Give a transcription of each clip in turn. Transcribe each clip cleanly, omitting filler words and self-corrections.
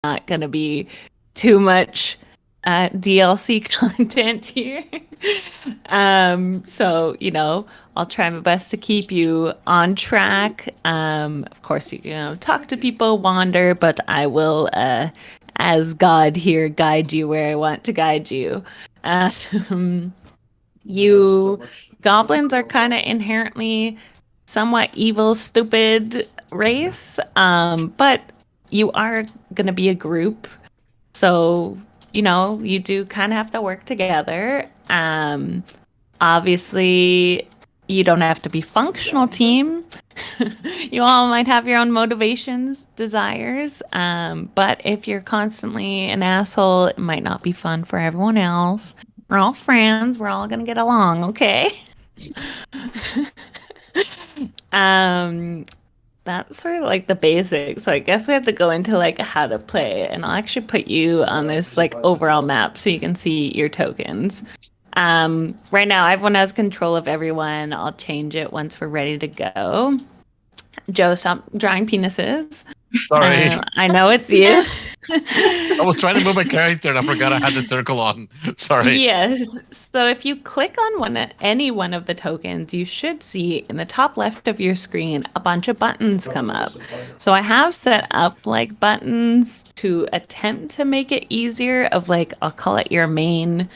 not going to be too much DLC content here. So, I'll try my best to keep you on track. Of course, talk to people, wander, but I will, as God here, guide you where I want to guide you. Um, you goblins are kind of inherently somewhat evil, stupid race, but you are going to be a group. So, you do kind of have to work together. Obviously, you don't have to be functional team. You all might have your own motivations, desires. But if you're constantly an asshole, it might not be fun for everyone else. We're all friends. We're all gonna get along, okay? Um, that's sort of like the basics. So I guess we have to go into like how to play, and I'll actually put you on this like overall map so you can see your tokens. Right now everyone has control of everyone. I'll change it once we're ready to go. Joe, stop drawing penises. Sorry. I know it's you. I was trying to move my character and I forgot I had the circle on. Sorry. Yes. So if you click on any one of the tokens, you should see in the top left of your screen a bunch of buttons come up. So I have set up like buttons to attempt to make it easier of like, I'll call it your main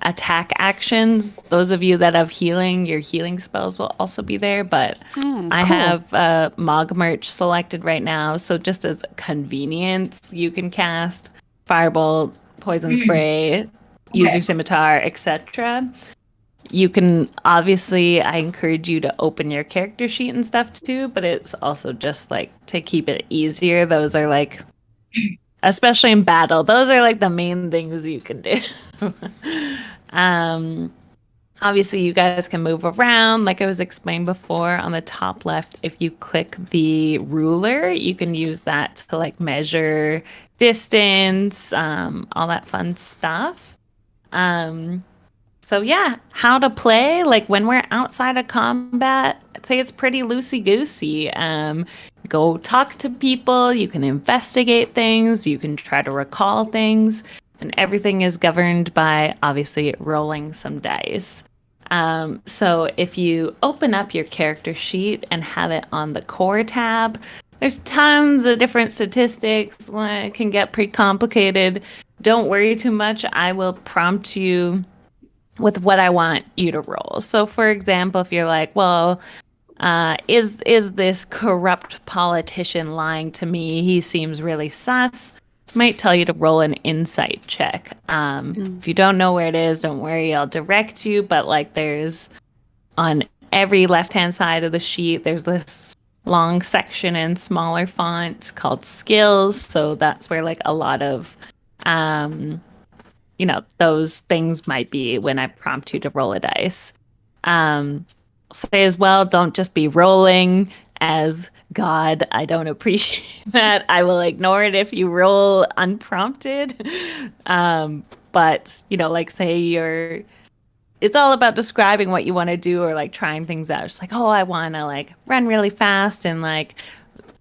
attack actions. Those of you that have healing, your healing spells will also be there, but I have Mog Merch selected right now, so just as convenience, you can cast Firebolt, Poison Spray, use your Scimitar, etc. You can, obviously, I encourage you to open your character sheet and stuff too, but it's also just like to keep it easier. Those are like, especially in battle, those are like the main things you can do. Obviously, you guys can move around, like I was explained before. On the top left, if you click the ruler, you can use that to like measure distance, all that fun stuff. So yeah, how to play, like when we're outside of combat, I'd say it's pretty loosey-goosey. Go talk to people, you can investigate things, you can try to recall things, and everything is governed by obviously rolling some dice. So if you open up your character sheet and have it on the core tab, there's tons of different statistics. It can get pretty complicated. Don't worry too much. I will prompt you with what I want you to roll. So for example, if you're like, well, is this corrupt politician lying to me? He seems really sus. Might tell you to roll an insight check. If you don't know where it is, don't worry, I'll direct you. But like there's on every left-hand side of the sheet, there's this long section in smaller font called skills. So that's where like a lot of, those things might be when I prompt you to roll a dice. Say as well, don't just be rolling as God. I don't appreciate that. I will ignore it if you roll unprompted. But, like say it's all about describing what you want to do or like trying things out. It's like, oh, I want to like run really fast and like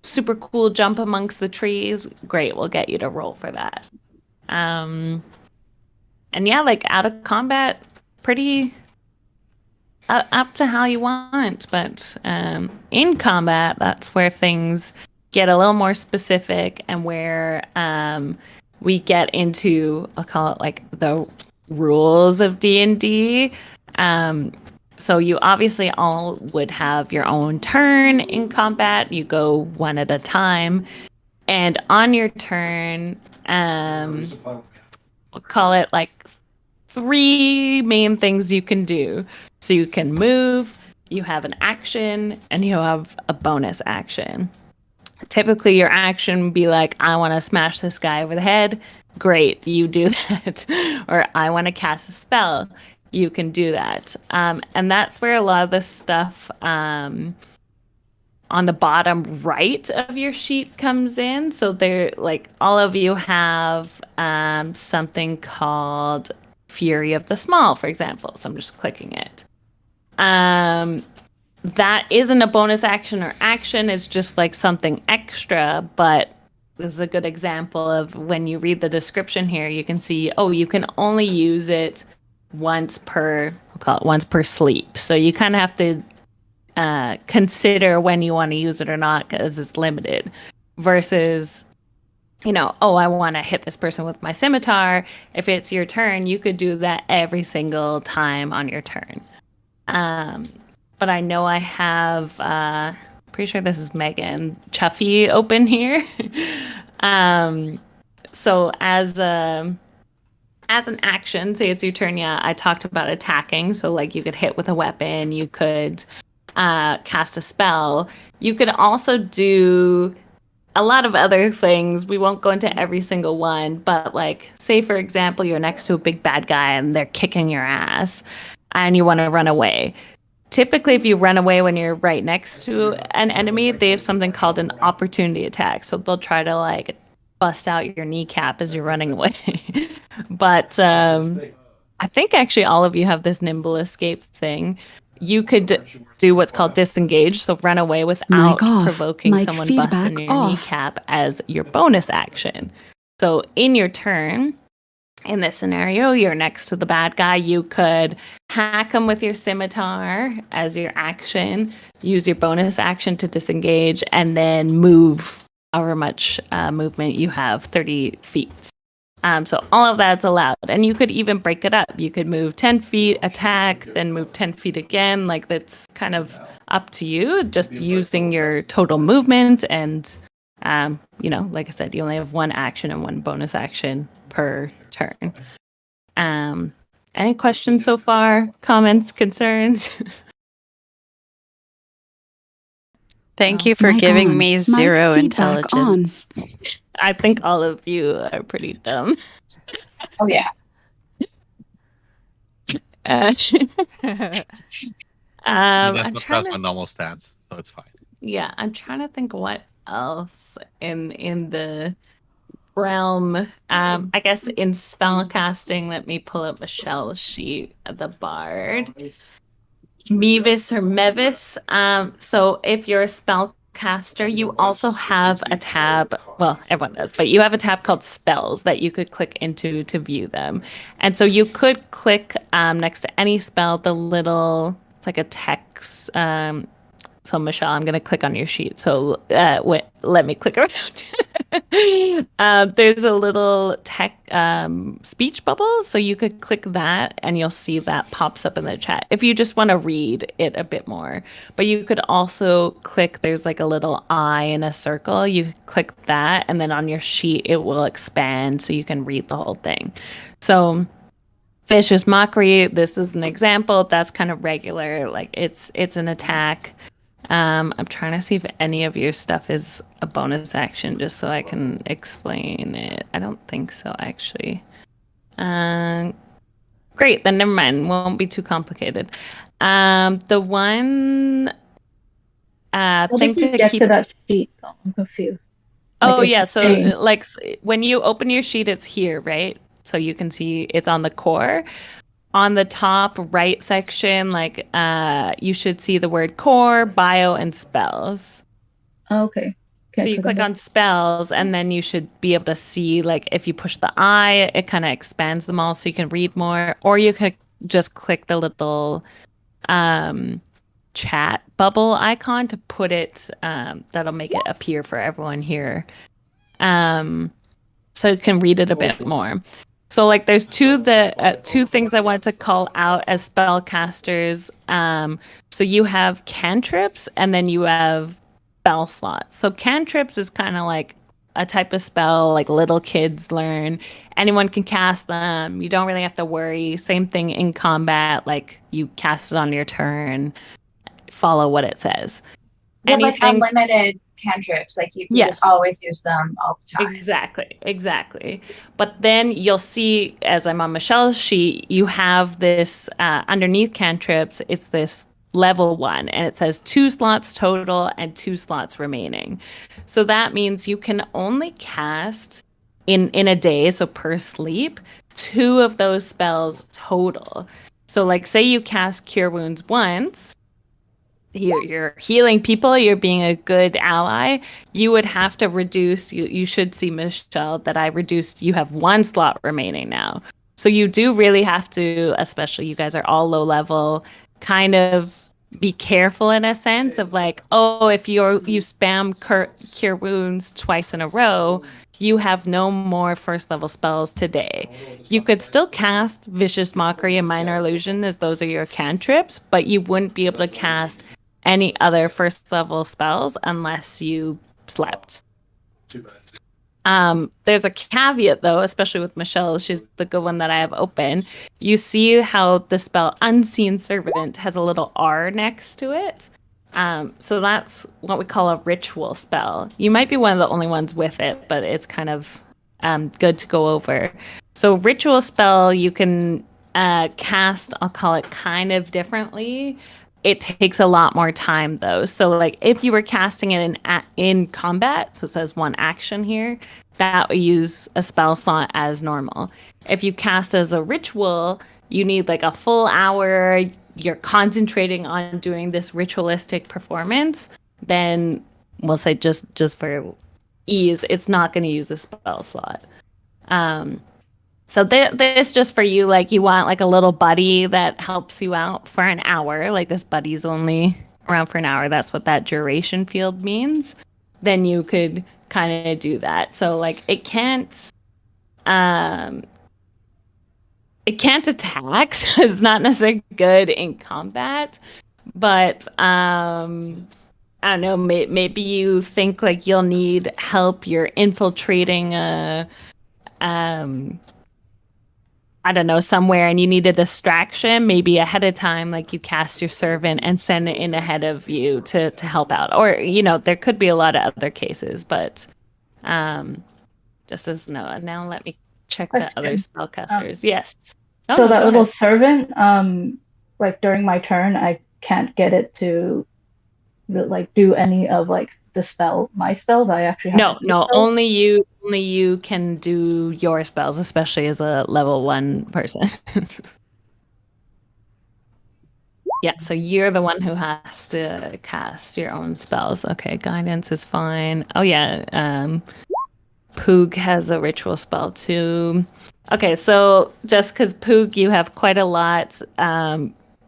super cool jump amongst the trees. Great. We'll get you to roll for that. And yeah, like out of combat, pretty up to how you want, but in combat, that's where things get a little more specific and where we get into, I'll call it like the rules of D&D. So you obviously all would have your own turn in combat. You go one at a time, and on your turn, we'll call it like 3 main things you can do. So you can move, you have an action, and you have a bonus action. Typically, your action would be like, I want to smash this guy over the head. Great, you do that. Or I want to cast a spell. You can do that. And that's where a lot of the stuff on the bottom right of your sheet comes in. So there, like all of you have something called Fury of the Small, for example. So I'm just clicking it. That isn't a bonus action or action. It's just like something extra, but this is a good example of when you read the description here, you can see, oh, you can only use it once per, we'll call it once per sleep. So you kind of have to consider when you want to use it or not because it's limited versus, you know, oh, I want to hit this person with my scimitar. If it's your turn, you could do that every single time on your turn. But I know I have, pretty sure this is Megan Chuffy open here. So as an action, say it's your turn, yeah, I talked about attacking. So like you could hit with a weapon, you could cast a spell. You could also do a lot of other things. We won't go into every single one, but like, say for example, you're next to a big bad guy and they're kicking your ass and you want to run away. Typically, if you run away when you're right next to an enemy, they have something called an opportunity attack. So they'll try to like bust out your kneecap as you're running away. But I think actually all of you have this nimble escape thing. You could do what's called disengage, so run away without provoking someone busting your kneecap as your bonus action. So in your turn, in this scenario, you're next to the bad guy. You could hack him with your scimitar as your action, use your bonus action to disengage, and then move however much movement you have, 30 feet. So all of that's allowed. And you could even break it up. You could move 10 feet, attack, then move 10 feet again. Like that's kind of up to you, just using your total movement. And, you know, like I said, you only have one action and one bonus action per turn. Any questions so far? Comments, concerns? Thank you for giving me zero intelligence. I think all of you are pretty dumb. Oh, yeah. That's I'm trying my to, normal stats, so it's fine. yeah, I'm trying to think what else in the realm. I guess in spellcasting, let me pull up Michelle's sheet of the bard. Mevis or Mevis. So if you're a spellcaster, you also have a tab. Well, everyone does, but you have a tab called spells that you could click into to view them. And so you could click next to any spell, the little, it's like a text. So Michelle, I'm going to click on your sheet. So let me click around. There's a little speech bubble. So you could click that and you'll see that pops up in the chat if you just want to read it a bit more. But you could also click, there's like a little eye in a circle. You click that and then on your sheet, it will expand so you can read the whole thing. So Vicious Mockery, this is an example. That's kind of regular. Like it's an attack. I'm trying to see if any of your stuff is a bonus action just so I can explain it. I don't think so, actually. Great, then never mind. Won't be too complicated. The one thing to get keep... to that sheet, though? I'm confused. Oh, yeah. So like when you open your sheet, it's here, right? So you can see it's on the core. On the top right section, like you should see the word core, bio, and spells. Oh, okay. So you click on spells, and then you should be able to see, like, if you push the eye, it kind of expands them all so you can read more. Or you could just click the little chat bubble icon to put it, that'll make it appear for everyone here. So you can read it a bit more. So, like, there's two things I wanted to call out as spellcasters. So you have cantrips, and then you have spell slots. So cantrips is kind of like a type of spell like little kids learn. Anyone can cast them. You don't really have to worry. Same thing in combat. Like, you cast it on your turn. Follow what it says. There's like unlimited cantrips, like you can just always use them all the time. Exactly. But then you'll see, as I'm on Michelle's sheet, you have this underneath cantrips, it's this level 1, and it says 2 slots total and 2 slots remaining. So that means you can only cast in a day, so per sleep, 2 of those spells total. So like, say you cast Cure Wounds once, you're healing people, you're being a good ally, you would have to reduce, you should see, Michelle, that I reduced, you have 1 slot remaining now. So you do really have to, especially you guys are all low level, kind of be careful in a sense of like, oh, if you spam cure wounds twice in a row, you have no more first level spells today. You could still cast Vicious Mockery and Minor Illusion as those are your cantrips, but you wouldn't be able to cast any other first level spells unless you slept. Too bad. There's a caveat though, especially with Michelle, she's the good one that I have open. You see how the spell Unseen Servant has a little R next to it. So that's what we call a ritual spell. You might be one of the only ones with it, but it's kind of good to go over. So ritual spell you can cast, I'll call it kind of differently. It takes a lot more time though. So like if you were casting it in combat, so it says 1 action here, that would use a spell slot as normal. If you cast as a ritual, you need like a full hour, you're concentrating on doing this ritualistic performance, then we'll say just for ease, it's not going to use a spell slot. So this just for you, like you want like a little buddy that helps you out for an hour, like this buddy's only around for an hour, that's what that duration field means, then you could kind of do that. So like it can't attack, so it's not necessarily good in combat, but I don't know, maybe you think like you'll need help, you're infiltrating I don't know, somewhere and you need a distraction, maybe ahead of time, like you cast your servant and send it in ahead of you to help out. Or, you know, there could be a lot of other cases, but just as no, now let me check the other spellcasters. Yes. So that little ahead. servant, like during my turn, I can't get it to like do any of like my spells. I actually have no, only you can do your spells, especially as a level 1 person. Yeah, so you're the one who has to cast your own spells. Okay, guidance is fine. Oh yeah, Poog has a ritual spell too. Okay, so just because Poog, you have quite a lot,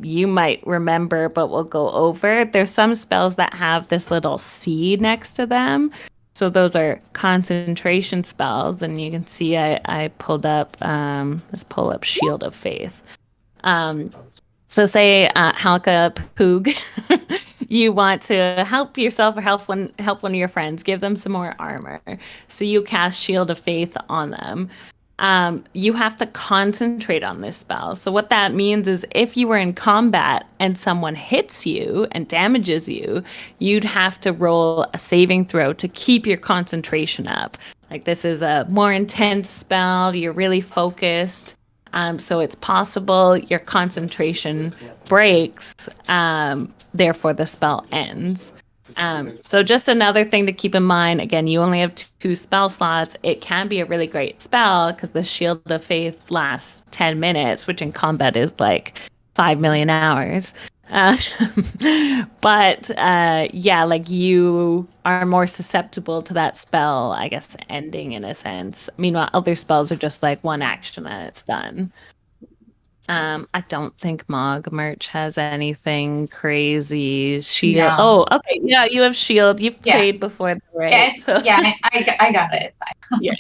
you might remember, but we'll go over. There's some spells that have this little C next to them. So those are concentration spells, and you can see I pulled up, let's pull up Shield of Faith. So say Halka Poog, you want to help yourself or help one of your friends, give them some more armor. So you cast Shield of Faith on them. You have to concentrate on this spell. So what that means is if you were in combat and someone hits you and damages you, you'd have to roll a saving throw to keep your concentration up. Like this is a more intense spell, you're really focused. So it's possible your concentration breaks, therefore the spell ends. So just another thing to keep in mind, again, you only have 2 spell slots. It can be a really great spell because the Shield of Faith lasts 10 minutes, which in combat is like 5 million hours. But yeah, like you are more susceptible to that spell, I guess, ending in a sense. Meanwhile, other spells are just like 1 action and it's done. I don't think Mog Merch has anything crazy. Shield. No. Oh, okay. Yeah, you have Shield. You've played before, right? Yeah, So. yeah, I got it. It's fine. Yeah.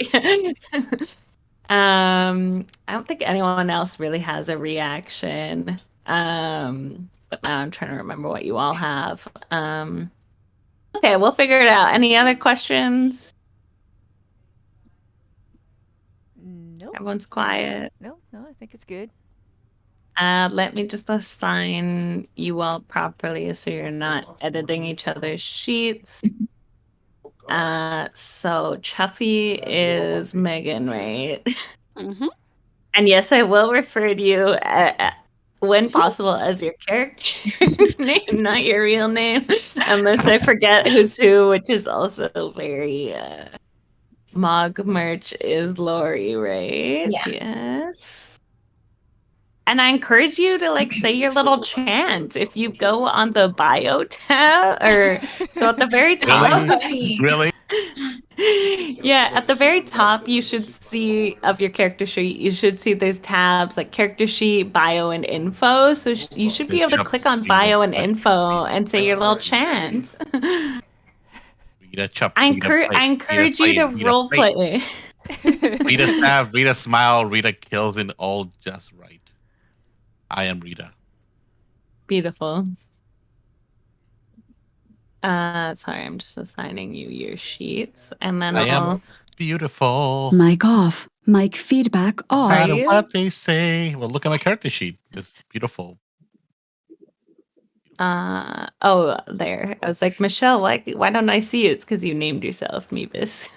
I don't think anyone else really has a reaction. But now I'm trying to remember what you all have. Okay, we'll figure it out. Any other questions? Nope. Everyone's quiet. No, I think it's good. Let me just assign you all properly so you're not editing each other's sheets. So Chuffy is Megan, right? Mm-hmm. And yes, I will refer to you when possible as your character name, not your real name, unless I forget who's who, which is also very Mog Merch is Lori, right? Yeah. Yes. And I encourage you to like say your little chant if you go on the bio tab or so at the very top. So funny. Really? Yeah, at the very top you should see of your character sheet, you should see there's tabs like character sheet, bio, and info. So you should be able to click on bio and info and say your little chant. Read a chop. I encourage you to role play. Rita stab, Rita smile, Rita kills in all just right. I am Rita. Beautiful. Sorry, I'm just assigning you your sheets, and then I I'll. am beautiful. Mic off. Mic feedback No off. matter you? what they say. Well, look at my character sheet. It's beautiful. Oh, there. I was like, Michelle, why don't I see you? It's because you named yourself Meebus.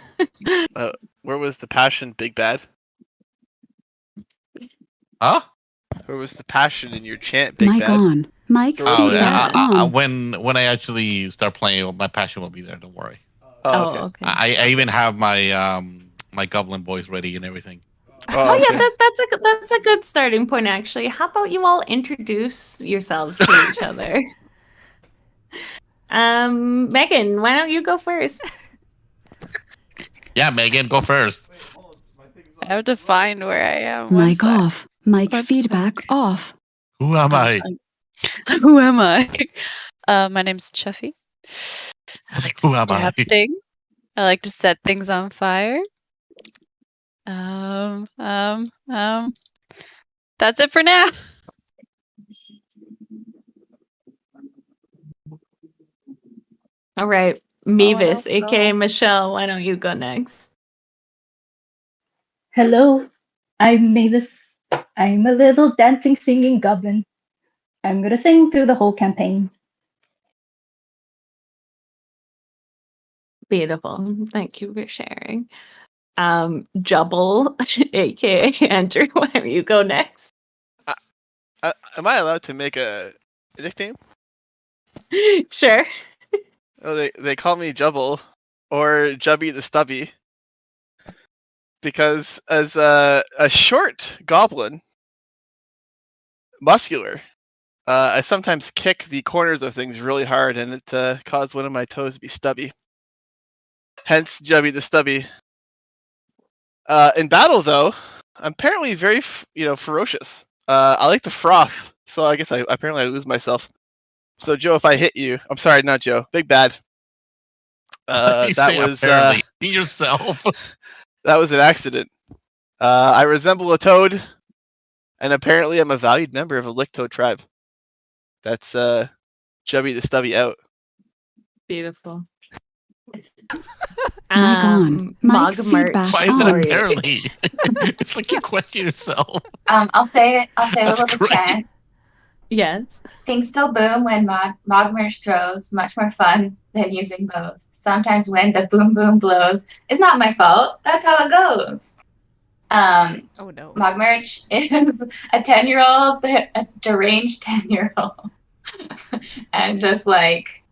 Where was the passion, Big Bad? Huh? Where was the passion in your chant, Big Mic Bad? on. Mic Oh yeah. feedback on. When I actually start playing, my passion will be there. Don't worry. Oh, okay. Okay. I even have my my goblin boys ready and everything. Oh okay. yeah, that's a good starting point actually. How about you all introduce yourselves to each other? Megan, why don't you go first? Yeah, Megan, go first. I have to find where I am. One Mic sec. off. Mic One feedback off. Who am I? Who am I? My name's Chuffy. I like to Who am stab I? things. I like to set things on fire. That's it for now. All right, I'll Meebus, go. aka Michelle, why don't you go next? Hello, I'm Mavis. I'm a little dancing, singing goblin. I'm gonna sing through the whole campaign. Beautiful. Thank you for sharing. Jubble, aka Andrew, why don't you go next? Am I allowed to make a nickname? Sure. Oh, they call me Jubble or Jubby the Stubby because as a short goblin, muscular, I sometimes kick the corners of things really hard, and it caused one of my toes to be stubby. Hence, Jubby the Stubby. In battle, though, I'm apparently very, ferocious. I like to froth, so I guess I lose myself. So, Joe, if I hit you, I'm sorry, not Joe, Big Bad. You That say was apparently. Be yourself. that was an accident. I resemble a toad, and apparently I'm a valued member of a Licto tribe. That's Jubby the Stubby out. Beautiful. Mic on. Mic Mog feedback Why is on. it apparently? It's like you question yourself. I'll say a That's little great. chant. Yes. Things still boom when Mogmersh throws, much more fun than using bows. Sometimes when the boom boom blows, it's not my fault. That's how it goes. Oh no. Mogmersh is a 10-year-old, a deranged 10-year-old, and just like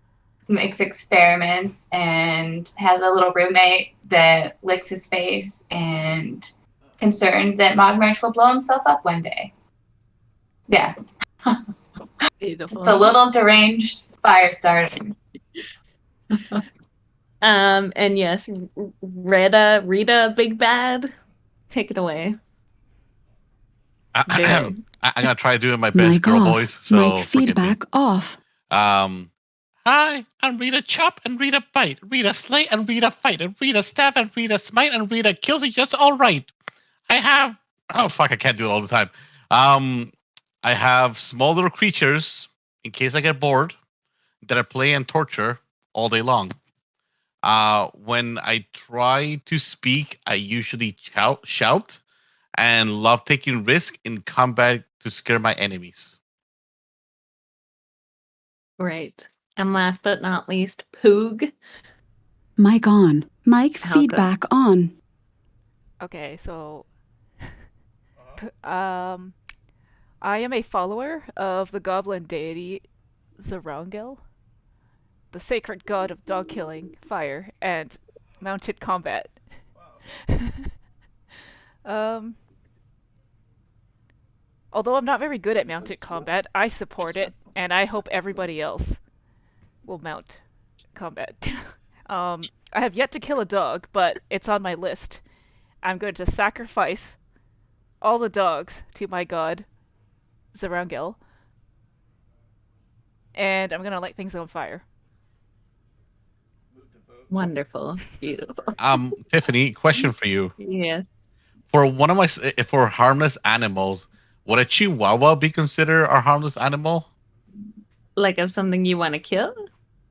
makes experiments and has a little roommate that licks his face and concerned that Mogmersh will blow himself up one day. Yeah. Beautiful. Just a little deranged fire starter. And yes, Rita, Big Bad, take it away. I'm gonna try doing my best Mic girl off. voice. So Mic forgive me. feedback off. Hi, I'm Rita Chop and Rita Bite, Rita Slay and Rita Fight, and Rita Stab and Rita Smite and Rita Kills it just all right. I have I can't do it all the time. I have small little creatures in case I get bored that I play and torture all day long. When I try to speak, I usually shout and love taking risk in combat to scare my enemies. Right. And last but not least, Poog. Mic on. Mic How feedback on. Okay, so I am a follower of the goblin deity Zarangel, the sacred god of dog killing, fire, and mounted combat. Although I'm not very good at mounted combat, I support it, and I hope everybody else will mount combat. I have yet to kill a dog, but it's on my list. I'm going to sacrifice all the dogs to my god, Zarangel, and I'm going to light things on fire. Wonderful. Beautiful. Tiffany, question for you. Yes. For harmless animals, would a chihuahua be considered a harmless animal? Like of something you want to kill?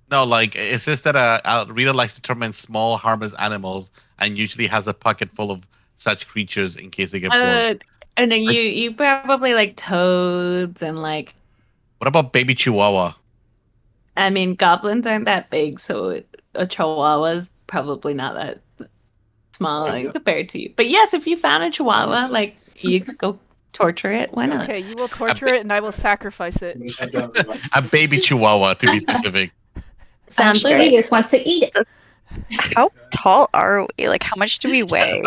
No, like it says that Rita likes to torment small, harmless animals, and usually has a pocket full of such creatures in case they get bored. And then you probably like toads and like. What about baby chihuahua? I mean, goblins aren't that big, so a chihuahua's probably not that small compared to you. But yes, if you found a chihuahua, like you could go torture it. Why not? Okay, you will torture it, and I will sacrifice it. A baby chihuahua, to be specific. Sounds Actually, great. he just wants to eat it. How tall are we? Like, how much do we weigh?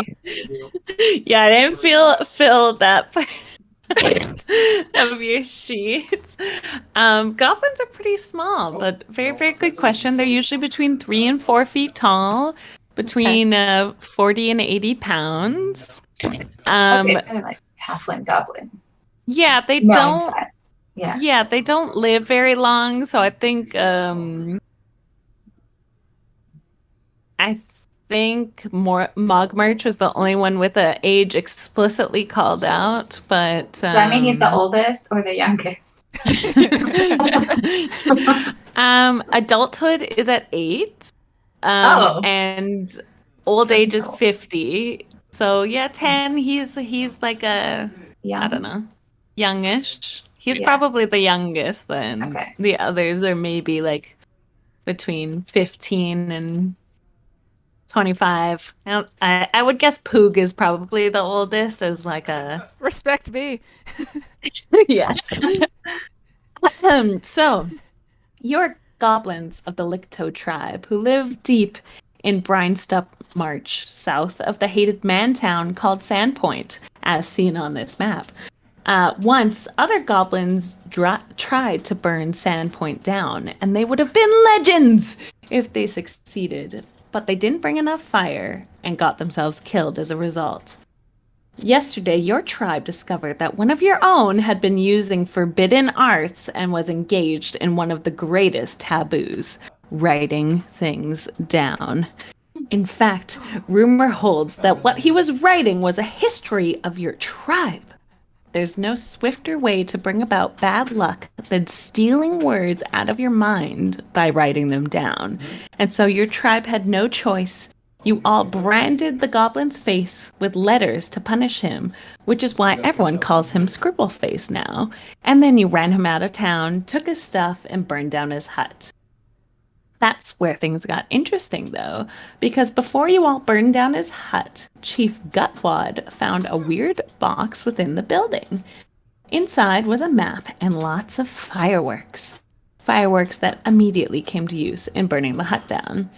Yeah, I didn't fill that part of your sheets. Goblins are pretty small, but very, very good question. They're usually between 3 and 4 feet tall, between 40 and 80 pounds. Okay, it's kind of like halfling goblin. Yeah, they Gnome don't. size. Yeah. Yeah, they don't live very long, so I think Mogmarch was the only one with an age explicitly called out, but Does that mean he's the oldest or the youngest? Adulthood is at 8. And old age is 50. So yeah, 10. He's like I don't know, youngish. He's probably the youngest then. Okay. The others are maybe like between 15 and 25. I would guess Poog is probably the oldest as like a... Respect me. Yes. So, you're goblins of the Licto tribe who live deep in Brinestup March, south of the hated man town called Sandpoint, as seen on this map. Once, other goblins tried to burn Sandpoint down, and they would have been legends if they succeeded, but they didn't bring enough fire and got themselves killed as a result. Yesterday, your tribe discovered that one of your own had been using forbidden arts and was engaged in one of the greatest taboos, writing things down. In fact, rumor holds that what he was writing was a history of your tribe. There's no swifter way to bring about bad luck than stealing words out of your mind by writing them down. And so your tribe had no choice. You all branded the goblin's face with letters to punish him, which is why everyone calls him Scribbleface now. And then you ran him out of town, took his stuff, and burned down his hut. That's where things got interesting, though, because before you all burned down his hut, Chief Gutwad found a weird box within the building. Inside was a map and lots of fireworks. Fireworks that immediately came to use in burning the hut down.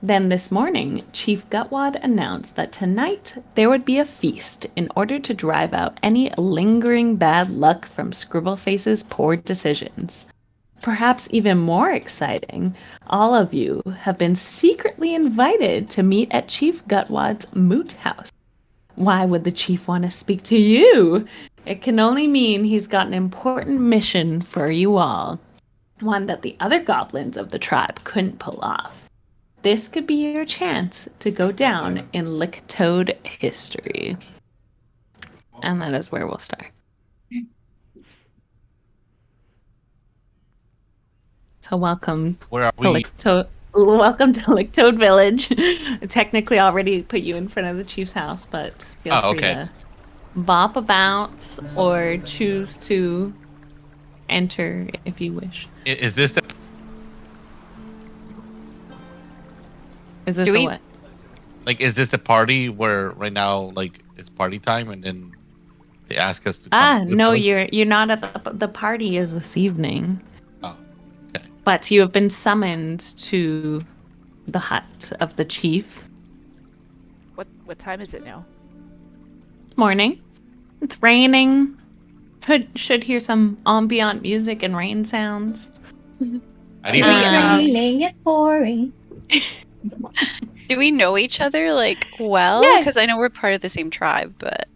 Then this morning, Chief Gutwad announced that tonight there would be a feast in order to drive out any lingering bad luck from Scribbleface's poor decisions. Perhaps even more exciting, all of you have been secretly invited to meet at Chief Gutwad's moot house. Why would the chief want to speak to you? It can only mean he's got an important mission for you all, one that the other goblins of the tribe couldn't pull off. This could be your chance to go down in Lictoad history. And that is where we'll start. So welcome. Where are we? Welcome to Lictoad Village. I technically already put you in front of the chief's house, but feel free to bop about or choose to enter if you wish. Is this the... Is this a what? Like, is this the party where right now, like, it's party time and then they ask us to come to the No, village? you're not at the party is this evening. Oh, okay. But you have been summoned to the hut of the chief. What time is it now? It's morning. It's raining. should hear some ambient music and rain sounds. I It's didn't even raining, it's pouring. Do we know each other like well? Yeah. Because I know we're part of the same tribe, but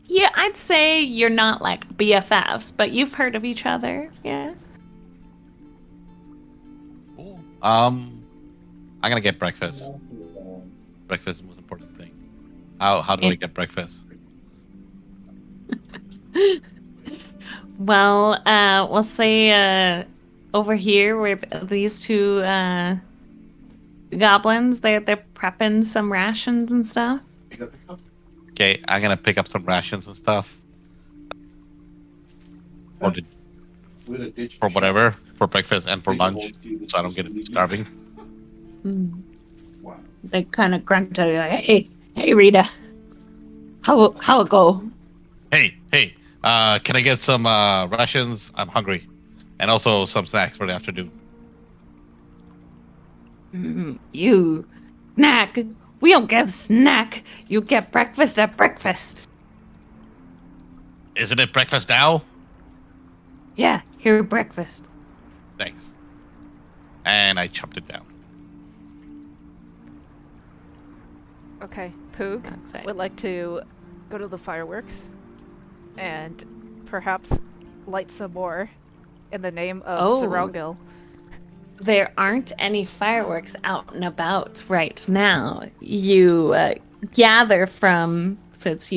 Yeah, I'd say you're not like BFFs, but you've heard of each other. Yeah. Cool. I'm gonna get breakfast. Breakfast is the most important thing. How do I get breakfast? Well, we'll say over here with these two goblins, they're prepping some rations and stuff. Okay, I'm gonna pick up some rations and stuff. Or for whatever, for breakfast and for lunch, so I don't get starving. They kind of grunt at you like, hey, Rita, how it go? Hey, can I get some rations? I'm hungry, and also some snacks for the afternoon. You snack? We don't give snack. You get breakfast at breakfast. Isn't it breakfast now? Yeah, here breakfast. Thanks. And I chopped it down. Okay, Poog Outside. would like to go to the fireworks and perhaps light some more in the name of Zerongil. There aren't any fireworks out and about right now. You gather from, since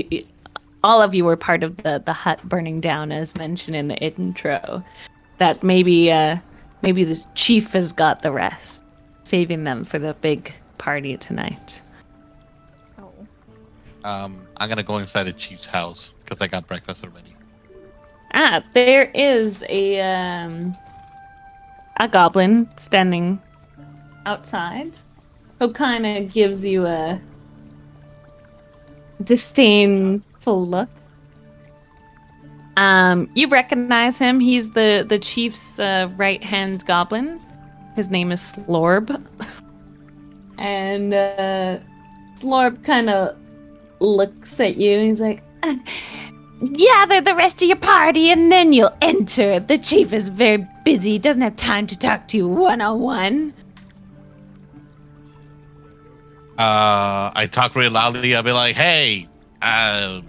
all of you were part of the hut burning down, as mentioned in the intro, that maybe the chief has got the rest, saving them for the big party tonight. Oh. I'm gonna go inside the chief's house because I got breakfast already. There is a goblin standing outside who kind of gives you a disdainful look. You recognize him. He's the chief's right-hand goblin. His name is Slorb. And Slorb kind of looks at you and he's like, gather the rest of your party and then you'll enter. The chief is very busy, doesn't have time to talk to you one-on-one. I talk really loudly. I'll be like, hey, all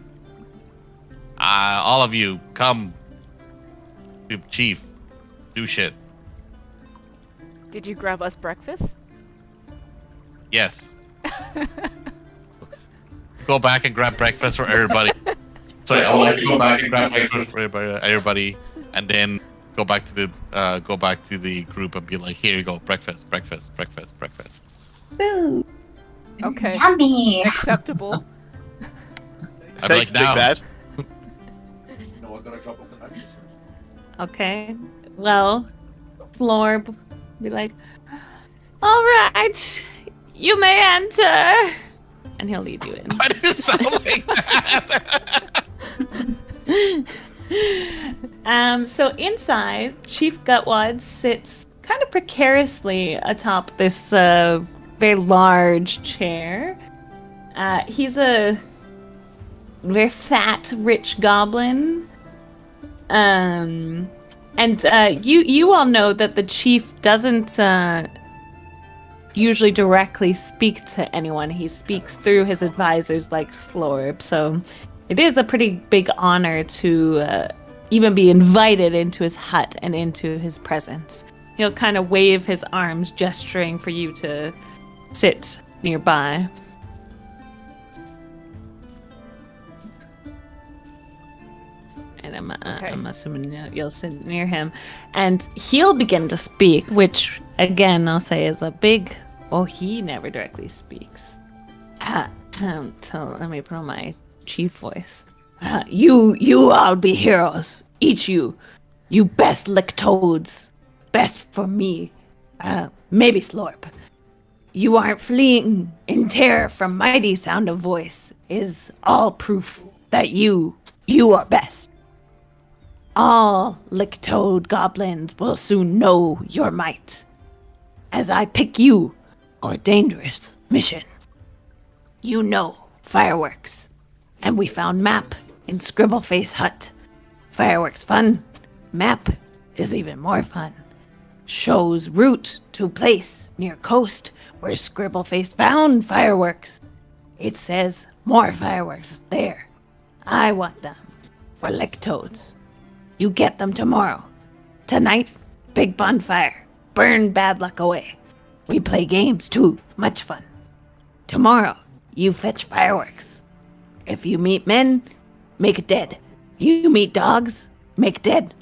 of you, come to chief, do shit. Did you grab us breakfast? Yes. Go back and grab breakfast for everybody. Sorry, I would like to go back and grab breakfast for everybody, and then go back to the group and be like, here you go, breakfast. Boo! Okay. Yummy. Acceptable. I'd be Thanks, like, now. Big Bad. No, I'm gonna drop off the knife. Okay. Well, Slorb be like, all right, you may enter. And he'll lead you in. Why does it sound like that? So inside, Chief Gutwad sits kind of precariously atop this very large chair. He's a very fat, rich goblin. And you all know that the chief doesn't usually directly speak to anyone. He speaks through his advisors like Slorb. So it is a pretty big honor to even be invited into his hut and into his presence. He'll kind of wave his arms, gesturing for you to sit nearby. And I'm assuming you'll sit near him. And he'll begin to speak, which, again, I'll say is a big... Well, he never directly speaks. So let me put on my chief voice. You all be heroes. Each you. You best lick toads. Best for me. Maybe Slorp. You aren't fleeing in terror from mighty sound of voice is all proof that you are best. All lick-toad goblins will soon know your might, as I pick you for a dangerous mission. You know fireworks, and we found map in Scribbleface hut. Fireworks fun. Map is even more fun. Shows route to place near coast where Scribbleface found fireworks. It says more fireworks there. I want them for lick toads. You get them tomorrow. Tonight, big bonfire. Burn bad luck away. We play games too. Much fun. Tomorrow, you fetch fireworks. If you meet men, make it dead. You meet dogs, make dead.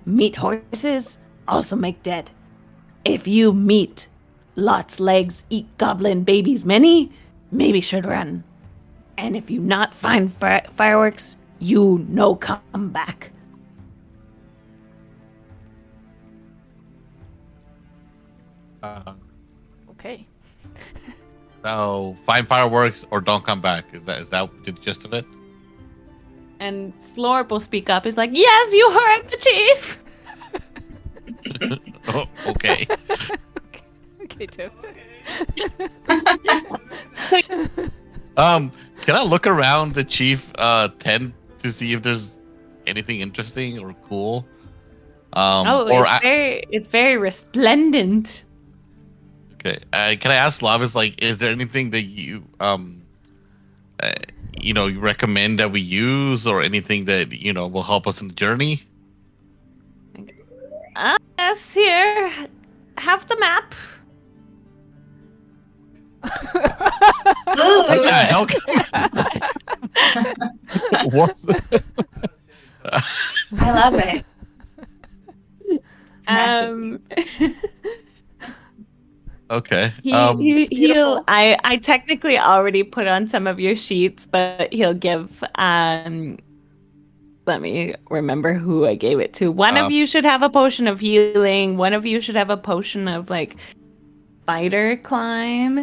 Meet horses, also make dead. If you meet lots legs eat goblin babies many, maybe should run. And if you not find fireworks, you no come back. Okay. So find fireworks or don't come back. Is that the gist of it? And Slorp will speak up. He's like, yes, you heard the chief. Oh, okay. Okay, Tim. Can I look around the chief tent to see if there's anything interesting or cool? It's very resplendent. Okay. Can I ask Lavis, like, is there anything that you you recommend that we use, or anything that will help us in the journey? Yes, here. Have the map. What the hell? I love it. It's masterpiece. Okay. He'll. I technically already put on some of your sheets, but he'll give. Let me remember who I gave it to. One of you should have a potion of healing. One of you should have a potion of spider climb.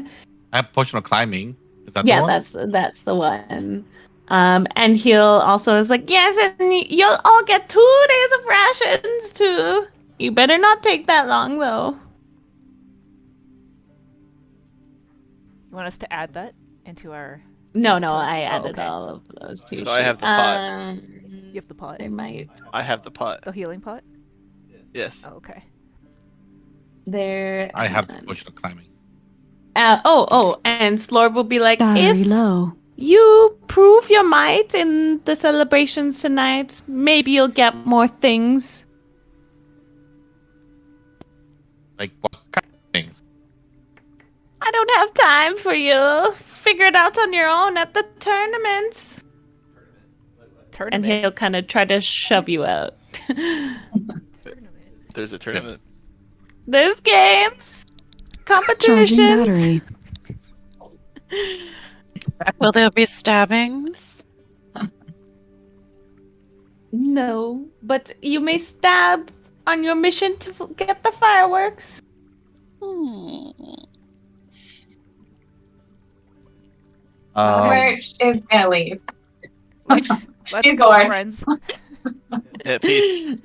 I have a potion of climbing. Is that the one? That's the one. And he'll also is like, yes, and you'll all get 2 days of rations too. You better not take that long though. You want us to add that into our... No, I added okay. all of those too. So I have the pot. You have the pot? They might. I have the pot. The healing pot? Yes. Oh, okay. I have the potion of climbing. And Slorb will be like, Battery if low. you prove your might in the celebrations tonight, maybe you'll get more things. Like what kind of things? I don't have time for you. Figure it out on your own at the tournaments. And he'll kind of try to shove you out. There's a tournament. There's games. Charging Competitions. battery. Will there be stabbings? No, but you may stab on your mission to get the fireworks. Merch is gonna leave. Let's He's go, going. friends. Yeah, peace.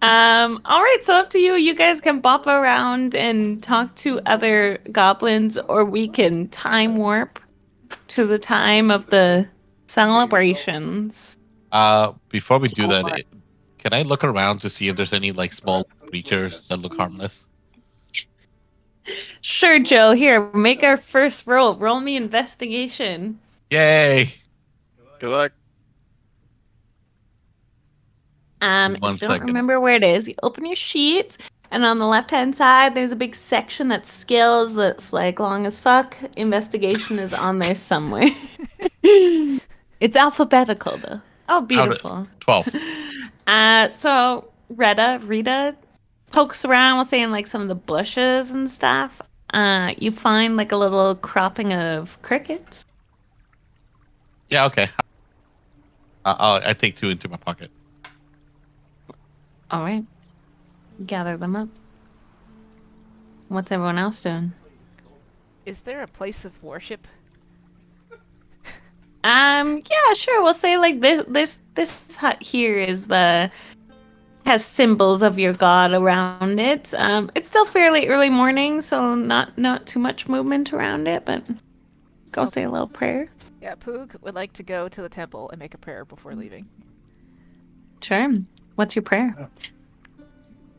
All right, so up to you. You guys can bop around and talk to other goblins, or we can time warp to the time of the celebrations. Before we do that, can I look around to see if there's any small creatures that look harmless? Sure, Joe. Here, make our first roll. Roll me investigation. Yay! Good luck. One If you don't second. remember where it is, you open your sheet, and on the left-hand side, there's a big section that's skills that's long as fuck. Investigation is on there somewhere. It's alphabetical, though. Oh, beautiful. 12. So Rita pokes around, we'll say, in some of the bushes and stuff. You find a little cropping of crickets. Yeah, okay. I take 2 into my pocket. All right. Gather them up. What's everyone else doing? Is there a place of worship? Yeah, sure. We'll say this hut here has symbols of your god around it. It's still fairly early morning, so not too much movement around it, but go say a little prayer. Yeah, Poog would like to go to the temple and make a prayer before leaving. Sure. What's your prayer?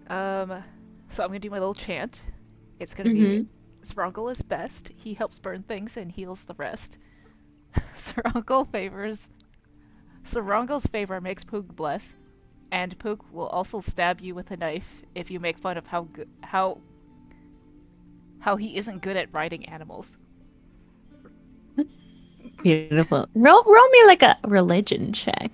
So I'm gonna do my little chant. It's gonna be Srungle is best. He helps burn things and heals the rest. Srungle's favor makes Poog bless, and Poog will also stab you with a knife if you make fun of how he isn't good at riding animals. Beautiful. Roll me like a religion check.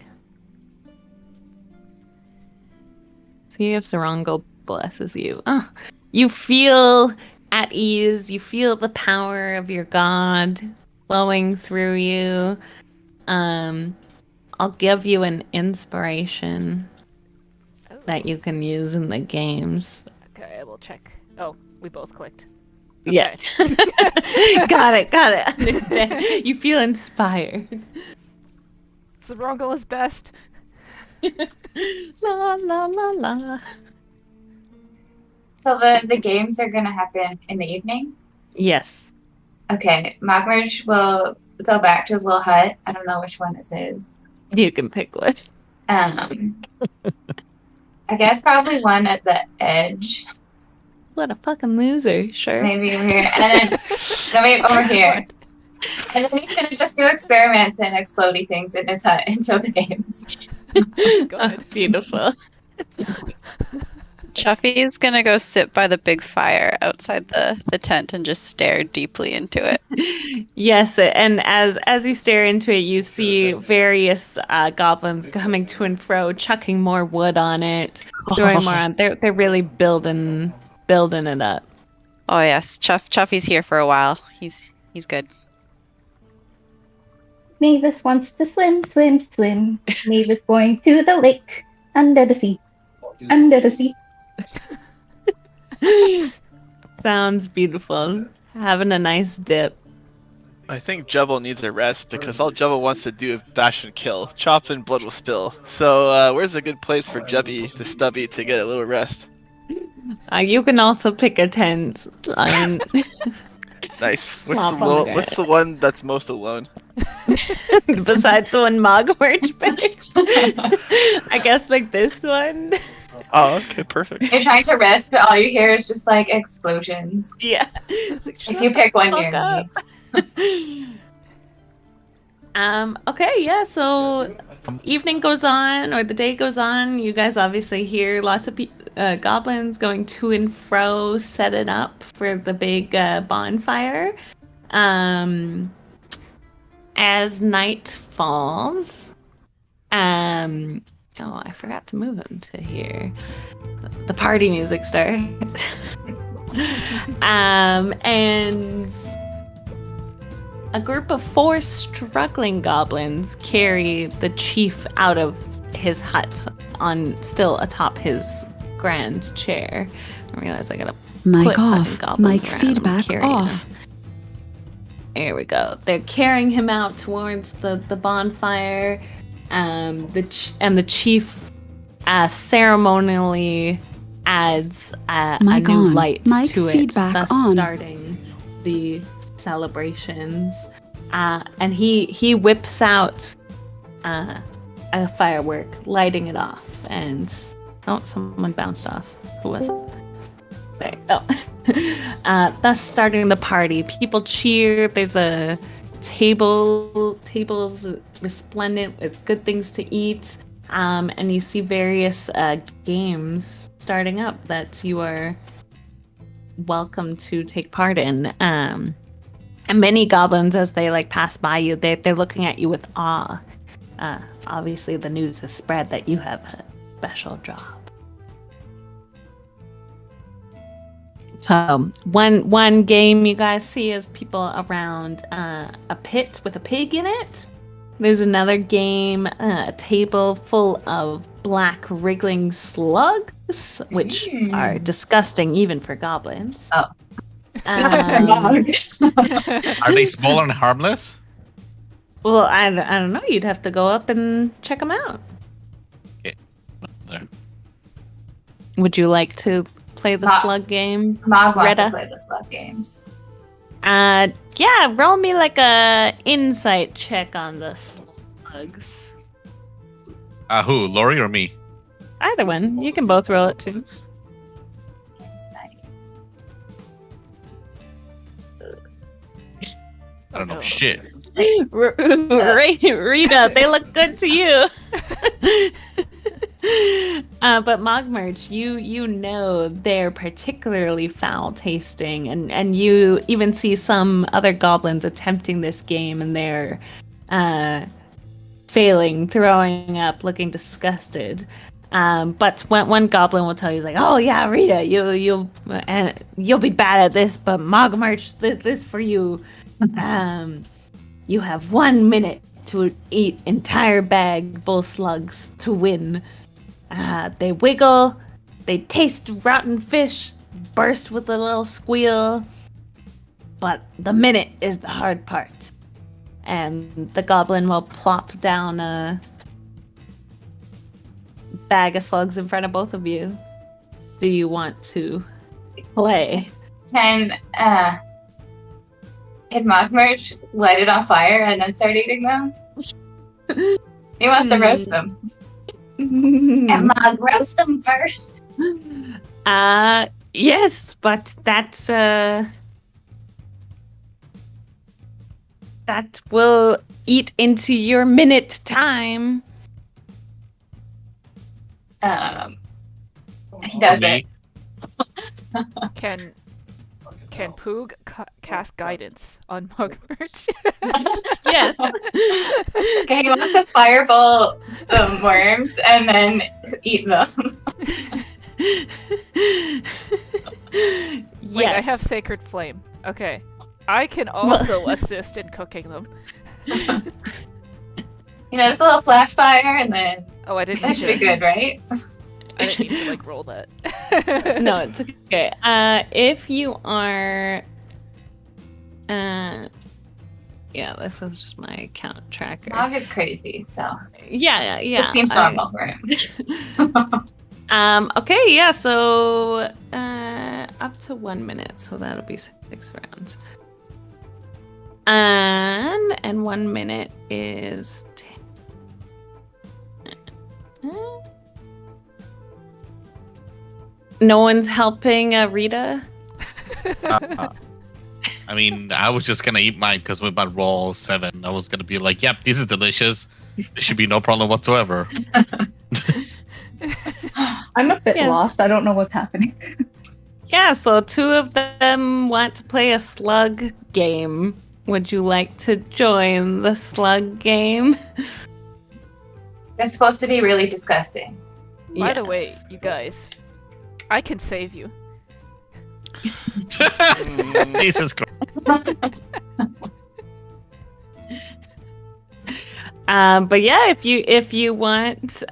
See if Sarango blesses you. Oh, you feel at ease. You feel the power of your god flowing through you. I'll give you an inspiration that you can use in the games. Okay, I will check. Oh, we both clicked. Yeah. Got it. Understand. You feel inspired. Srungle is best. La la la la. So the games are gonna happen in the evening? Yes. Okay, Mogmerge will go back to his little hut. I don't know which one this is. You can pick one. I guess probably one at the edge. What a fucking loser. Sure. Maybe over here. And then maybe over here. And then he's gonna just do experiments and explodey things in his hut until the games. Oh, beautiful. Chuffy's gonna go sit by the big fire outside the tent and just stare deeply into it. Yes, and as you stare into it, you see various goblins coming to and fro, chucking more wood on it, throwing more on. They're really building it up. Oh yes, Chuffy's here for a while. He's good. Mavis wants to swim, swim, swim. Mavis going to the lake, under the sea, under the sea. Sounds beautiful. Having a nice dip. I think Jubble needs a rest because all Jubble wants to do is bash and kill. Chop and blood will spill. So where's a good place for Jubby the Stubby to get a little rest? You can also pick a tent. Nice. Flop on the What's the one that's most alone? Besides the one Mogward picked. I guess like this one. Oh, okay, perfect. You're trying to rest, but all you hear is just like explosions. Yeah. It's like, If you pick one fuck near me. Okay, yeah, so evening goes on, or the day goes on. You guys obviously hear lots of goblins going to and fro, setting up for the big bonfire. As night falls, oh, I forgot to move him to here. The party music starts. And a group of 4 struggling goblins carry the chief out of his hut still atop his grand chair. I realize I gotta Mic put off. fucking goblins Mic around him, feedback carry him. off. There we go. They're carrying him out towards the bonfire. The chief ceremonially adds a Mic new on. light Mic to it, feedback thus on. starting the celebrations. And he whips out a firework, lighting it off. And someone bounced off. Who was it? There. Oh. Thus starting the party. People cheer. There's a tables resplendent with good things to eat. And you see various games starting up that you are welcome to take part in. And many goblins, as they pass by you, they're looking at you with awe. Obviously, the news has spread that you have a special job. So one game you guys see is people around a pit with a pig in it. There's another game, a table full of black wriggling slugs, which are disgusting even for goblins. Oh. Are they small and harmless? Well, I don't know. You'd have to go up and check them out. Okay. There. Would you like to play the slug game? Mog wants Retta? to play the slug games. Yeah, roll me like a insight check on the slugs. Who? Lori or me? Either one. You can both roll it too. Insight. I don't know shit. Rita, they look good to you. But Mogmerch, you know they're particularly foul tasting, and you even see some other goblins attempting this game, and they're failing, throwing up, looking disgusted. But one goblin will tell you, he's like, "Oh yeah, Rita, you'll be bad at this, but Mogmerch, this for you. You have 1 minute to eat entire bag bull slugs to win. They wiggle, they taste rotten fish, burst with a little squeal, but the minute is the hard part." And the goblin will plop down a bag of slugs in front of both of you. Do you want to play? Can Mogmerch light it on fire and then start eating them? He wants to roast them. Can Mog roast them first? Yes, but that will eat into your minute time. He does Me? it. Can Poog cast guidance on Mogmerch? Yes. Okay, he wants to fireball the worms and then eat them. Wait, I have Sacred Flame. Okay. I can also assist in cooking them. You know, just a little flash fire and then Oh, I didn't that need should be to, good, right? I didn't need to, like, roll that. No, it's okay. If you are... yeah, this is just my account tracker. Mog is crazy, so Yeah. this seems normal for him. Okay, yeah, so up to 1 minute, so that'll be 6 rounds. And 1 minute is 10. No one's helping Rita? I mean, I was just gonna eat mine because with my roll 7, I was gonna be like, "Yep, this is delicious. There should be no problem whatsoever." I'm a bit Yeah. lost. I don't know what's happening. Yeah, so 2 of them want to play a slug game. Would you like to join the slug game? It's supposed to be really disgusting. By the way, Yes. you guys, I can save you. Jesus Christ. But yeah, if you want,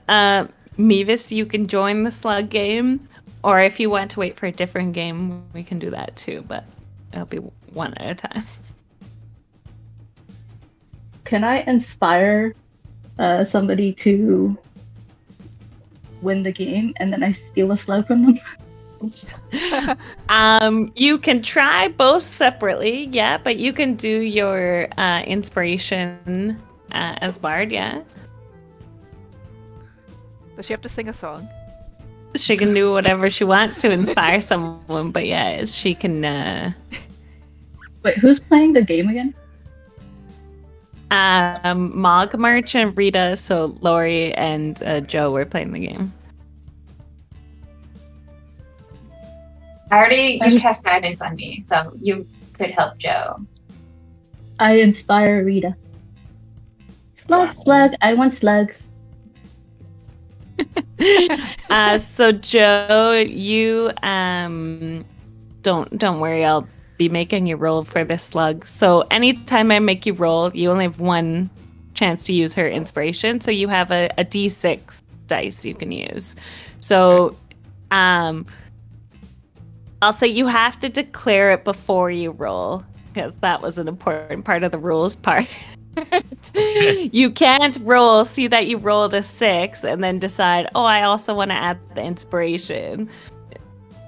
Mevis, you can join the slug game, or if you want to wait for a different game, we can do that too. But it'll be one at a time. Can I inspire somebody to win the game and then I steal a slug from them? You can try both separately, yeah, but you can do your inspiration as Bard, yeah. Does she have to sing a song? She can do whatever she wants to inspire someone, but yeah, she can. Wait, who's playing the game again? Mogmerch and Rita, so Lori and Joe were playing the game. You cast guidance on me, so you could help Joe. I inspire Rita. Slug, I want slugs. So Joe, you don't worry, I'll be making you roll for this slug. So anytime I make you roll, you only have 1 chance to use her inspiration, so you have a d6 dice you can use. So I'll say you have to declare it before you roll, because that was an important part of the rules part. You can't roll, see that you rolled a 6, and then decide, oh, I also want to add the inspiration.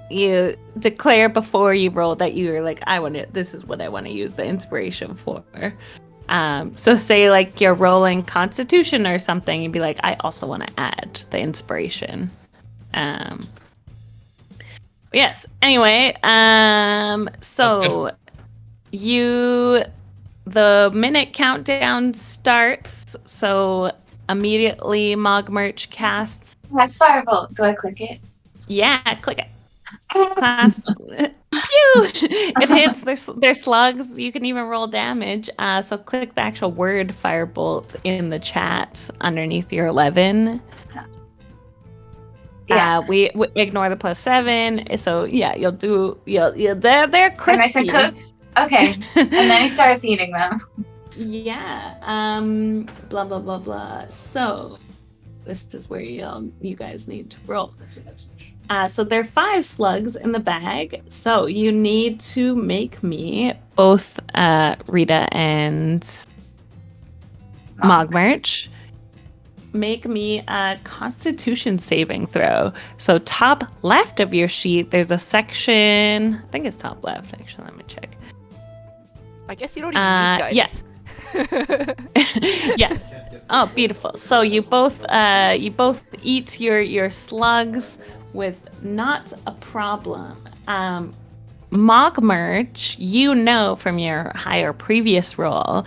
you declare before you roll that you're like, this is what I want to use the inspiration for. So say like you're rolling Constitution or something, you'd be like, I also want to add the inspiration. Yes. Anyway, so the minute countdown starts, so immediately Mogmerch casts. That's Firebolt. Do I click it? Yeah, click it. Class. Pew! It hits their slugs. You can even roll damage. So click the actual word Firebolt in the chat underneath your 11. Yeah. We ignore the +7. So yeah, they're crispy. Nice and cooked? Okay. And then he starts eating them. Yeah. Blah blah blah blah. So this is where you guys need to roll. So there are 5 slugs in the bag. So you need to make me, both Rita and Mogmerch, make me a Constitution saving throw. So top left of your sheet, there's a section. I think it's top left. Actually, let me check. I guess you don't even need guidance. Yeah. Oh, beautiful. So you both eat your slugs with not a problem. Mogmerch, you know from your higher previous roll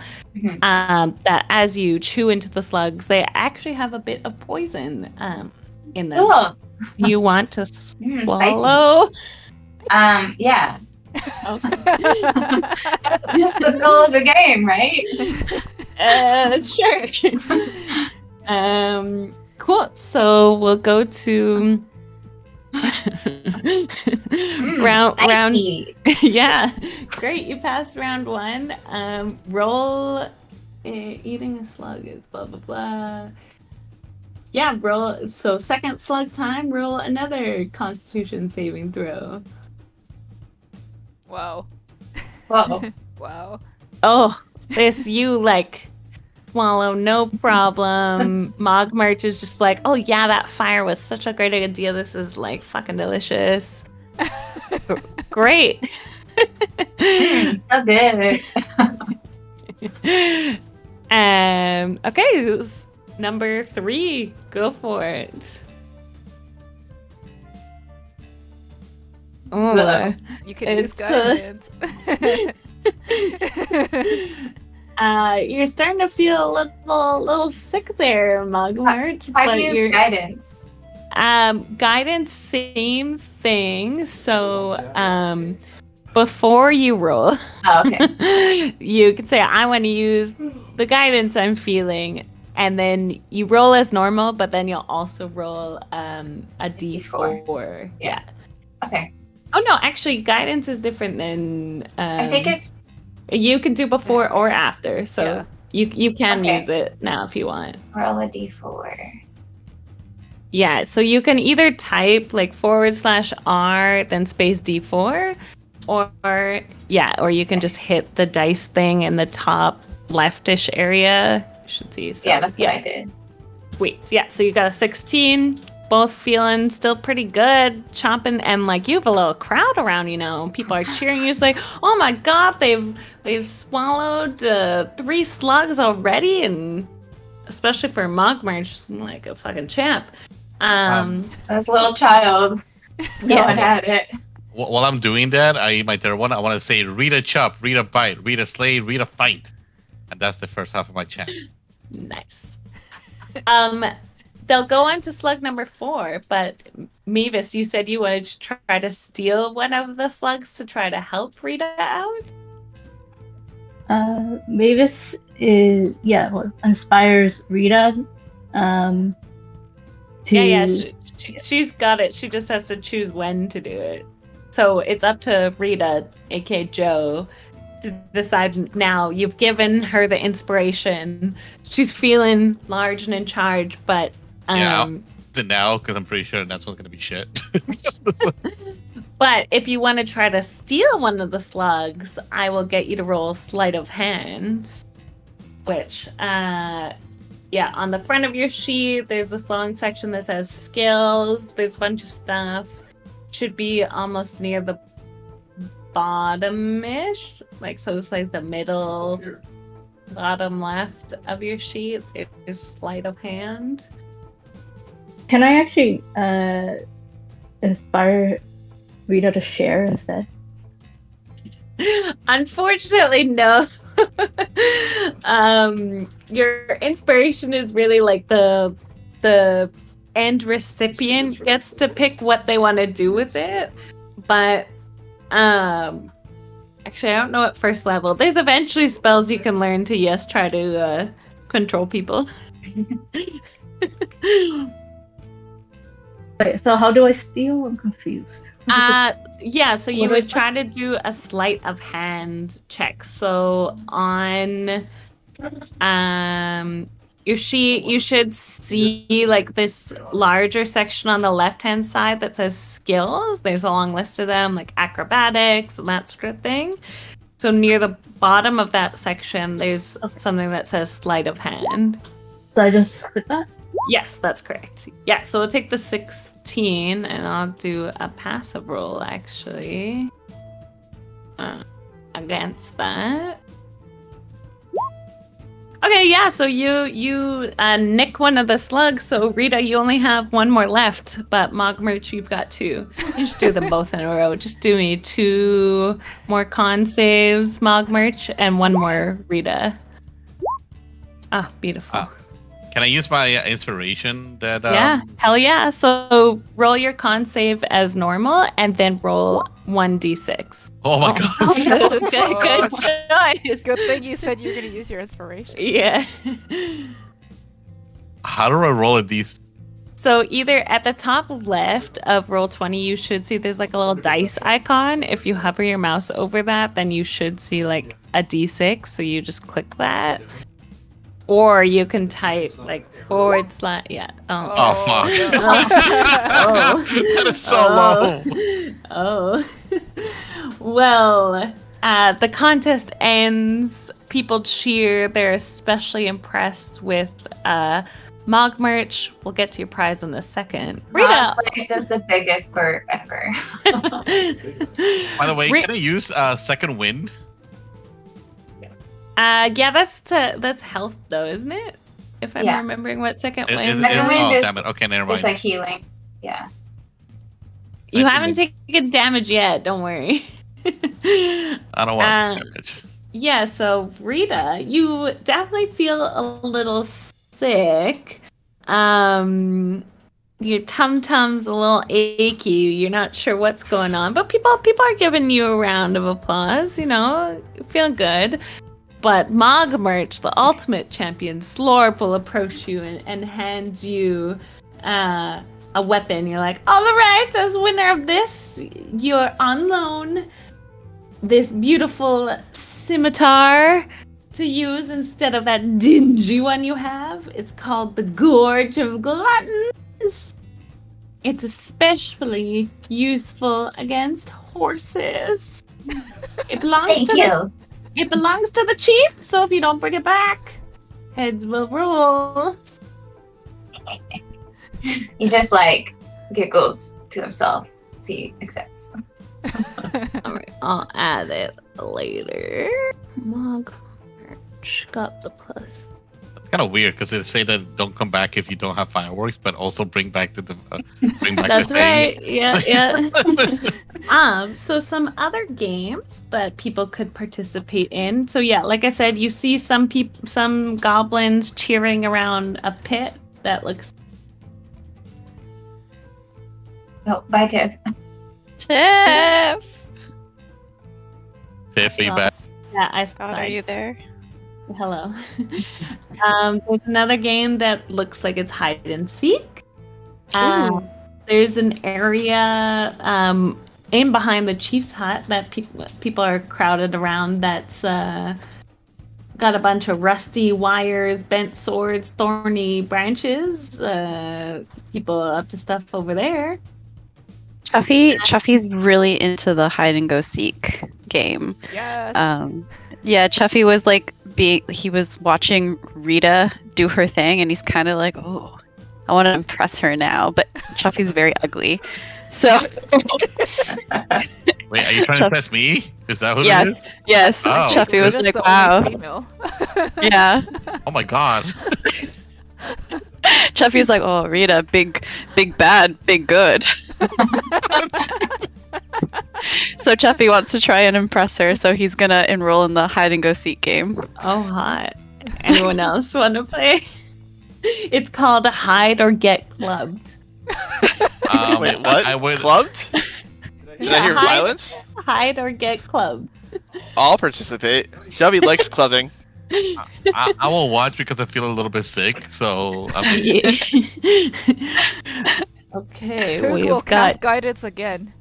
that as you chew into the slugs, they actually have a bit of poison in them. Cool. You want to swallow? Yeah. Okay. That's the goal of the game, right? Sure. Cool. So we'll go to round. Yeah, great. You passed round 1. Roll. Eating a slug is blah blah blah. Yeah, roll. So second slug time. Roll another Constitution saving throw. Wow. Whoa. Wow. Oh, this you like swallow, no problem. Mogmerch is just like, oh yeah, that fire was such a great idea. This is like fucking delicious. Great. So good. Okay, number 3. Go for it. Oh, You can use It's, guidance. You're starting to feel a little sick there, Mogmerch. How do you use guidance? Guidance, same thing. So, before you roll, Okay. you can say, I want to use the guidance I'm feeling. And then you roll as normal, but then you'll also roll a D4. Yeah. Okay. Oh, no, actually, guidance is different than... I think it's... You can do before or after, so you can use it now if you want. Roll a D4. Yeah, so you can either type like /R, then space D4, or you can just hit the dice thing in the top leftish area. You should see. So, That's what I did. Sweet. Yeah, so you got a 16. Both feeling still pretty good, chomping, and like you have a little crowd around, people are cheering you. It's like, oh my god, they've swallowed 3 slugs already, and especially for Mogmerch, just like a fucking champ. As a little child, going at it. While I'm doing that, I eat my third one. I want to say, read a chop, read a bite, read a slay, read a fight, and that's the first half of my chant. Nice. They'll go on to slug number 4, but Mavis, you said you wanted to try to steal one of the slugs to try to help Rita out? Mavis inspires Rita. She's got it. She just has to choose when to do it. So it's up to Rita, aka Joe, to decide now. You've given her the inspiration. She's feeling large and in charge, but now, because I'm pretty sure that's what's going to be shit. But if you want to try to steal one of the slugs, I will get you to roll sleight of hand, which, on the front of your sheet, there's this long section that says skills. There's a bunch of stuff. should be almost near the bottom-ish. Like, so it's like the middle, bottom left of your sheet. It is sleight of hand. Can I actually inspire Rita to share instead? Unfortunately, no. Your inspiration is really like the end recipient gets to pick what they want to do with it. But actually, I don't know at first level. There's eventually spells you can learn to try to control people. Wait, so how do I steal? I'm confused. Yeah, so you would try to do a sleight of hand check. So on your sheet, you should see like this larger section on the left-hand side that says skills. There's a long list of them, like acrobatics and that sort of thing. So near the bottom of that section, there's something that says sleight of hand. So I just click that? Yes, that's correct. Yeah, so we'll take the 16 and I'll do a passive roll actually against that. Okay, yeah, so you nick one of the slugs. So Rita, you only have one more left, but Mogmerch, you've got 2. You should do them both in a row. Just do me 2 more con saves, Mogmerch, and 1 more Rita. Ah, beautiful. Can I use my inspiration? Yeah, hell yeah. So roll your con save as normal, and then roll 1d6. Oh my gosh. Good choice. Good thing you said you were going to use your inspiration. Yeah. How do I roll a d6? So either at the top left of roll 20, you should see there's like a little dice icon. If you hover your mouse over that, then you should see like a d6. So you just click that. Or you can type like / yeah. Oh fuck. Oh. That is so low. Oh. Well, the contest ends. People cheer. They're especially impressed with Mogmerch. We'll get to your prize in a second. Rita does the biggest burp ever. By the way, can I use second wind? Yeah, that's health though, isn't it? If I'm remembering what second wind. Second wind is, damn it. Okay, never mind. It's like healing. Yeah. You haven't taken damage yet. Don't worry. I don't want damage. Yeah, so Rita, you definitely feel a little sick. Your tum-tum's a little achy. You're not sure what's going on, but people are giving you a round of applause. You know, feeling good. But Mogmerch, the ultimate champion, Slorp, will approach you and hand you a weapon. You're like, all right, as winner of this, you're on loan this beautiful scimitar to use instead of that dingy one you have. It's called the Gorge of Gluttons. It's especially useful against horses. It belongs It belongs to the chief, so if you don't bring it back, heads will roll. He just like giggles to himself. He accepts. Alright, I'll add it later. Mogmerch got the plus. It's kind of weird because they say that don't come back if you don't have fireworks, but also bring back the bring back That's the thing. right. Yeah. So some other games that people could participate in. So yeah, like I said, you see some goblins cheering around a pit that looks. Oh, bye, Tiff. Tiff! Tiff, are you back? Yeah, I God, are you there? Hello. There's another game that looks like it's hide and seek. There's an area in behind the chief's hut that people are crowded around that's got a bunch of rusty wires, bent swords, thorny branches. People are up to stuff over there. Chuffy's really into the hide and go seek game. Yes. Yeah, Chuffy was like he was watching Rita do her thing and he's kind of like, oh, I want to impress her now, but Chuffy's very ugly. So Wait, are you trying to test me? Is that what it yes, is? yes. Oh. Chuffy was Rita's like, the "Wow, only female. yeah." Oh my god. Chuffy's like, "Oh, Rita, big bad, big good." So Chuffy wants to try and impress her, so he's gonna enroll in the hide and go seek game. Oh, hot. Anyone else want to play? It's called Hide or Get Clubbed. Wait, what? I would. Clubbed? Did I hear hide, violence? Hide or Get Clubbed. I'll participate. Chubby likes clubbing. I will watch because I feel a little bit sick. So Okay, Who will we've cast got. guidance again?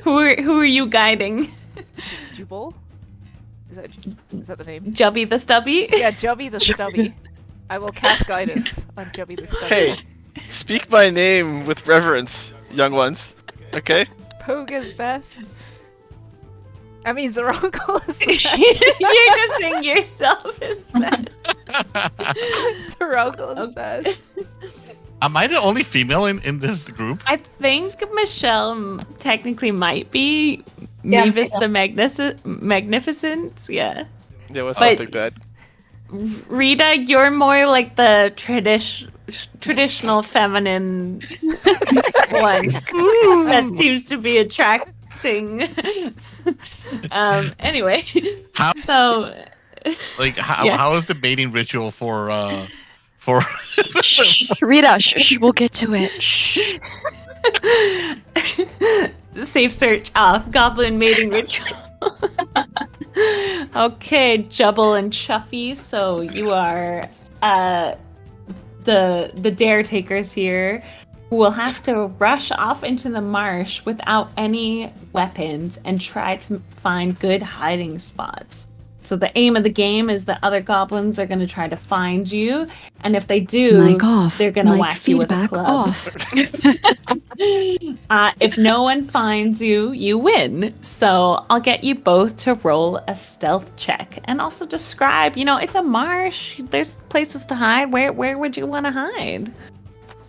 who are you guiding? Jubal? Is that the name? Jubby the Stubby? Yeah, Jubby the Stubby. I will cast guidance on Jubby the Stubby. Hey, speak my name with reverence, young ones. Okay? Poog is best. I mean, Zerongle is the best. You're just saying yourself is best. Zerongle is best. am I the only female in this group? I think Michelle technically might be Yeah, Mavis yeah. the Magnificent. Yeah. Yeah, what's But- up, Big Bad? Rita, you're more like the traditional feminine one that seems to be attracting. Anyway, How so like how Yeah. how is the mating ritual for Shh, Rita, shh, we'll get to it. Shh. safe search off. Goblin mating ritual. Okay, Jubble and Chuffy. So you are the dare takers here, who will have to rush off into the marsh without any weapons and try to find good hiding spots. So the aim of the game is that other goblins are going to try to find you, and if they do, Mic off. they're going to Mic whack you with a feedback club. off. If no one finds you, you win. So I'll get you both to roll a stealth check and also describe. It's a marsh. There's places to hide. Where would you want to hide?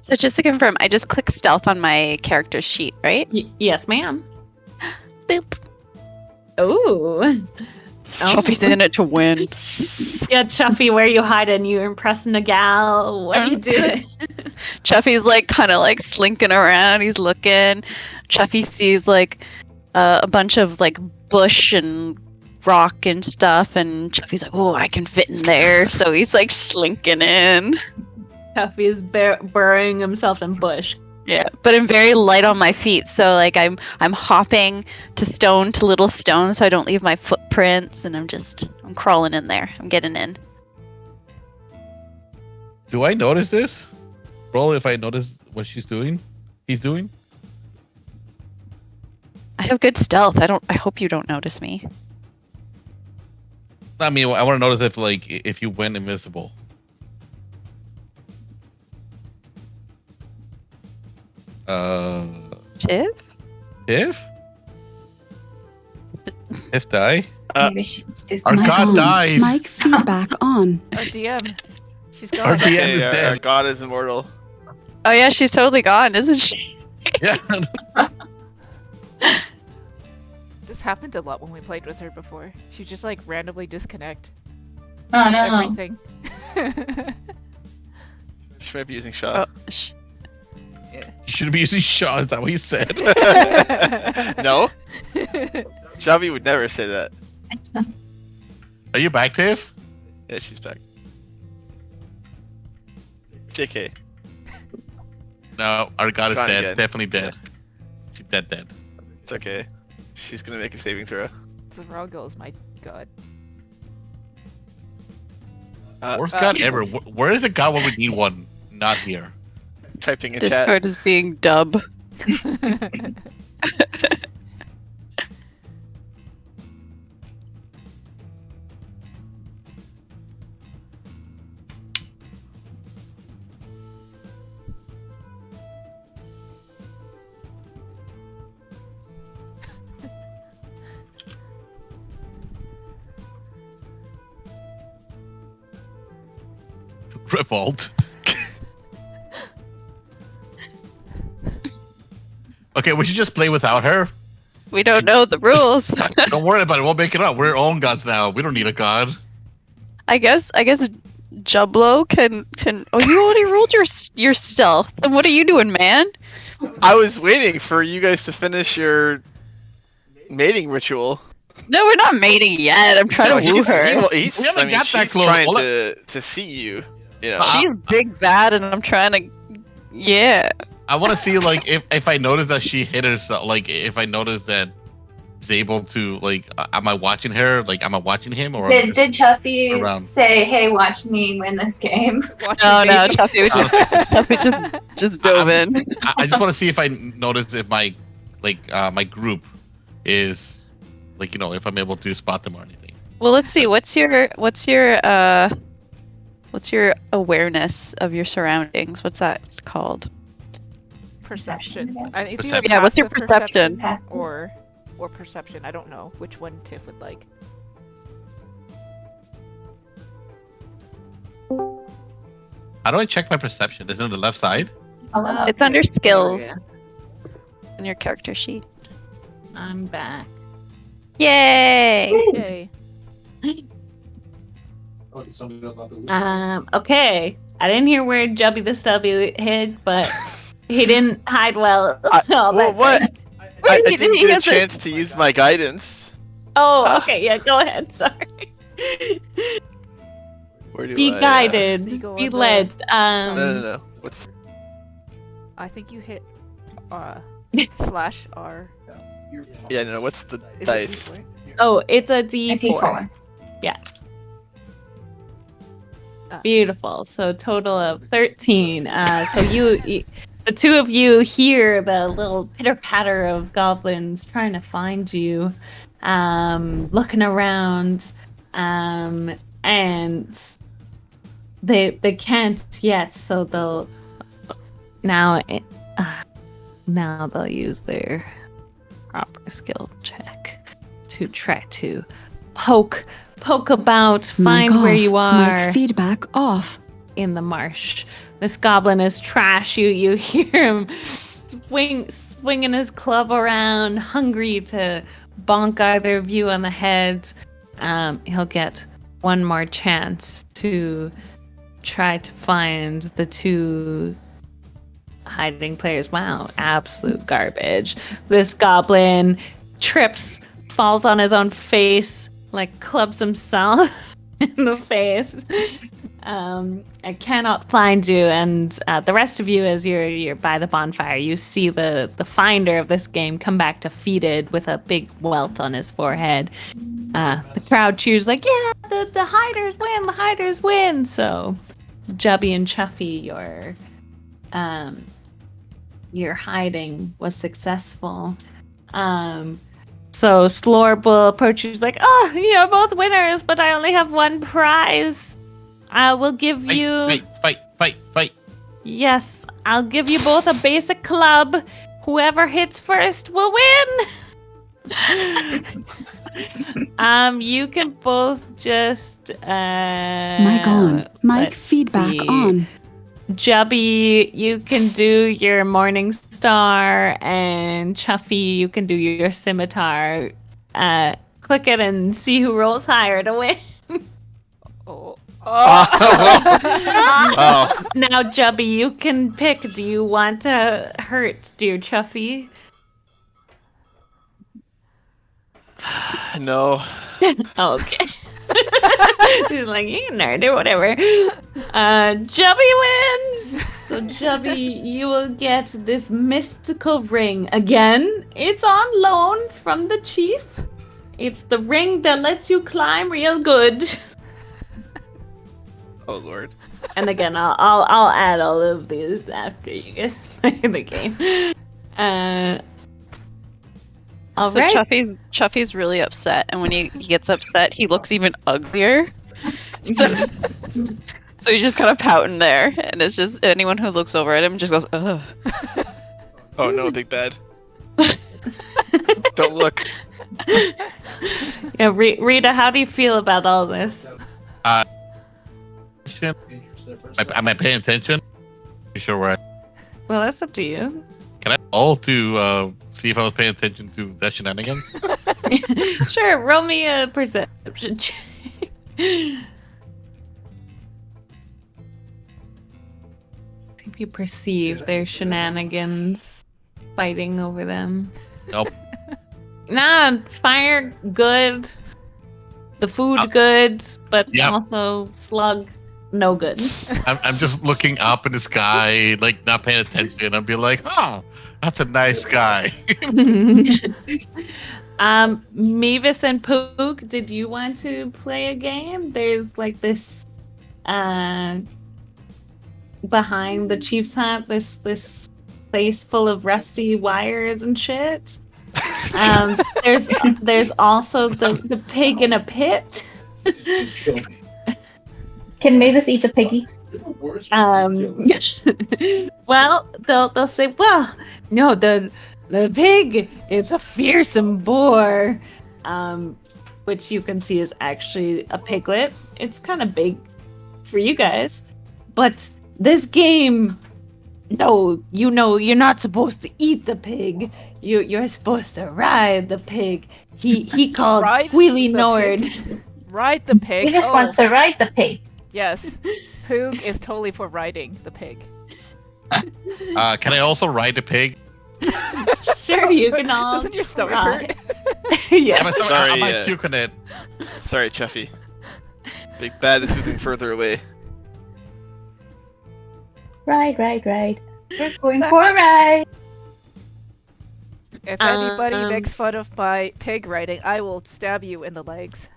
So just to confirm, I just click stealth on my character sheet, right? Yes, ma'am. Boop. Ooh. Chuffy's in it to win. Yeah, Chuffy, where you hiding? You impressing a gal? What are you doing? Chuffy's like kind of like slinking around. He's looking. Chuffy sees like a bunch of like bush and rock and stuff, and Chuffy's like, "Oh, I can fit in there." So he's like slinking in. Chuffy is burrowing himself in bush. Yeah, but I'm very light on my feet, so like I'm hopping to little stone, so I don't leave my footprints, and I'm crawling in there. I'm getting in. do I notice this? Roll if I notice what he's doing. I have good stealth. I hope you don't notice me. I mean, I want to notice if you went invisible. Shiv? If die? Maybe she just Our Mic god on. died. Mic feedback on. Our DM. She's Our gone. DM Hey, is our dead. god is immortal. Oh yeah, she's totally gone, isn't she? Yeah. This happened a lot when we played with her before. She just like randomly disconnect Oh no. everything. She might be using Oh, shot. You shouldn't be using Shaw. Is that what you said? No? Chubby would never say that. Are you back, Tiff? Yeah, she's back. JK. No, our god is Gone dead. again. Definitely dead. She's dead. It's okay. She's gonna make a saving throw. Zerongle is my god. Worst god ever. Where is the god when we need one? Not here. Typing in chat. Discord is being dub. Revolt. Okay, we should just play without her. We don't know the rules. Don't worry about it. We'll make it up. We're our own gods now. We don't need a god. I guess Jublo can. Oh, you already rolled your stealth. Then what are you doing, man? I was waiting for you guys to finish your mating ritual. No, we're not mating yet. I'm trying to woo her. He's, We haven't got that she's close. trying All to see you. You know. She's big bad, and I'm trying to. Yeah. I want to see like if I notice that she hit herself. Like if I notice that she's able to like, am I watching her? Like, am I watching him or? Did Chuffy around. say, "Hey, watch me win this game"? No, Chuffy just dove in. I just want to see if I notice if my my group is like, you know, if I'm able to spot them or anything. Well, let's see. What's your awareness of your surroundings? What's that called? Perception. Yes. I think Perception. Yeah, what's your perception? Or perception. I don't know which one Tiff would like. How do I check my perception? Is it on the left side? Hello. It's under skills yeah. in your character sheet. I'm back. Yay! Yay. Oh, did somebody else not the Okay. I didn't hear where Jubby the Stubby hid, but he didn't hide well. all Well, that what? day. I He didn't he get a has chance to use my guidance. Oh, okay. Yeah, go ahead. Sorry. Where do Be I, guided. Seagull Be on the- led. No. What's I think you hit /R. yeah? No. What's the Is it dice? D4? Oh, it's a A D4. D4. Beautiful. So total of 13. So you, the two of you hear the little pitter patter of goblins trying to find you, looking around, and they can't yet. So they'll now they'll use their proper skill check to try to poke about, find Mic where off. you are Mic feedback off. in the marsh. This goblin is trash. You hear him swinging his club around, hungry to bonk either of you on the head. He'll get one more chance to try to find the two hiding players. Wow, absolute garbage. This goblin trips, falls on his own face, like clubs himself in the face. I cannot find you, and the rest of you, as you're by the bonfire, you see the finder of this game come back defeated with a big welt on his forehead. The crowd cheers like, yeah, the hiders win, the hiders win. So Jubby and Chuffy, your hiding was successful. So Slorb will approach you like, oh, you're both winners, but I only have one prize. I will give you... Fight. Yes, I'll give you both a basic club. Whoever hits first will win. You can both just... Mic on. Mic let's feedback see. on. Jubby, you can do your Morning Star, and Chuffy, you can do your Scimitar. Click it and see who rolls higher to win. Oh. Oh. Now, Jubby, you can pick. Do you want to hurt, dear Chuffy? No. Okay. He's like, you nerd or whatever. Jubby wins! So, Jubby, you will get this mystical ring. Again, it's on loan from the chief. It's the ring that lets you climb real good. Oh Lord. And again, I'll add all of these after you guys play the game. All So right. Chuffy's really upset, and when he gets upset, he looks even uglier. So he's just kind of pouting there, and it's just anyone who looks over at him just goes, ugh. Oh no, big bad. Don't look. Yeah, Rita, how do you feel about all this? Am I paying attention? You sure where? Well, that's up to you. Can I roll to see if I was paying attention to the shenanigans? Sure, roll me a perception check. See if you perceive their shenanigans fighting over them. Nope. Nah, fire good. The food good, but Yep. also slug no good. I'm just looking up in the sky, like not paying attention. I'll be like, oh, that's a nice guy. Mavis and Pook, did you want to play a game? There's like this behind the chief's hut, this place full of rusty wires and shit. There's also the pig in a pit. Can Mavis eat the piggy? Well, they'll say, well, no, the pig is a fearsome boar, which you can see is actually a piglet. It's kind of big for you guys, but this game, no, you're not supposed to eat the pig. You're supposed to ride the pig. He called Ride Squealy the Nord. Ride the pig. Mavis Oh, wants to ride the pig. yes. Poog is totally for riding the pig. Can I also ride the pig? Sure, you can all Doesn't your stomach try. hurt? Yeah. Am I still, Sorry, am I yeah. puking it? Sorry, Chuffy. Big Bad is moving further away. Ride. We're going for a ride. If anybody Um, makes fun of my pig riding, I will stab you in the legs.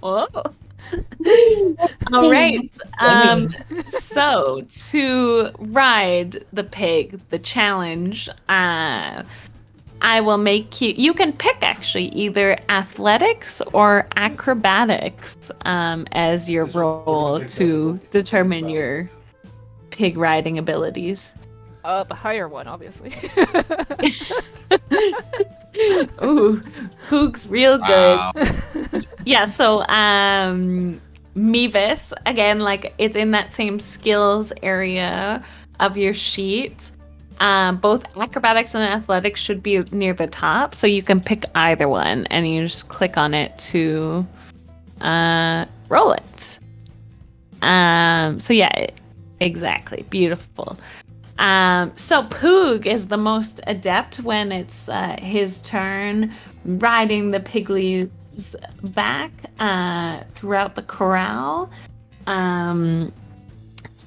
Whoa. All right. So to ride the pig, the challenge, I will make you. You can pick actually either athletics or acrobatics as your role to determine your pig riding abilities. The higher one, obviously. Ooh, Hoog's real good. Wow. Yeah, so Mevis, again, like it's in that same skills area of your sheet. Both acrobatics and athletics should be near the top, so you can pick either one and you just click on it to roll it. So yeah, exactly. Beautiful. So Poog is the most adept when it's his turn riding the pigly's back throughout the corral.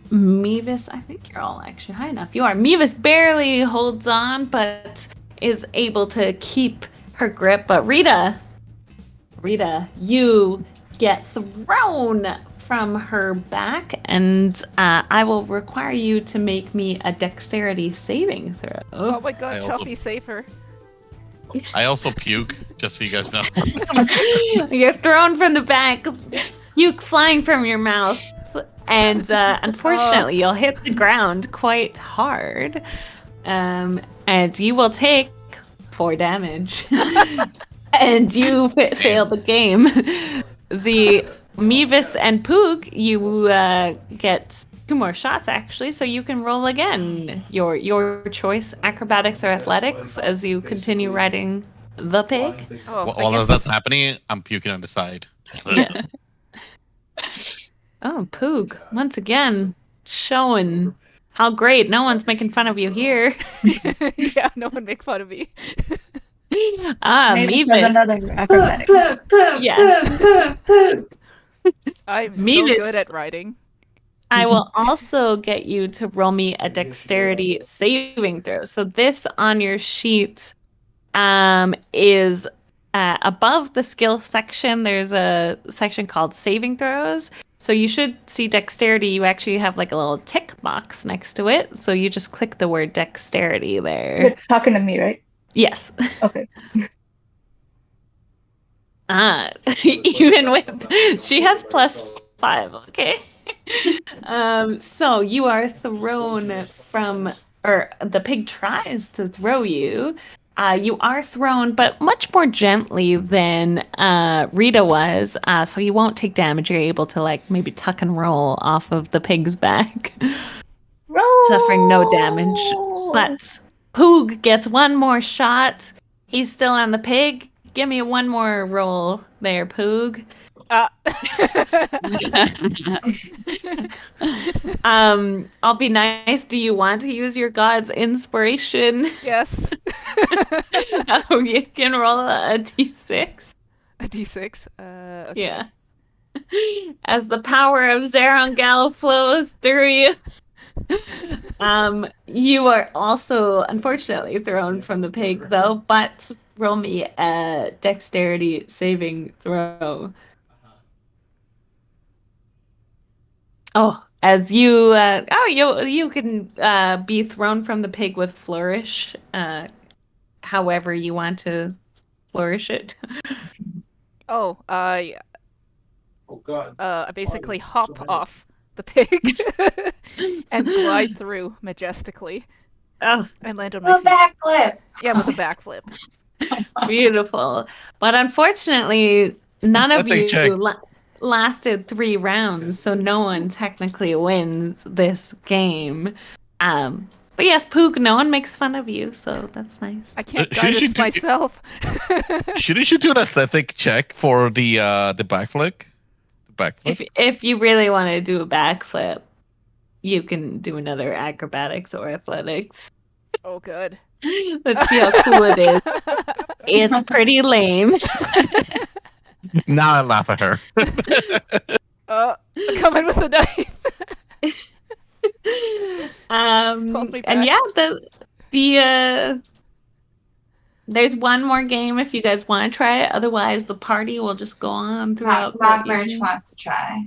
Mevis, I think you're all actually high enough. You are. Mevis barely holds on, but is able to keep her grip. But Rita, you get thrown from her back, and I will require you to make me a dexterity saving throw. Oh my god, I also- Chuffy, save her. I also puke, just so you guys know. You're thrown from the back, puke flying from your mouth, and unfortunately, you'll hit the ground quite hard, and you will take 4 damage, and you fail the game. The Mevis and Poog, you get 2 more shots actually, so you can roll again. Your choice, acrobatics or athletics, as you continue riding the pig. Oh, I While guess- that's happening, I'm puking on the side. Yes. Oh, Poog, once again, showing how great. No one's making fun of you here. yeah, no one make fun of me. Mavis does Mevis. another Poop, acrobatic. poop, poop, Yes. poop, poop, poop. I'm so Mevis. good at riding. I will also get you to roll me a dexterity saving throw. So this on your sheet is above the skill section. There's a section called saving throws. So you should see dexterity. You actually have like a little tick box next to it. So you just click the word dexterity there. You're talking to me, right? Yes. Okay. Even with she has +5, okay. So you are thrown from, or the pig tries to throw you. You are thrown, but much more gently than Rita was. So you won't take damage. You're able to like maybe tuck and roll off of the pig's back. Roll. Suffering no damage. But Poog gets one more shot. He's still on the pig. Give me one more roll there, Poog. I'll be nice. Do you want to use your god's inspiration? Yes. Oh, you can roll a d6. A d6. Okay. Yeah. As the power of Zerangel flows through you. You are also unfortunately thrown from the pig, though, but roll me a dexterity saving throw. Oh, as you you can be thrown from the pig with flourish, however you want to flourish it. Oh, yeah. Oh God. I basically hop Giant. off the pig and glide through majestically Oh, and land on my Little feet. backflip. Yeah, with a backflip. beautiful. But unfortunately, none of Nothing you check. lasted 3 rounds, so no one technically wins this game. But yes, Poog, no one makes fun of you, so that's nice. I can't Shouldn't you guidance do- myself. Shouldn't you do an athletic check for the backflip? The backflip? If you really want to do a backflip, you can do another acrobatics or athletics. Oh, good. Let's see how cool it is. It's pretty lame. Now I laugh at her. Come in with a knife. Hold me And back. yeah, there's one more game if you guys want to try it. Otherwise, the party will just go on throughout. Rock the Merch evening. wants to try.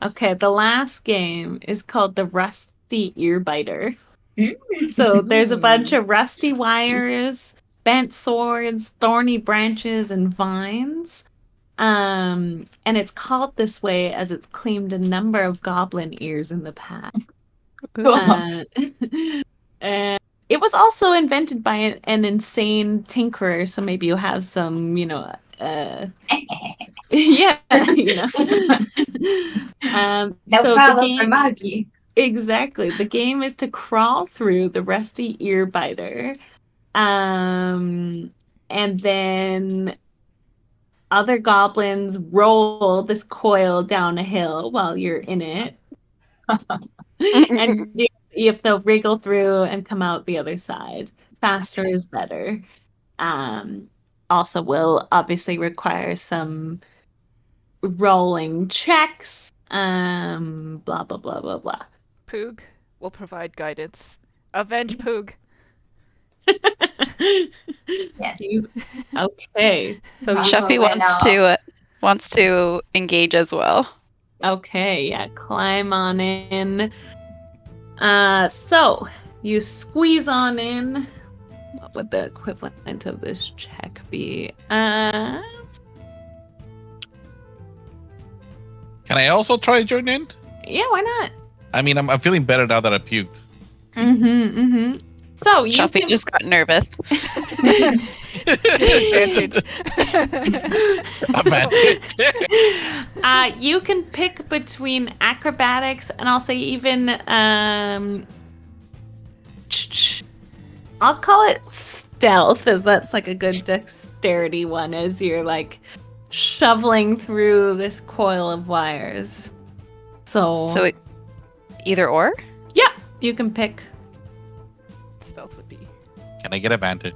Okay, the last game is called the Rusty Earbiter. So there's a bunch of rusty wires, bent swords, thorny branches, and vines. And it's called this way as it's claimed a number of goblin ears in the past. And it was also invented by an insane tinkerer, so maybe you have some, yeah, No so problem the for game, Maggie. exactly. The game is to crawl through the rusty earbiter, and then other goblins roll this coil down a hill while you're in it. And you have to wriggle through and come out the other side. Faster is better. Also will obviously require some rolling checks. Blah blah blah blah blah. Poog will provide guidance. Avenge Poog. Yes. Okay. So Shuffy wants to engage as well. okay, yeah, climb on in. So you squeeze on in. What would the equivalent of this check be? Can I also try to join in? Yeah, why not? I mean, I'm feeling better now that I puked. So you Shuffy can... just got nervous. Advantage. Advantage. You can pick between acrobatics and I'll say even I'll call it stealth, as that's like a good dexterity one, as you're like shoveling through this coil of wires. So Either or? yeah, you can pick. Stealth would be Can I get advantage?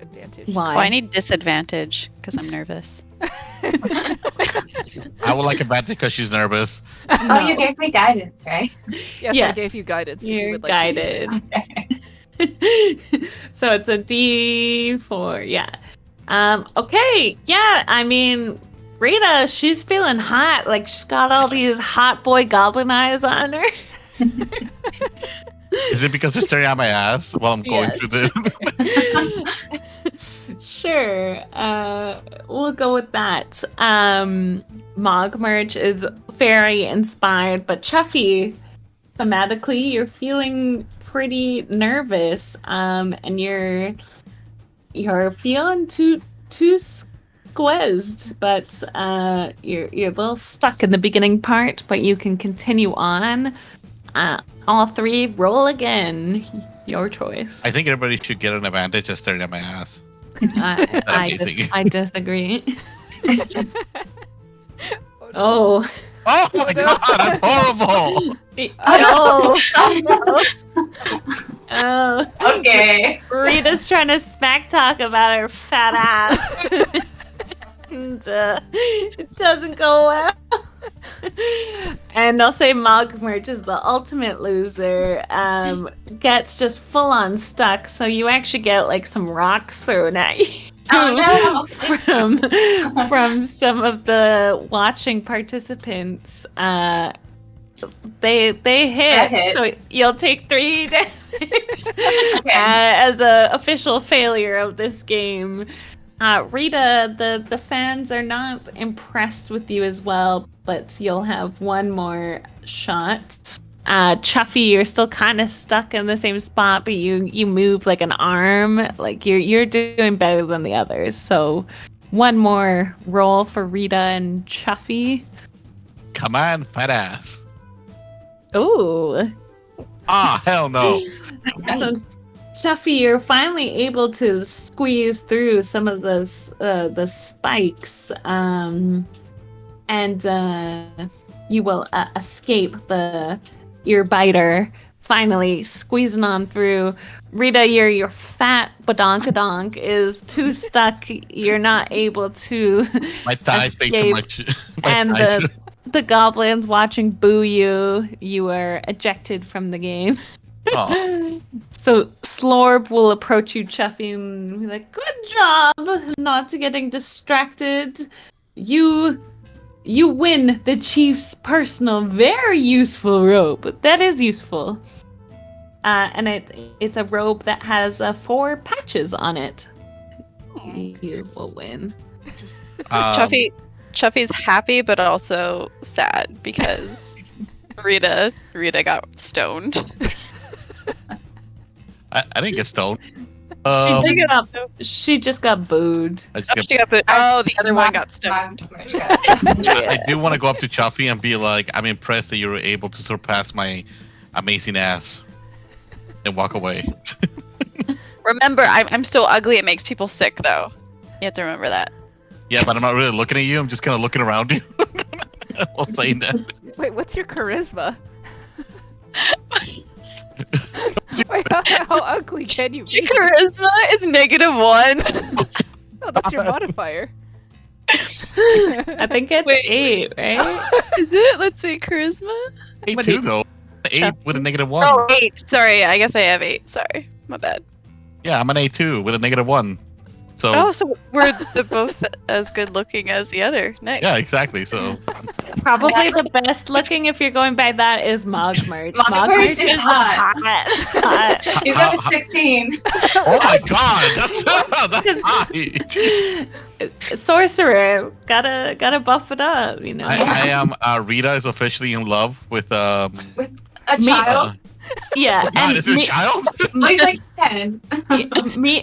advantage. Why? Oh, I need disadvantage because I'm nervous. I would like advantage because she's nervous. Oh, you gave me guidance, right? Yes, I Yes. gave you guidance. if you You're would like to use it. guided. So it's a D4, yeah. Okay, yeah, I mean, Rita, she's feeling hot. Like, she's got all these hot boy goblin eyes on her. Is it because they're staring at my ass while I'm going Yes. through the... Sure, we'll go with that. Mogmerch is very inspired, but Chuffy, thematically, you're feeling pretty nervous, and you're feeling too squeezed, but you're a little stuck in the beginning part, but you can continue on. All three roll again. Your choice. I think everybody should get an advantage of staring at my ass. I I disagree. Oh. Oh my god, that's horrible! Oh. Oh. Okay. Rita's trying to smack talk about her fat ass. And it doesn't go well. And I'll say Mogmerch is the ultimate loser. Gets just full on stuck, so you actually get like some rocks thrown at you. Oh no! from some of the watching participants. They That hit, hits. so you'll take 3 damage Okay. as a official failure of this game. Rita, the fans are not impressed with you as well, but you'll have one more shot. Chuffy, you're still kind of stuck in the same spot, but you move like an arm. Like you're doing better than the others. So one more roll for Rita and Chuffy. Come on, fat ass. Ooh. Ah, hell no. So Chuffy, you're finally able to squeeze through some of the spikes, and you will escape the ear biter. Finally, squeezing on through. Rita, your fat badonkadonk is too stuck. You're not able to. My thighs say too escape. much. And the goblins watching boo you. You are ejected from the game. Oh. So Slorb will approach you, Chuffy, and be like, "Good job, not getting distracted. You win the chief's personal, very useful robe. That is useful. And it's a robe that has 4 patches on it. You will win." Chuffy's happy, but also sad because Rita got stoned. I didn't get stoned. She just got booed. I just get- The other one got stoned. I do want to go up to Chuffy and be like, I'm impressed that you were able to surpass my amazing ass. And walk away. Remember, I'm still ugly. It makes people sick, though. You have to remember that. Yeah, but I'm not really looking at you. I'm just kind of looking around you. While saying that. Wait, what's your charisma? Wait, how ugly can you Your be? charisma is -1. Oh, that's your modifier. I think it's Wait. 8, right? Is it? Let's see, charisma? 8 What do too, you- though. 8 with a -1. Oh, 8. Sorry, I guess I have 8. Sorry, my bad. Yeah, I'm an A2 with a -1. So Oh, so we're both as good looking as the other. Nice. yeah, exactly. So Probably the best looking, if you're going by that, is Mogmerch. Mogmerch is hot. hot. He's up to 16. oh my god, that's high. Sorcerer, gotta buff it up, you know. I am Rita is officially in love with A child? Yeah, God, and is it a child? Oh, he's like 10.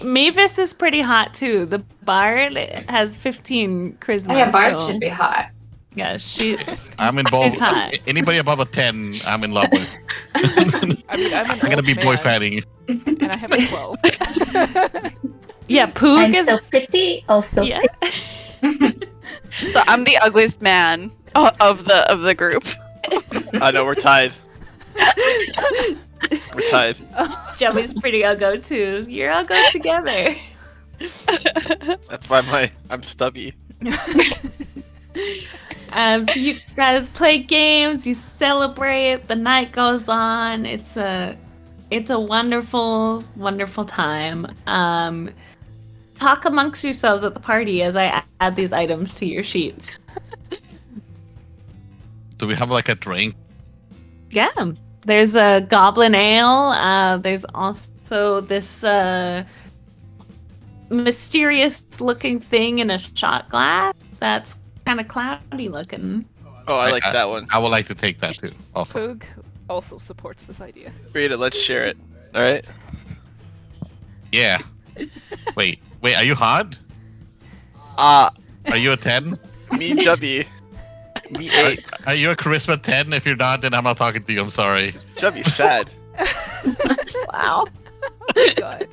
Mavis is pretty hot too. The bard has 15 charisma. Oh, yeah, Bard so- should be hot. Yeah, she. I'm in both. She's hot. Anybody above a 10, I'm in love with. I mean, I'm an I'm gonna old be boy man, fatting. and I have a 12. Yeah, Poog I'm is. so pretty. Also, Yeah. So I'm the ugliest man of the group. I know we're tied. We're tied. Joey's pretty ugly too. You're all go together. That's why I'm stubby. So you guys play games, you celebrate, the night goes on. It's a wonderful, wonderful time. Talk amongst yourselves at the party as I add these items to your sheet. Do we have like a drink? Yeah. There's a goblin ale. There's also this mysterious looking thing in a shot glass that's kind of cloudy looking. Oh, I like that one. I would like to take that too. Also, Poog also supports this idea. Rita, let's share it. All right. yeah. Wait, are you hot? Ah, Are you a 10? me Chubby. Me 8. Are you a charisma 10? If you're not, then I'm not talking to you. I'm sorry. Chubby's sad. Wow. Oh God.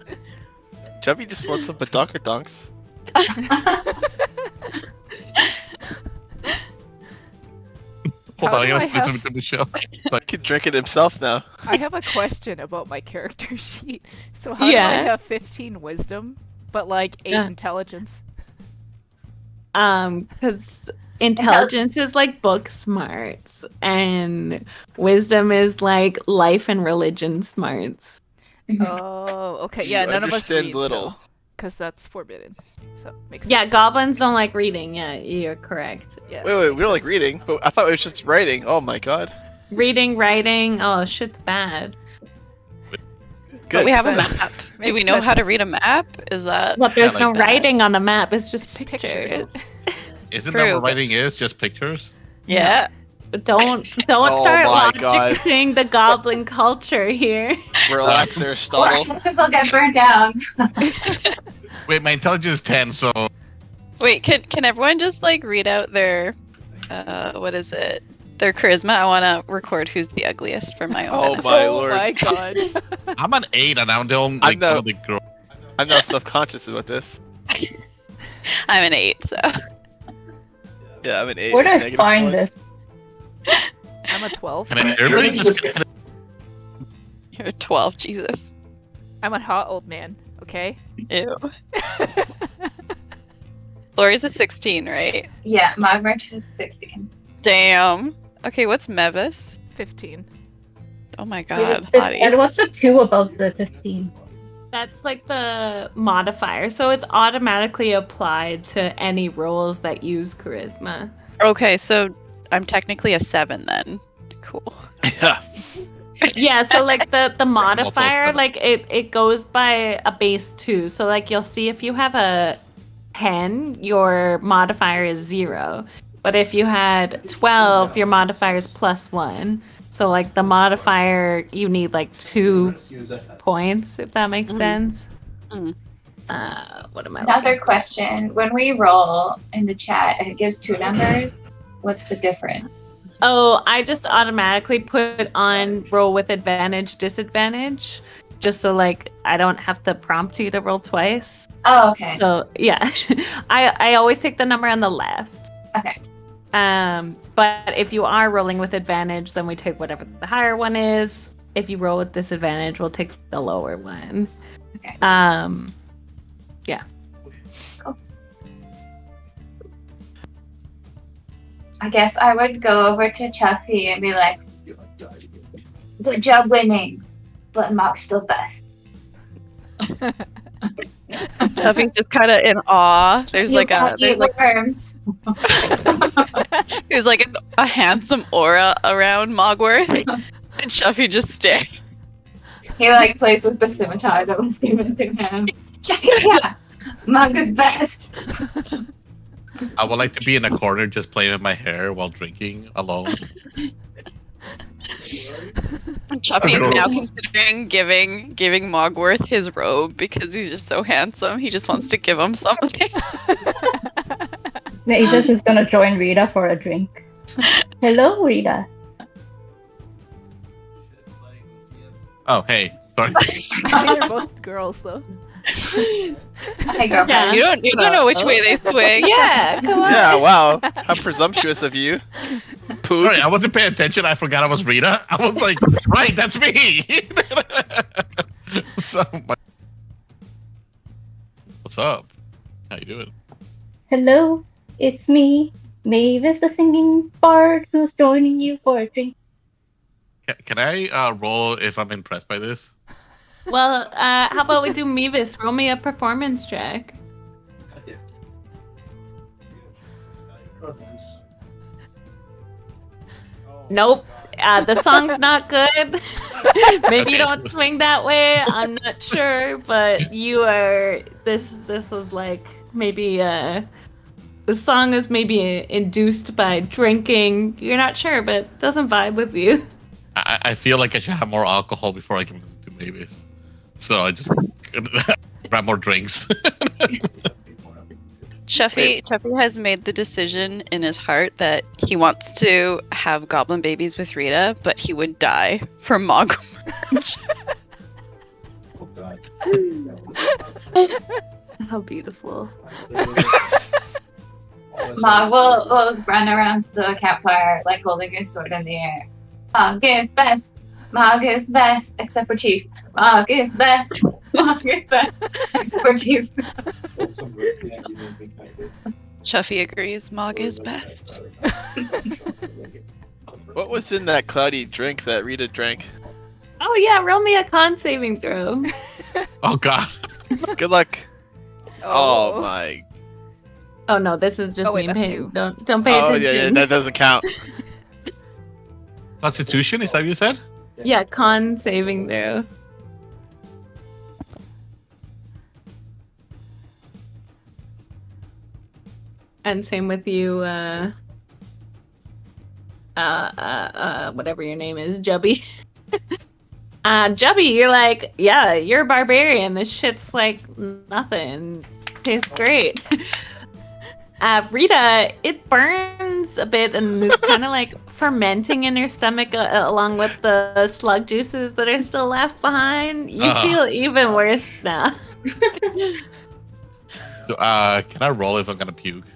Chubby just wants some badonkadonks. Hold How on, I do gotta I explain have- something to Michelle. He can drink it himself now. I have a question about my character sheet. So how do I Yeah. have 15 wisdom, but like 8 Yeah. intelligence? Because intelligence is like book smarts, and wisdom is like life and religion smarts. Oh, okay. Yeah, You none of us understand read, little. because that's forbidden. So makes Yeah, sense. goblins don't like reading. Yeah, you're correct. Yeah, Wait, makes we don't like sense. reading, but I thought it was just writing. Oh my god. Reading, writing, oh, shit's bad. Good. But we have a Sense. map. Do we Makes know how sense. to read a map? Is that But there's like no that. writing on the map. It's just Pictures. pictures. Isn't True, that but- what writing is? Just pictures? yeah? Don't Oh start my God. logicking the goblin culture here. Relax there, Or Stottle. houses will get burned down. Wait, my intelligence is 10, so Wait, can everyone just like read out their what is it? Their charisma. I want to record who's the ugliest for my own Oh benefit. my Oh lord. my God. I'm an 8 and I'm the only like, I'm the- one of the girls. I'm not self-conscious about this. I'm an 8, so Yeah, I'm an 8. Where do I negative find one. this? I'm a 12. Can everybody just get you're 12. Jesus. I'm a hot old man, okay? Ew. Lori's a 16, right? Yeah, Mogmarch is 16. Damn. Okay, what's Mevis? 15. Oh my god, And hotties. what's the 2 above the 15? That's like the modifier. So it's automatically applied to any rolls that use charisma. Okay, so I'm technically a 7 then. Cool. Yeah. Yeah, so like the modifier, seven. like it goes by a base 2. So like you'll see if you have a 10, your modifier is 0. But if you had 12, your modifier is +1. So like the modifier, you need like 2 points, if that makes Mhm. sense. Mhm. What am I Another looking? question. When we roll in the chat, it gives 2 numbers. What's the difference? Oh, I just automatically put on roll with advantage, disadvantage, just so like I don't have to prompt you to roll twice. Oh, okay. So yeah, I always take the number on the left. Okay. But if you are rolling with advantage, then we take whatever the higher one is. If you roll with disadvantage, we'll take the lower one. Okay. Yeah. I guess I would go over to Chuffy and be like, good job winning, but Mock's still best. Tuffy's just kind of in awe. There's You like got there's like worms. there's like a handsome aura around Mogworth, and Chuffy just stares. He like plays with the scimitar that was given to him. Check it out. Mock is best. I would like to be in a corner just playing with my hair while drinking alone. Chuffy is now considering giving Mogworth his robe because he's just so handsome. He just wants to give him something. Navis is gonna join Rita for a drink. Hello, Rita. Oh, hey. Sorry. They're both girls, though. Hey, girlfriend. Yeah. You don't know which way they swing. Yeah, come on. Yeah, wow. How presumptuous of you. Poop. Sorry, I wasn't paying attention. I forgot I was Rita. I was like, right, that's me. So, what's up? How you doing? Hello, it's me, Mavis the singing bard, who's joining you for a drink. Can I roll if I'm impressed by this? Well, how about we do Mevis? Roll me a performance check. Nope. The song's not good. Maybe you don't swing that way. I'm not sure, but you are. This was like maybe the song is maybe induced by drinking. You're not sure, but it doesn't vibe with you. I feel like I should have more alcohol before I can listen to Mavis. So I just grab more drinks. Chuffy has made the decision in his heart that he wants to have goblin babies with Rita, but he would die for Mogwarch. Oh god. How beautiful. Mog will run around to the campfire, like holding his sword in the air. Mog is best. Mog is best, except for Chief. Mog is best. Mog is best, except for Chief. Chuffy agrees. Mog is best. What was in that cloudy drink that Rita drank? Oh yeah, roll me a con saving throw. Oh God. Good luck. Oh my. Oh no, this is just Oh, wait, me. that's Pay, you. don't pay Oh attention. yeah, that doesn't count. Constitution, is that what you said? Yeah, con saving throw. And same with you, whatever your name is, Jubby. Jubby, you're like, yeah, you're a barbarian. This shit's like nothing. Tastes great. Rita, it burns a bit and is kind of like fermenting in your stomach along with the slug juices that are still left behind. You feel even worse now. So, can I roll if I'm gonna puke?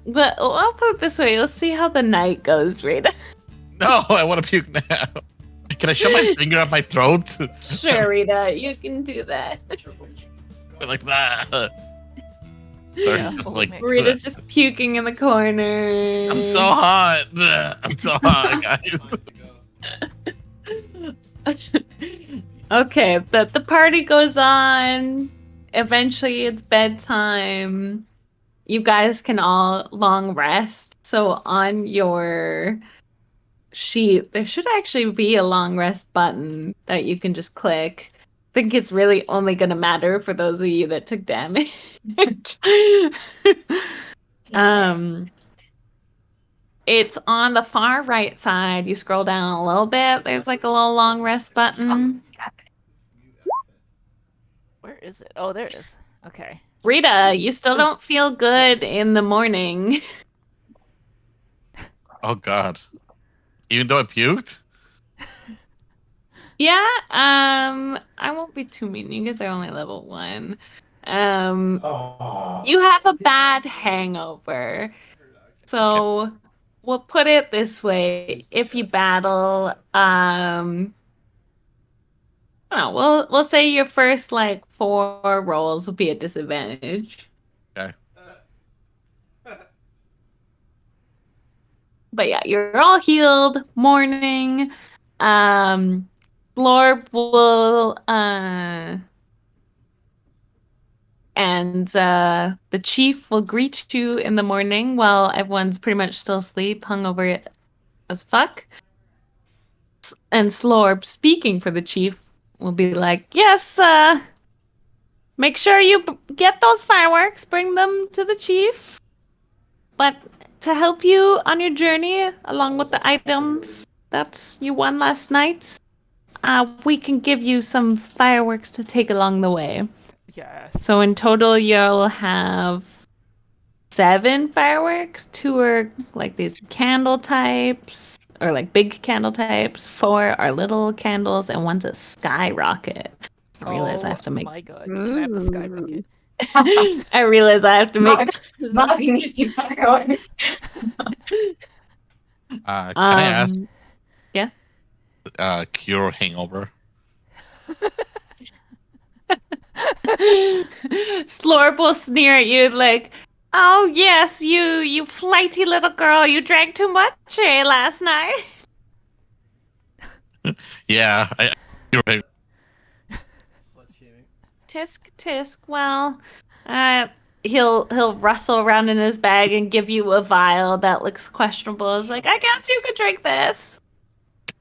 But I'll put it this way: you'll see how the night goes, Rita. No, I want to puke now. Can I shove my finger up my throat? Sure, Rita, you can do that. Like that. Sorry, Yeah, just oh, like man. Rita's just puking in the corner. I'm so hot. I'm so hot, guys. Okay, the party goes on. Eventually, it's bedtime. You guys can all long rest. So on your sheet, there should actually be a long rest button that you can just click. I think it's really only going to matter for those of you that took damage. It's on the far right side. You scroll down a little bit. There's like a little long rest button. Where is it? Oh, there it is. Okay. Rita, you still don't feel good in the morning. Oh God. Even though I puked? Yeah, I won't be too mean. You guys are only level 1. You have a bad hangover. So we'll put it this way. If you battle, I don't know, we'll say your first like 4 rolls will be a disadvantage. Okay. But yeah, you're all healed. Morning. Florb will and the chief will greet you in the morning while everyone's pretty much still asleep, hungover as fuck. And Slorb, speaking for the chief, will be like, yes, make sure you get those fireworks, bring them to the chief. But to help you on your journey, along with the items that you won last night, we can give you some fireworks to take along the way. Yes. So in total, you'll have 7 fireworks. 2 are like these candle types, or like big candle types. 4 are little candles, and 1's a skyrocket. I realize I have to make. Oh my God! Can I have the skyrocket? I realize I have to make. Mog needs fireworks. Can I ask? Yeah. Cure hangover. Slorp will sneer at you like, "Oh yes, you flighty little girl, you drank too much last night." Yeah, you're right. Tisk tisk. Well, he'll rustle around in his bag and give you a vial that looks questionable. It's like, I guess you could drink this.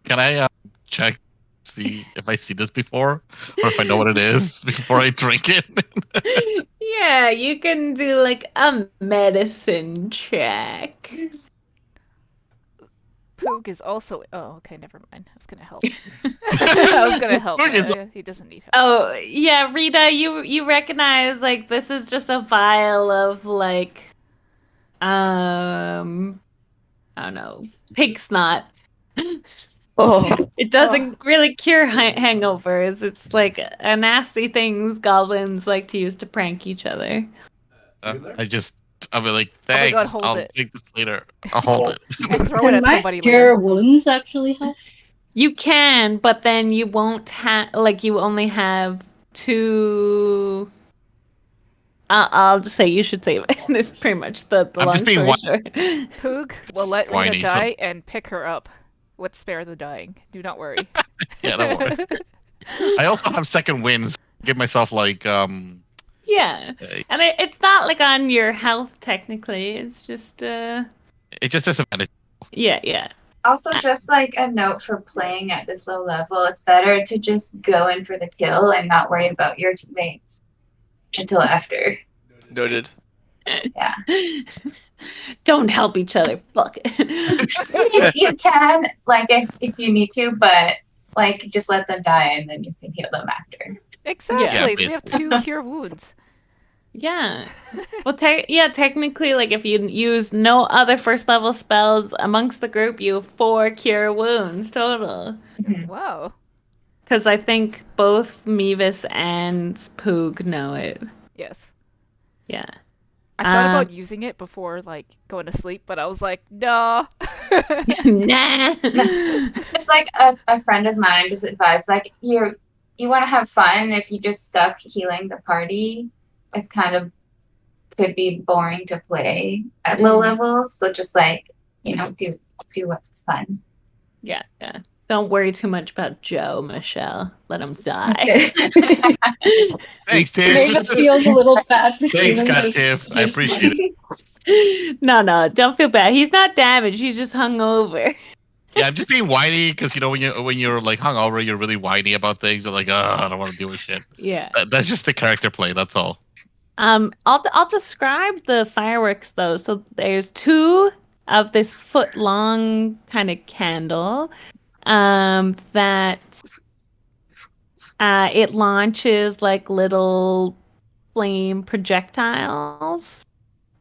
Can I check, see if I see this before, or if I know what it is before I drink it? Yeah, you can do like a medicine check. Poog is also. Oh, okay, never mind. I was gonna help. I was gonna help. Poog is- He doesn't need help. Oh yeah, Rita, you recognize like this is just a vial of like, I don't know, pig snot. Oh, It doesn't really cure hangovers. It's like a nasty things goblins like to use to prank each other. I'll be like, Oh my God, thanks. hold I'll it. take this later. I'll hold it. I'll throw it Can at my somebody cure later. wounds actually help? You can, but then you won't have you only have 2. I'll just say you should save it. It's pretty much the I'm long just being story short. Poog will let Rita Whiny, so- die and pick her up with Spare the Dying. Do not worry. Yeah, don't worry. I also have second wins. Give myself like Yeah, and it's not like on your health technically. It's just it just disadvantage. yeah. Also, just like a note for playing at this low level, it's better to just go in for the kill and not worry about your teammates until after. Noted. Don't help each other. Fuck it. You can, like, if you need to, but like just let them die and then you can heal them after. Exactly. Yeah, we have 2 cure wounds. Yeah. Well, technically, like if you use no other first level spells amongst the group, you have 4 cure wounds total. Wow. Because I think both Mevis and Poog know it. Yes. Yeah. I thought about using it before like going to sleep, but I was like, nah. Nah. Just like a friend of mine just advised, like you want to have fun. If you just stuck healing the party, it's kind of could be boring to play at low levels. So just like do what's fun. Yeah. Don't worry too much about Joe, Michelle. Let him die. Thanks, Tiff. Mavis feels a little bad for Thanks, stealing God, his- Tiff. I his appreciate money. it. No, don't feel bad. He's not damaged. He's just hungover. Yeah, I'm just being whiny because when you're like hungover, you're really whiny about things. You're like, I don't want to deal with shit. Yeah. That's just the character play. That's all. I'll describe the fireworks though. So there's 2 of this foot long kind of candle. That it launches like little flame projectiles.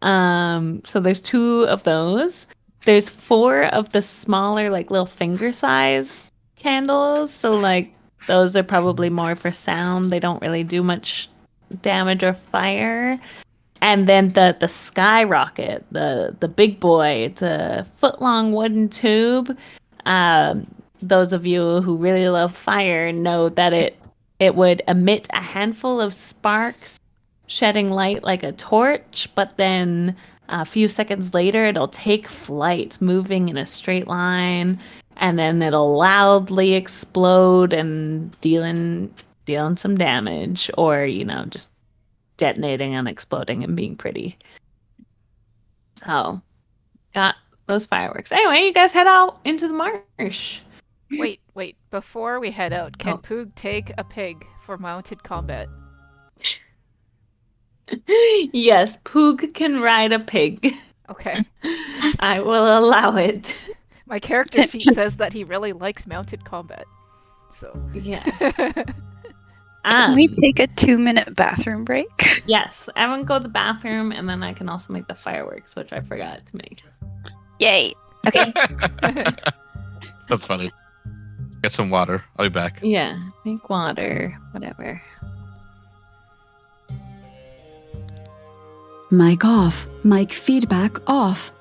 So there's 2 of those. There's 4 of the smaller, like little finger size candles. So like those are probably more for sound. They don't really do much damage or fire. And then the skyrocket, the big boy, it's a foot-long wooden tube. Those of you who really love fire know that it would emit a handful of sparks, shedding light like a torch, but then a few seconds later it'll take flight, moving in a straight line, and then it'll loudly explode and dealing some damage, or just detonating and exploding and being pretty. So, got those fireworks. Anyway, you guys head out into the marsh. Wait. Before we head out, can Oh. Poog take a pig for mounted combat? Yes, Poog can ride a pig. Okay. I will allow it. My character sheet says that he really likes mounted combat. So. Yes. can we take a 2-minute bathroom break? Yes, everyone go to the bathroom, and then I can also make the fireworks, which I forgot to make. Yay. Okay. That's funny. Get some water. I'll be back. Yeah, make water, whatever. Mic off. Mic feedback off.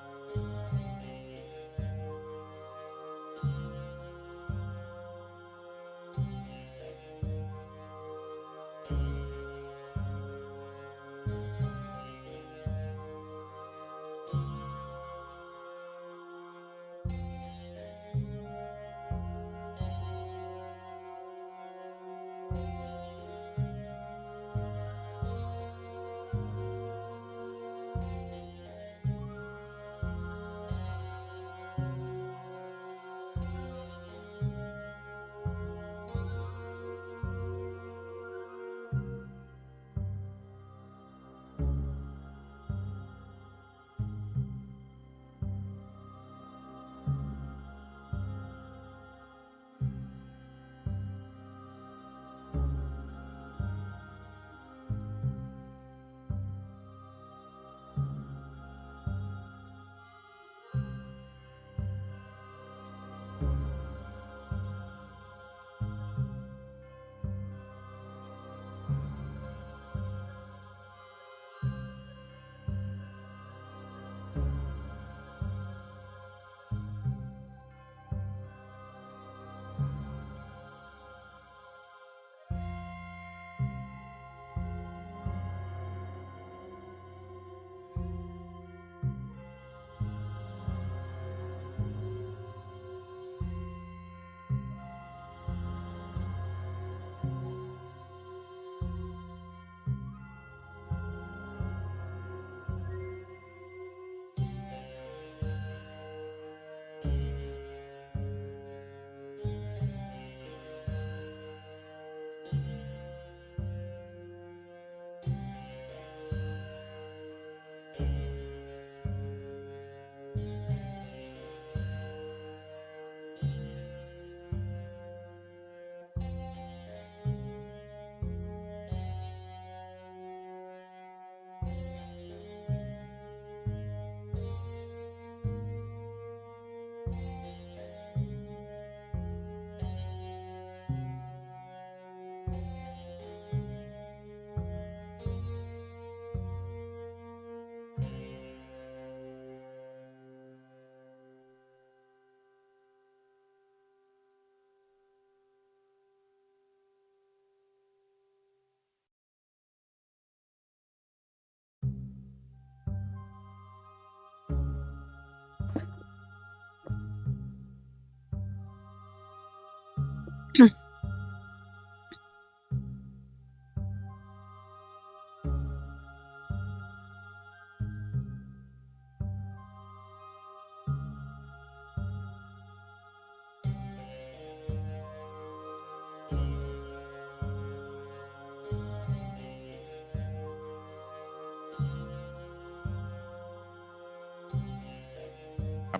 I'm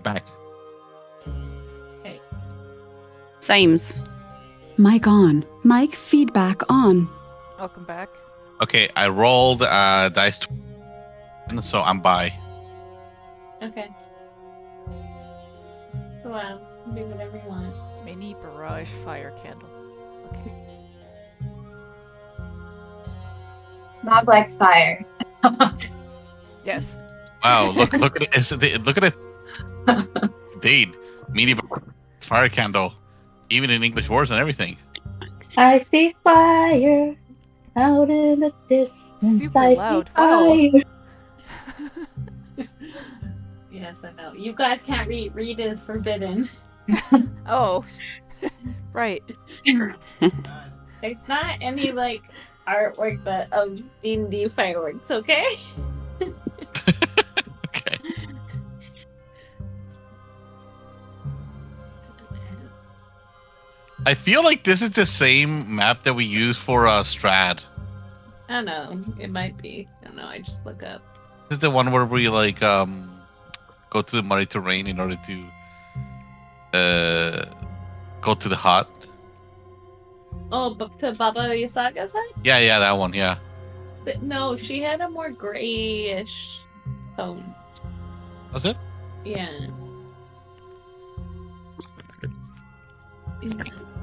back. Sames. Mic on. Mic feedback on. Welcome back. Okay, I rolled dice, so I'm by. Okay. Wow. Do whatever you want. Mini barrage fire candle. Okay. Mog likes fire. Yes. Wow, look at it. Look at it. Indeed, mini fire candle, even in English words and everything. I see fire out in the distance. Super I loud. see Wow. fire. Yes, I know. You guys can't read. Read is forbidden. Oh. Right. There's not any like artwork but of D&D fireworks, okay? Okay. I feel like this is the same map that we use for Strad. I don't know. It might be. I don't know. I just look up. This is the one where we like go to the muddy terrain in order to go to the hut. Oh, but to Baba Yasaga's side? Yeah, that one. Yeah. But no, she had a more grayish tone. Was it? Yeah.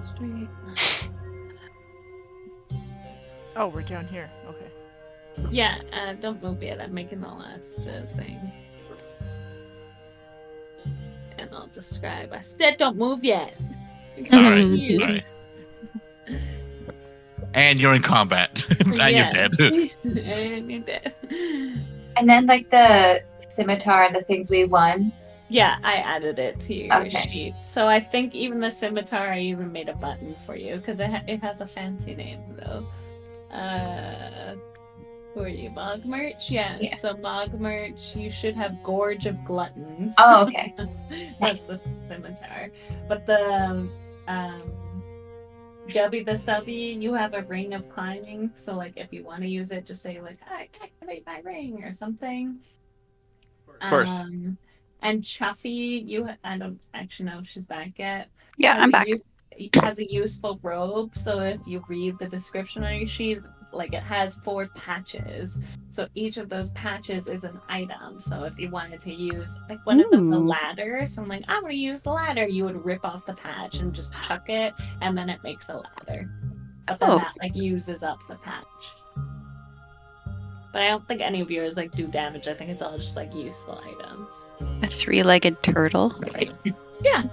Straight. Oh, we're down here. Okay. Yeah, don't move yet. I'm making the last thing. And I'll describe. I said don't move yet. All right. And you're in combat. And Yeah. you're dead. And you're dead. And then like the scimitar and the things we won. Yeah, I added it to your Okay. sheet. So I think even the scimitar, I even made a button for you because it has a fancy name though. Who are you? Mog Merch? Yeah. So Mog Merch, you should have Gorge of Gluttons. Oh, okay. That's the scimitar. But the Jubby the Stubby, you have a ring of climbing. So like if you want to use it, just say like, I activate my ring or something. Of course. And Chuffy, I don't actually know if she's back yet. Yeah, I'm back. Has a useful robe. So if you read the description on your sheet, like it has 4 patches. So each of those patches is an item. So if you wanted to use like one of them's a Ooh. ladder, so I'm like, I'm gonna use the ladder, you would rip off the patch and just chuck it, and then it makes a ladder. But then Oh. that like uses up the patch. But I don't think any of yours like do damage. I think it's all just like useful items. A 3-legged turtle. Yeah.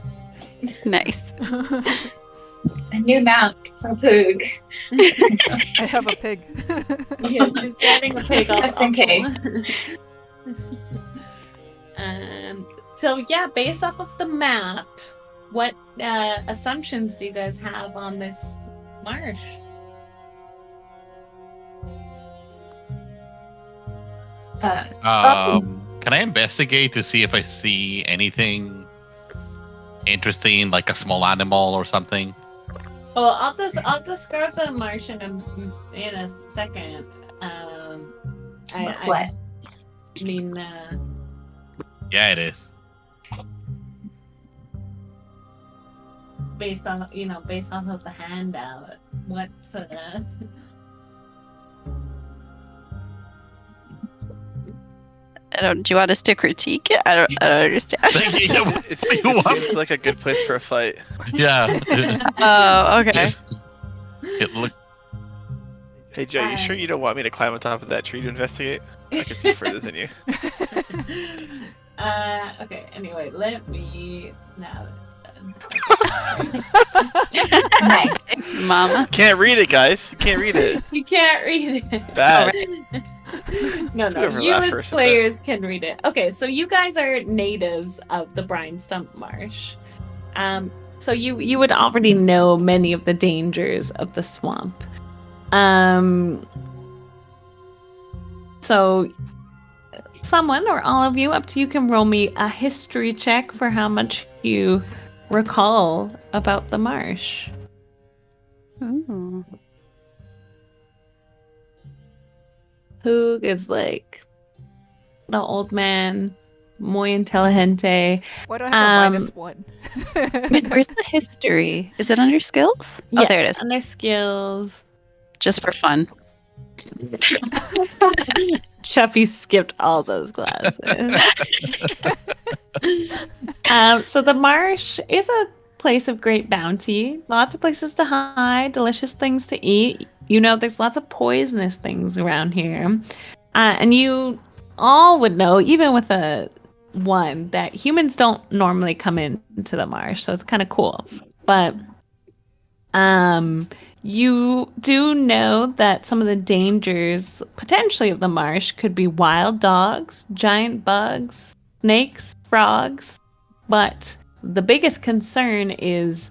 Nice. A new mount for Poog. I have a pig. Yeah, she's getting a pig off. Just in case. So yeah, based off of the map, what assumptions do you guys have on this marsh? Can I investigate to see if I see anything interesting, like a small animal or something? Well, I'll describe the marsh in a second. What's what? I mean, Yeah, it is. based off of the handout, what sort of Do you want us to critique it? I don't understand. It seems like a good place for a fight. Yeah. Oh, okay. It looked. Hey Joe, you sure you don't want me to climb on top of that tree to investigate? I can see further than you. Okay, anyway, let me now that it's done. Nice. Mama. Can't read it, guys. You can't read it. You can't read it. Bad. No, Whoever you laughed as first at players can read it. Okay, so you guys are natives of the Brine Stump Marsh. So you would already know many of the dangers of the swamp. So someone or all of you, up to you, can roll me a history check for how much you recall about the marsh. Ooh. Hoog is like the old man, muy inteligente. Why do I have a -1? Where's the history? Is it under skills? Yes, Oh, there it is. under skills. Just for fun. Chuffy skipped all those classes. So the marsh is a place of great bounty. Lots of places to hide, delicious things to eat. You know, there's lots of poisonous things around here. And you all would know, even with a 1, that humans don't normally come into the marsh. So it's kind of cool. But you do know that some of the dangers potentially of the marsh could be wild dogs, giant bugs, snakes, frogs, but the biggest concern is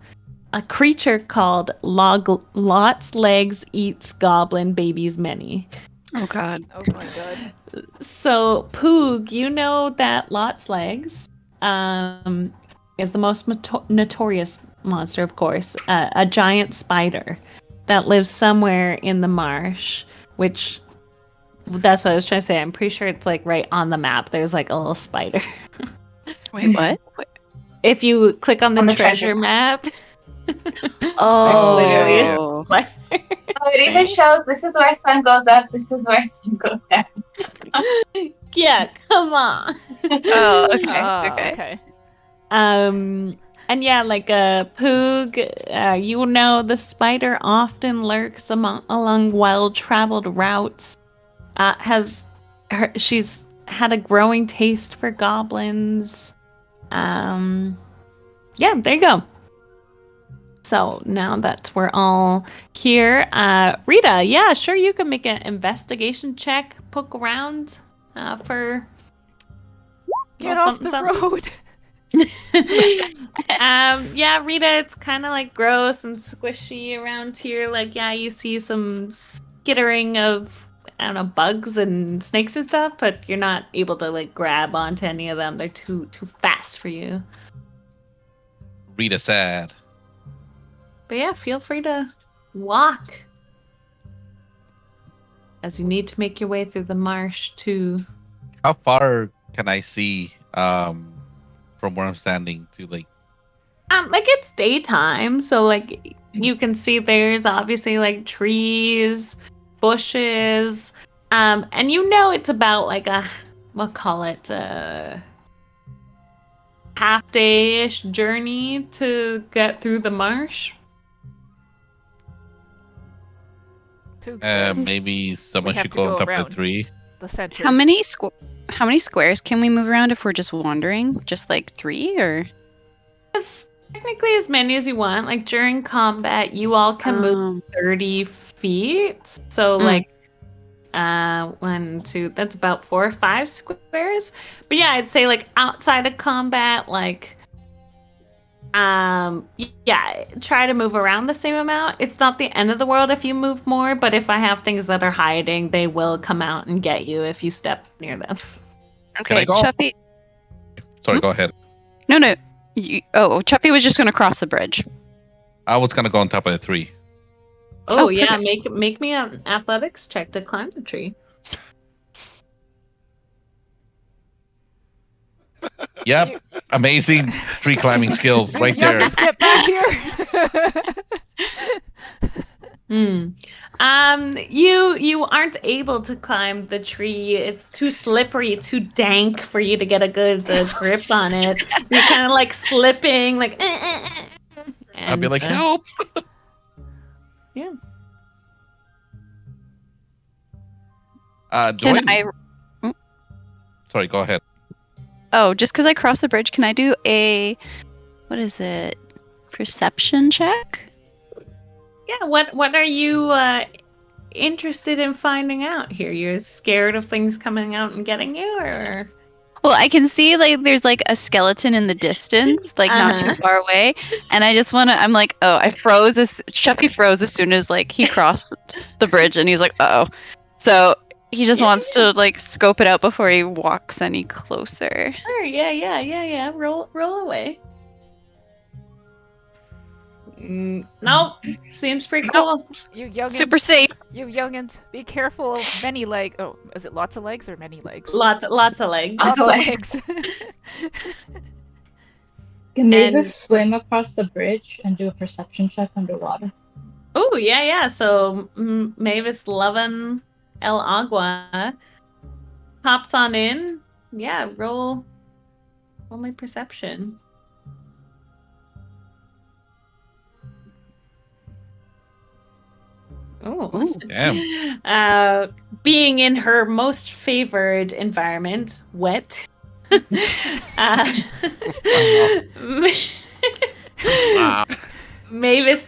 a creature called Lots Legs Eats Goblin Babies Many. Oh god. Oh my god. So Poog, you know that Lots Legs is the most notorious monster, of course, a giant spider that lives somewhere in the marsh, which that's what I was trying to say. I'm pretty sure it's like right on the map. There's like a little spider. Wait, what? If you click on the, On the treasure treasure map. Oh. Like, Oh, it even shows this is where sun goes up, this is where sun goes down. yeah, come on. Oh, okay. Oh, okay. okay. And yeah, like Poog, you know the spider often lurks along well-traveled routes. She's had a growing taste for goblins. Yeah, there you go. So now that we're all here, Rita, yeah, sure, you can make an investigation check, poke around for Get off the road. Yeah, Rita, it's kind of like gross and squishy around here. Like, yeah, you see some skittering of, I don't know, bugs and snakes and stuff, but you're not able to like grab onto any of them. They're too fast for you. Rita sad. But yeah, feel free to walk as you need to make your way through the marsh to. How far can I see from where I'm standing to like? Like it's daytime, so like you can see there's obviously like trees, bushes, and you know it's about like we'll call it a half day-ish journey to get through the marsh. Poog says Maybe someone have should to go go on top of around. the tree. the center. How many squares can we move around if we're just wandering? Just like 3 or? As technically as many as you want. Like during combat, you all can move 30 feet. So like 1, 2, that's about 4 or 5 squares. But yeah, I'd say like outside of combat, like yeah, try to move around the same amount. It's not the end of the world if you move more, but if I have things that are hiding, they will come out and get you if you step near them. Can I Okay, go? Chuffy. Sorry, go ahead. No. Chuffy was just gonna cross the bridge. I was gonna go on top of the tree. Oh, Oh, yeah, perfect. make me an athletics check to climb the tree. Yep, amazing tree climbing skills right Yup, there. let's get back here. You aren't able to climb the tree. It's too slippery, too dank for you to get a good grip on it. You're kind of like slipping, like. I'd be like, and, help! Yeah. Sorry, go ahead. Oh, just because I crossed the bridge, can I do a, what is it, perception check? Yeah. What are you interested in finding out here? You're scared of things coming out and getting you, or? Well, I can see like there's like a skeleton in the distance, like not too far away, and I just want to. I'm like, oh, I froze. Chuffy froze as soon as like he crossed the bridge, and he was like, oh. So he just wants to like scope it out before he walks any closer. Sure, yeah. Roll away. Nope. Seems pretty cool. You youngins. Super safe. You youngins, be careful of many legs. Oh, is it lots of legs or many legs? Lots of legs. Lots of legs. Can Mavis And- swim across the bridge and do a perception check underwater? Oh, yeah. So Mavis loving El Agua hops on in. Yeah, roll my perception. Oh. Damn. Being in her most favored environment, wet. Wow. Mavis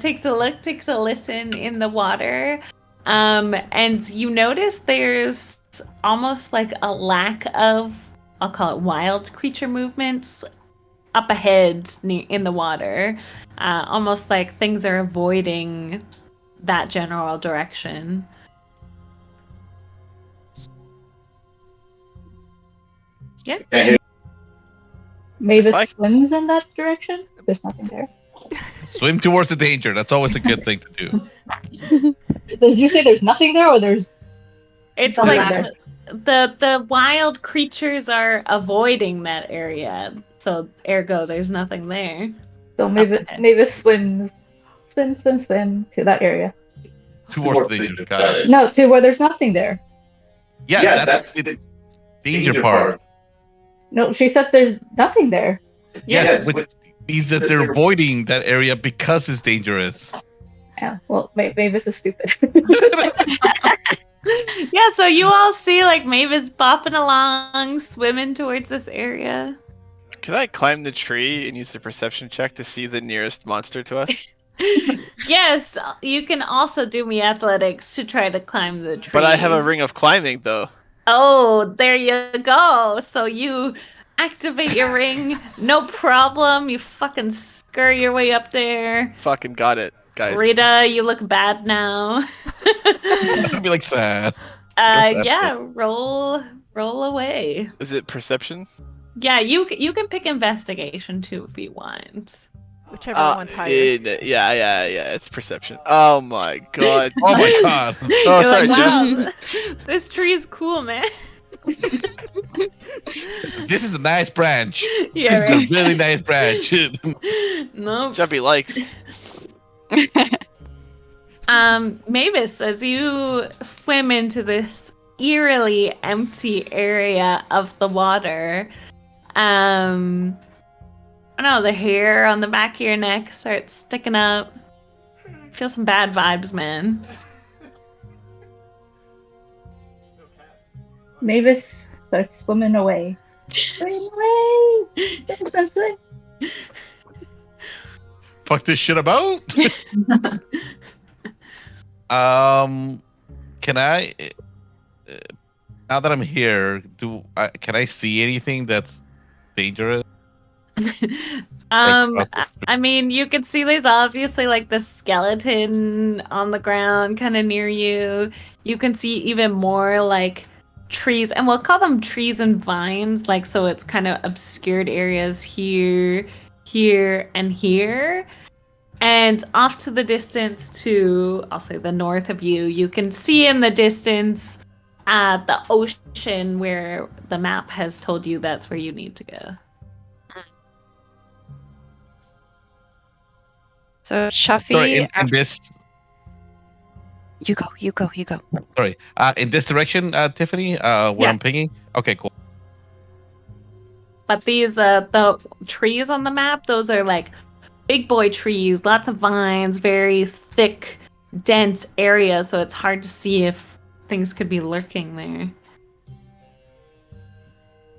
takes a look, takes a listen in the water, and you notice there's almost like a lack of, I'll call it wild creature movements up ahead in the water, almost like things are avoiding that general direction. Yeah. Mavis Like- swims in that direction? There's nothing there. Swim towards the danger. That's always a good thing to do. Does you say there's nothing there, or there's It's something like there? the wild creatures are avoiding that area, so ergo there's nothing there. So Mavis swims to that area. Towards the danger. Got it. No, to where there's nothing there. Yeah, that's the danger part. No, she said there's nothing there. Yes, which means that they're avoiding that area because it's dangerous. Yeah, well, Mavis is stupid. Yeah, so you all see like Mavis bopping along, swimming towards this area. Can I climb the tree and use the perception check to see the nearest monster to us? Yes, you can also do me athletics to try to climb the tree. But I have a ring of climbing, though. Oh, there you go. So you activate your ring, no problem. You fucking scurry your way up there. Fucking got it, guys. Rita, you look bad now. I'd be like sad. That's Yeah, roll away. Is it perception? Yeah, you can pick investigation too if you want. Whichever one's higher. Yeah, it's perception. Oh my god. Oh my god. Oh, You're sorry, like, Jen. wow, this tree is cool, man. This is a nice branch. Yeah, This is a right. really nice branch. No. Jumpy likes. Mavis, as you swim into this eerily empty area of the water, I don't know, the hair on the back of your neck starts sticking up. Feel some bad vibes, man. Mavis starts swimming away. Swim away! Swim. Fuck this shit about. Can I? Now that I'm here, can I see anything that's dangerous? I mean, you can see there's obviously like the skeleton on the ground kind of near you. You can see even more like trees, and we'll call them trees and vines, like, so it's kind of obscured areas here, and here. And off to the distance to, I'll say the north of you, you can see in the distance the ocean where the map has told you that's where you need to go. So Chuffy, Sorry, in this. you go. Sorry, in this direction, Tiffany. Where Yeah. I'm pinging. Okay, cool. But these, the trees on the map, those are like big boy trees, lots of vines, very thick, dense area, so it's hard to see if things could be lurking there.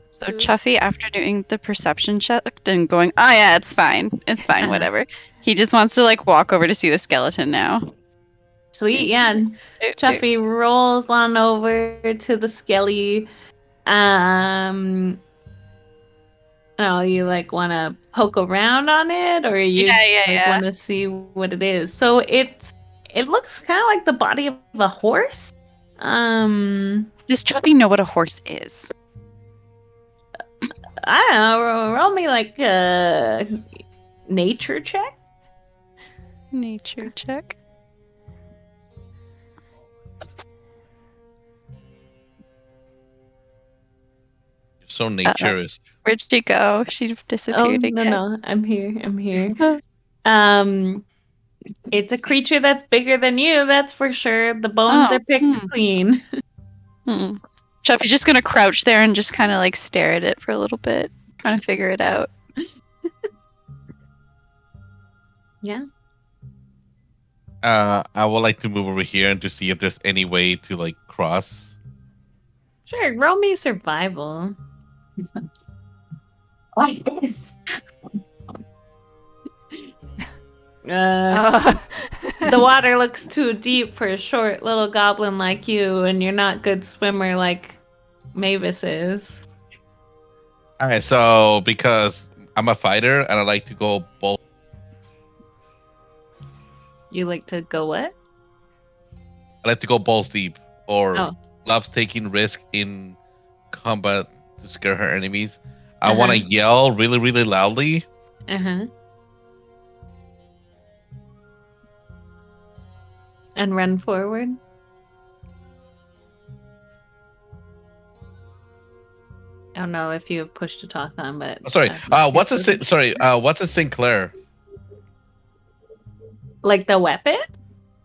So Chuffy, after doing the perception check and going, oh yeah, it's fine, whatever. He just wants to like walk over to see the skeleton now. Sweet, yeah. And Chuffy rolls on over to the skelly, Oh, you like want to poke around on it, or you Yeah. want to see what it is? So it looks kind of like the body of a horse. Does Chubby know what a horse is? I don't know. Roll me like a nature check. Nature check. So naturist. Where'd she go? She Oh disappeared again. no, I'm here. It's a creature that's bigger than you. That's for sure. The bones Oh, are picked clean. Chubby's just gonna crouch there and just kind of like stare at it for a little bit, trying to figure it out. Yeah. I would like to move over here and to see if there's any way to like cross. Sure. Roll me survival. Like this. The water looks too deep for a short little goblin like you, and you're not good swimmer like Mavis is. All right, so because I'm a fighter and I like to go both. You like to go what? I like to go balls deep, or Oh. loves taking risk in combat to scare her enemies. I want to yell really, really loudly. And run forward. I don't know if you have push to talk on, but What's a Sinclair? Like the weapon?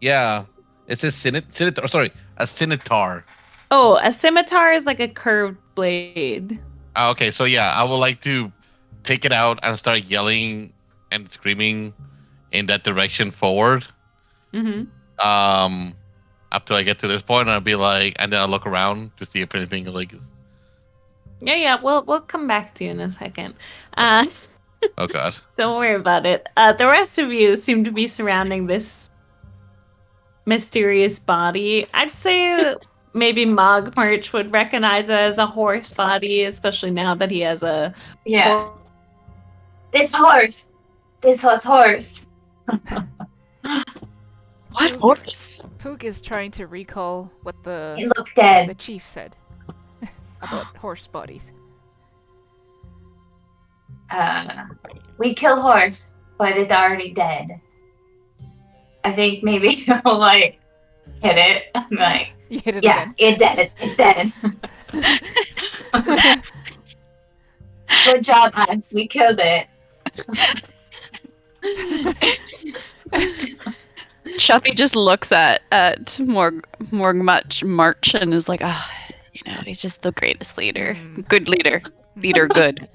Yeah, it says scimitar. Sorry, a scimitar. Oh, a scimitar is like a curved blade. Okay, so yeah, I would like to take it out and start yelling and screaming in that direction forward. Up till I get to this point, I'll be like, and then I'll look around to see if anything like is. Yeah. We'll come back to you in a second. Oh God. Don't worry about it. The rest of you seem to be surrounding this mysterious body. I'd say maybe Mogmarch would recognize it as a horse body, especially now that he has a This horse. This was horse. What horse? Pook is trying to recall what It the looked dead. chief said about horse bodies. We kill horse, but it's already dead. I think maybe I'll like hit it. I'm like, You hit it yeah, again. it's dead. Good job, us. We killed it. Chuffy just looks at March and is like, he's just the greatest leader. Good leader. Leader good.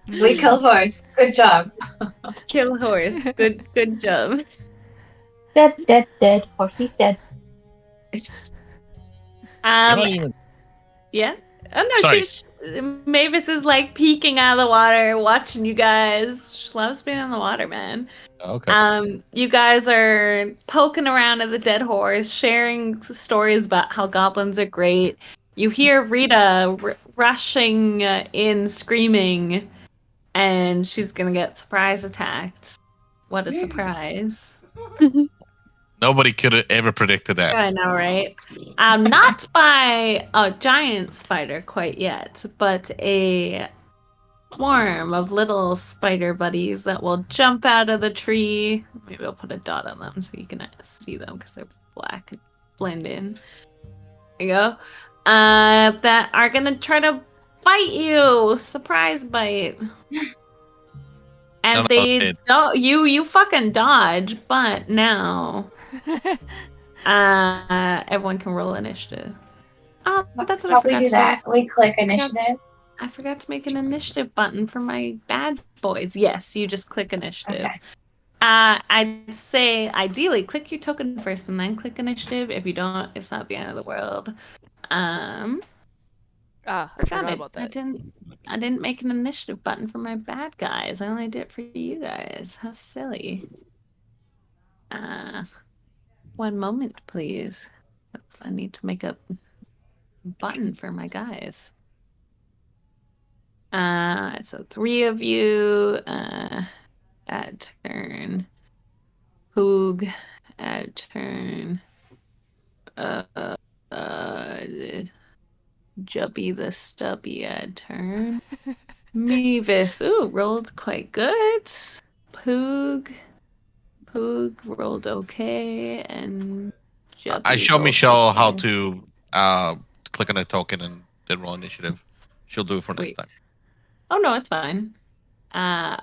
We kill horse. Good job. kill horse. Good job. Dead. Horsey's dead. Yeah. Oh no, Sorry. Mavis is like peeking out of the water, watching you guys. She loves being in the water, man. Okay. You guys are poking around at the dead horse, sharing stories about how goblins are great. You hear Rita rushing in, screaming, and she's gonna get surprise attacked. What a surprise! Nobody could have ever predicted that. I know, right? Not by a giant spider quite yet, but a swarm of little spider buddies that will jump out of the tree. Maybe I'll put a dot on them so you can see them because they're black and blend in. There you go. That are gonna try to bite you. Surprise bite. And they don't. You fucking dodge, but now. Everyone can roll initiative. Oh, that's what I How forgot we do to that? We click initiative. I forgot to make an initiative button for my bad boys. Yes, you just click initiative. Okay. I'd say ideally click your token first and then click initiative. If you don't, it's not the end of the world. I forgot about that. I didn't make an initiative button for my bad guys. I only did it for you guys. How silly. One moment, please. I need to make up button for my guys. So 3 of you at turn. Poog at turn. Jubby the Stubby at turn. Mevis, ooh, rolled quite good. Poog rolled okay, and Jubby I show rolled Michelle how okay. to click on a token and then roll initiative. She'll do it for next Sweet. time. Oh no, it's fine. I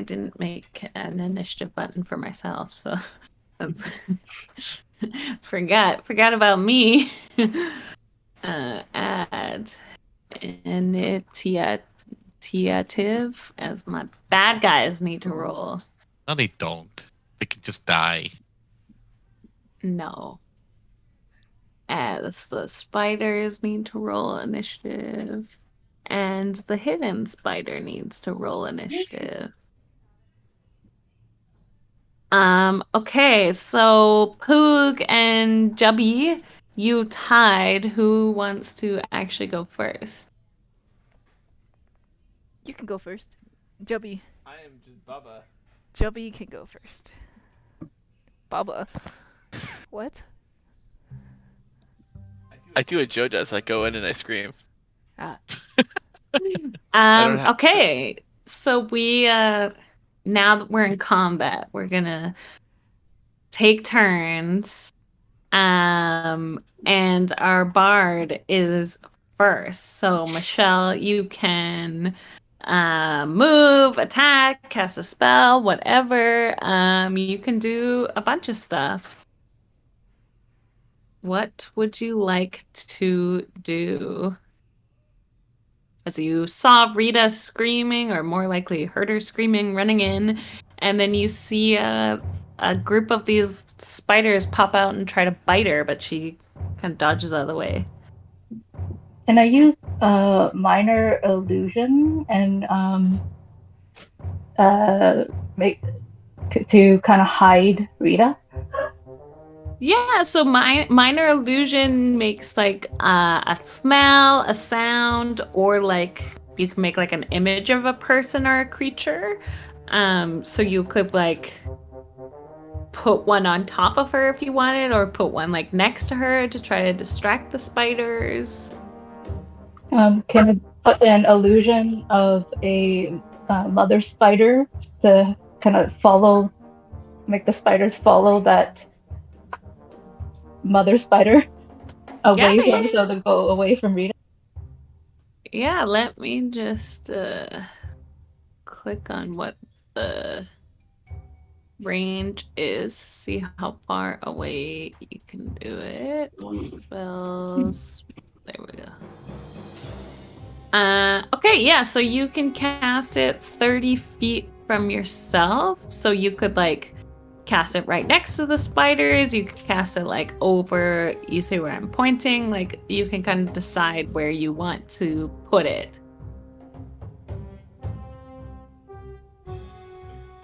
didn't make an initiative button for myself, so that's forgot about me. Add initiative as my bad guys need to roll. No, they don't. They can just die. No. As the spiders need to roll initiative. And the hidden spider needs to roll initiative. Okay, so Poog and Jubby, you tied. Who wants to actually go first? You can go first. Jubby. I am just Bubba. Jubby can go first. Baba. What? I do what Joe does. I go in and I scream. Ah. don't have- Okay, so we now that we're in combat, we're gonna take turns. And our bard is first. So Michelle, you can move, attack, cast a spell, whatever. You can do a bunch of stuff. What would you like to do? As you saw Rita screaming, or more likely heard her screaming, running in, and then you see a group of these spiders pop out and try to bite her, but she kind of dodges out of the way. Can I use minor illusion and make to kind of hide Rita? Yeah, so minor illusion makes like a smell, a sound, or like you can make like an image of a person or a creature. So you could like put one on top of her if you wanted, or put one like next to her to try to distract the spiders. Can I put an illusion of a mother spider to kind of make the spiders follow that mother spider away Yeah. so they go away from Rita? Yeah, let me just click on what the range is, see how far away you can do it. Spells. There we go. Okay, yeah, so you can cast it 30 feet from yourself. So you could like cast it right next to the spiders. You could cast it like over, you see where I'm pointing, like you can kind of decide where you want to put it.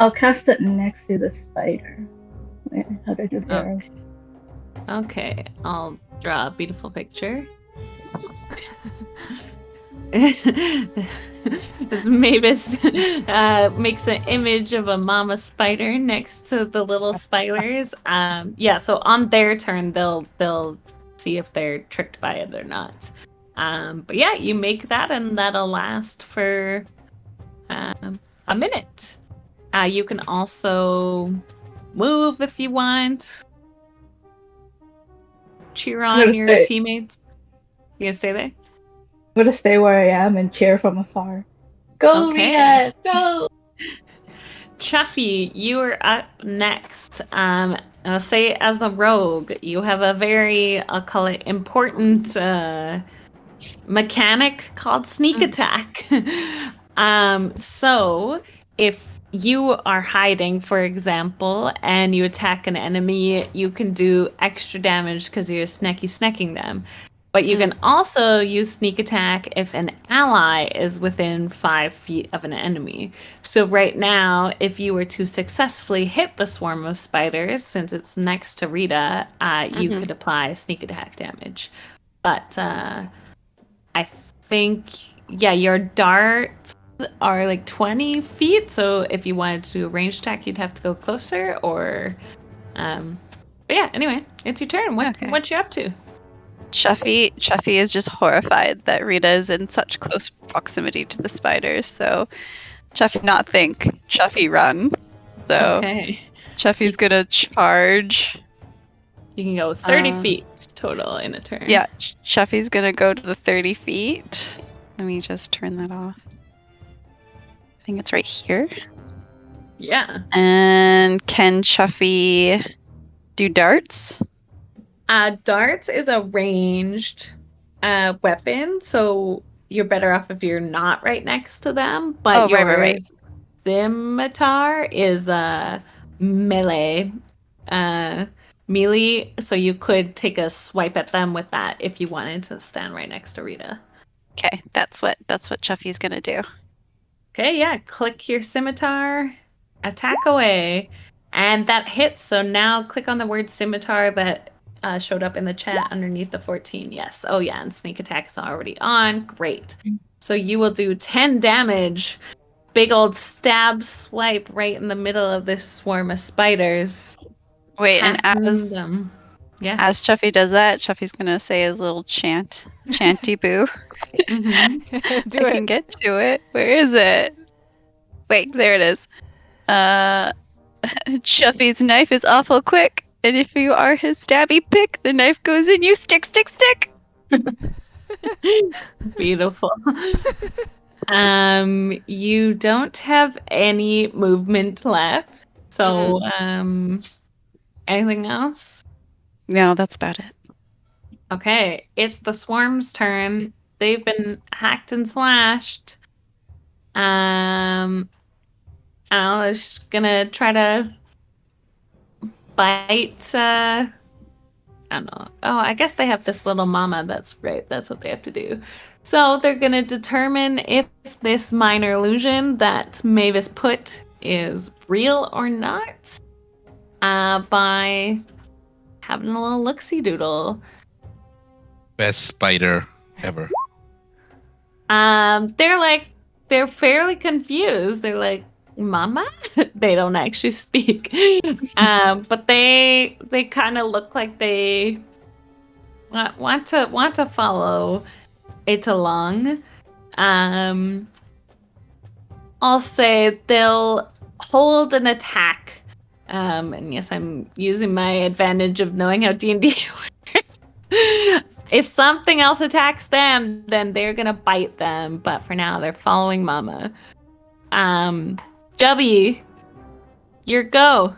I'll cast it next to the spider. Wait, how do I do that? Okay, I'll draw a beautiful picture. As Mavis makes an image of a mama spider next to the little spiders. Yeah, so on their turn, they'll see if they're tricked by it or not. But yeah, you make that, and that'll last for a minute. You can also move if you want. Cheer on your teammates. You gonna stay there? I'm gonna stay where I am and cheer from afar. Go, Okay. Rita! Go! Chuffy, you are up next. I'll say as a rogue, you have a very, I'll call it important mechanic called sneak attack. So if you are hiding, for example, and you attack an enemy, you can do extra damage because you're snecking them. But you can also use sneak attack if an ally is within 5 feet of an enemy. So right now, if you were to successfully hit the swarm of spiders, since it's next to Rita, you could apply sneak attack damage. But I think, yeah, your darts are like 20 feet. So if you wanted to do a ranged attack, you'd have to go closer. Or, but yeah. Anyway, it's your turn. What you up to? Chuffy is just horrified that Rita is in such close proximity to the spiders. So Chuffy not think, Chuffy run. So Okay. Chuffy's gonna charge. You can go 30 feet total in a turn. Yeah, Chuffy's gonna go to the 30 feet. Let me just turn that off. I think it's right here. Yeah. And can Chuffy do darts? Darts is a ranged weapon, so you're better off if you're not right next to them. But right. Scimitar is a melee, so you could take a swipe at them with that if you wanted to stand right next to Rita. Okay, that's what Chuffy's gonna do. Okay, yeah. Click your scimitar, attack away, and that hits. So now click on the word scimitar that showed up in the chat underneath the 14. Yes. Oh, yeah. And sneak attack is already on. Great. So you will do 10 damage. Big old stab swipe right in the middle of this swarm of spiders. Wait, and as Chuffy does that, Chuffy's gonna say his little chanty boo. Do I it. can get to it. Where is it? Wait, there it is. Chuffy's knife is awful quick. And if you are his stabby pick, the knife goes in you. Stick. Beautiful. You don't have any movement left. So, anything else? No, that's about it. Okay, it's the swarm's turn. They've been hacked and slashed. I'm just gonna try to bite. I don't know. Oh, I guess they have this little mama. That's right. That's what they have to do. So they're gonna determine if this minor illusion that Mavis put is real or not by having a little look-see doodle. Best spider ever. They're fairly confused. They're like, Mama? They don't actually speak. But they kind of look like they want to follow it along. I'll say they'll hold an attack. And yes, I'm using my advantage of knowing how D&D works. If something else attacks them, then they're gonna bite them. But for now, they're following Mama. Jubby, your go.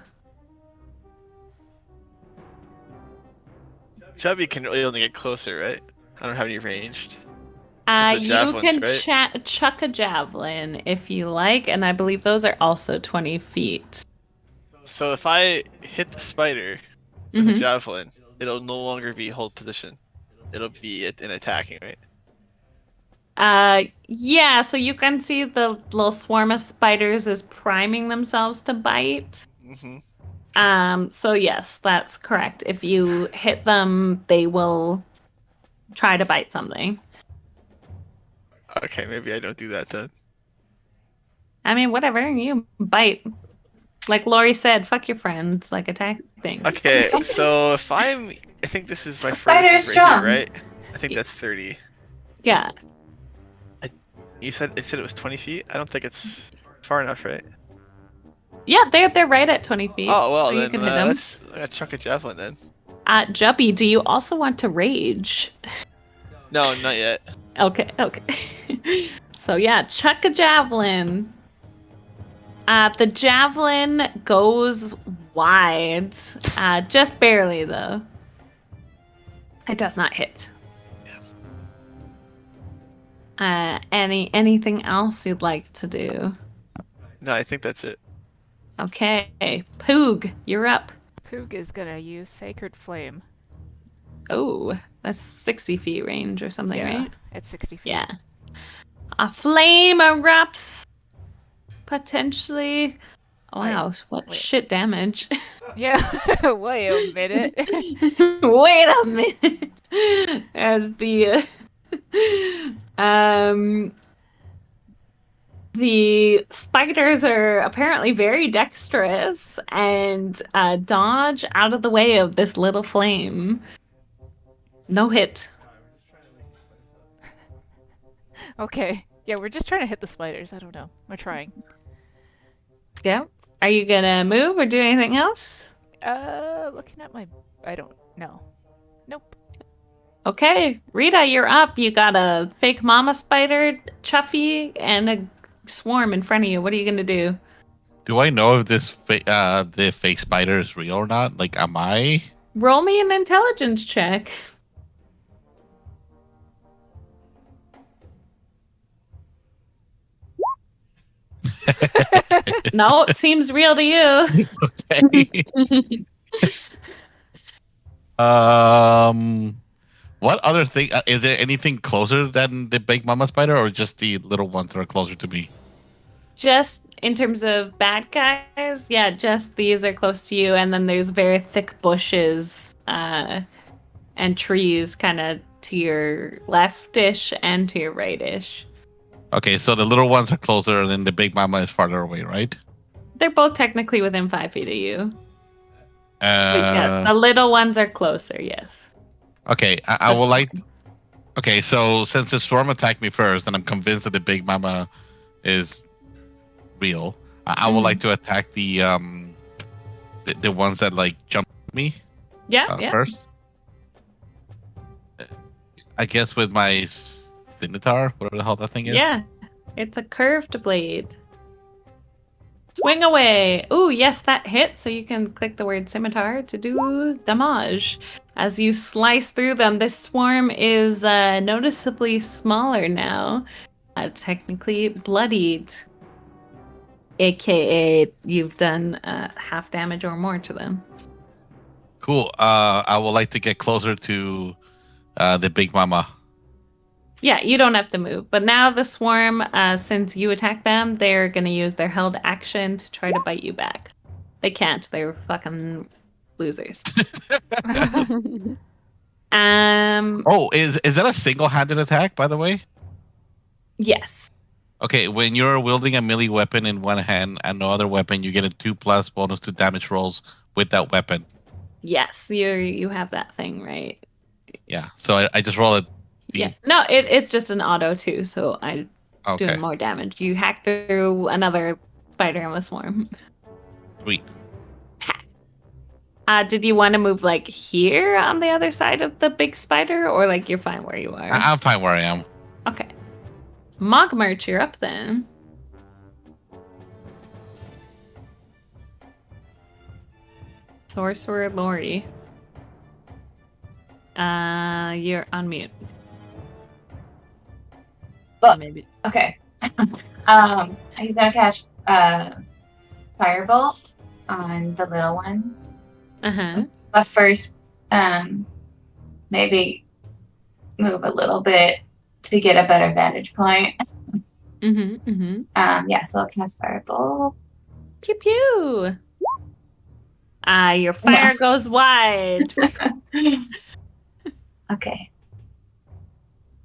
Chubby can really only get closer, right? I don't have any ranged. You can chuck a javelin if you like, and I believe those are also 20 feet. So if I hit the spider with a javelin, it'll no longer be hold position. It'll be an attacking, right? Yeah, so you can see the little swarm of spiders is priming themselves to bite. So yes, that's correct. If you hit them, they will try to bite something. Okay, maybe I don't do that then. I mean, whatever, you bite. Like Lori said, fuck your friends, like attack things. Okay, so if I think this is my Spider first is right strong. here, right? I think that's 30. Yeah. You said it was 20 feet? I don't think it's far enough, right? Yeah, they're right at 20 feet. Oh, well, so you then can hit them. let's chuck a javelin then. Juppy, do you also want to rage? No, not yet. Okay. So yeah, chuck a javelin. The javelin goes wide. Just barely, though. It does not hit. Anything else you'd like to do? No, I think that's it. Okay. Poog, you're up. Poog is gonna use Sacred Flame. Oh, that's 60 feet range or something, Yeah, right? at 60 feet. Yeah. A flame erupts. Potentially. Oh, wow, what wait. shit damage. Yeah, wait a minute. Wait a minute. As the spiders are apparently very dexterous and dodge out of the way of this little flame. No hit. Okay. Yeah, we're just trying to hit the spiders. I don't know. We're trying. Yeah. Are you gonna move or do anything else? Looking at my... I don't know. Nope. Okay, Rita, you're up. You got a fake mama spider, Chuffy, and a swarm in front of you. What are you gonna do? Do I know if the fake spider is real or not? Like, am I? Roll me an intelligence check. No, it seems real to you. Okay. What other thing? Is there anything closer than the big mama spider, or just the little ones that are closer to me? Just in terms of bad guys, yeah, just these are close to you, and then there's very thick bushes and trees kind of to your leftish and to your rightish. Okay, so the little ones are closer, and then the big mama is farther away, right? They're both technically within 5 feet of you. But yes, the little ones are closer, yes. Okay, I would like. Okay, so since the storm attacked me first, and I'm convinced that the big mama is real, I would like to attack the ones that like jump me. Yeah. First. I guess with my scimitar, whatever the hell that thing is. Yeah, it's a curved blade. Swing away. Ooh, yes, that hit. So you can click the word scimitar to do damage. As you slice through them, this swarm is noticeably smaller now. Technically bloodied. AKA, you've done half damage or more to them. Cool. I would like to get closer to the big mama. Yeah, you don't have to move. But now the swarm, since you attack them, they're going to use their held action to try to bite you back. They can't. They're fucking losers. Oh, is that a single-handed attack, by the way? Yes. Okay, when you're wielding a melee weapon in one hand and no other weapon, you get a 2+ bonus to damage rolls with that weapon. Yes, you have that thing, right? Yeah, so I just roll it. Yeah. No, it's just an auto too, so I'm doing more damage. You hack through another spider in the swarm. Sweet. Hack. Did you want to move like here on the other side of the big spider, or like you're fine where you are? I'm fine where I am. Okay. Mogmarch, you're up then. Sorcerer Lori. You're on mute. Well, Maybe. okay. He's gonna catch Firebolt on the little ones. Uh-huh. But first, maybe move a little bit to get a better vantage point. Yeah, so I'll cast Firebolt. Pew pew. Your fire goes wide. Okay.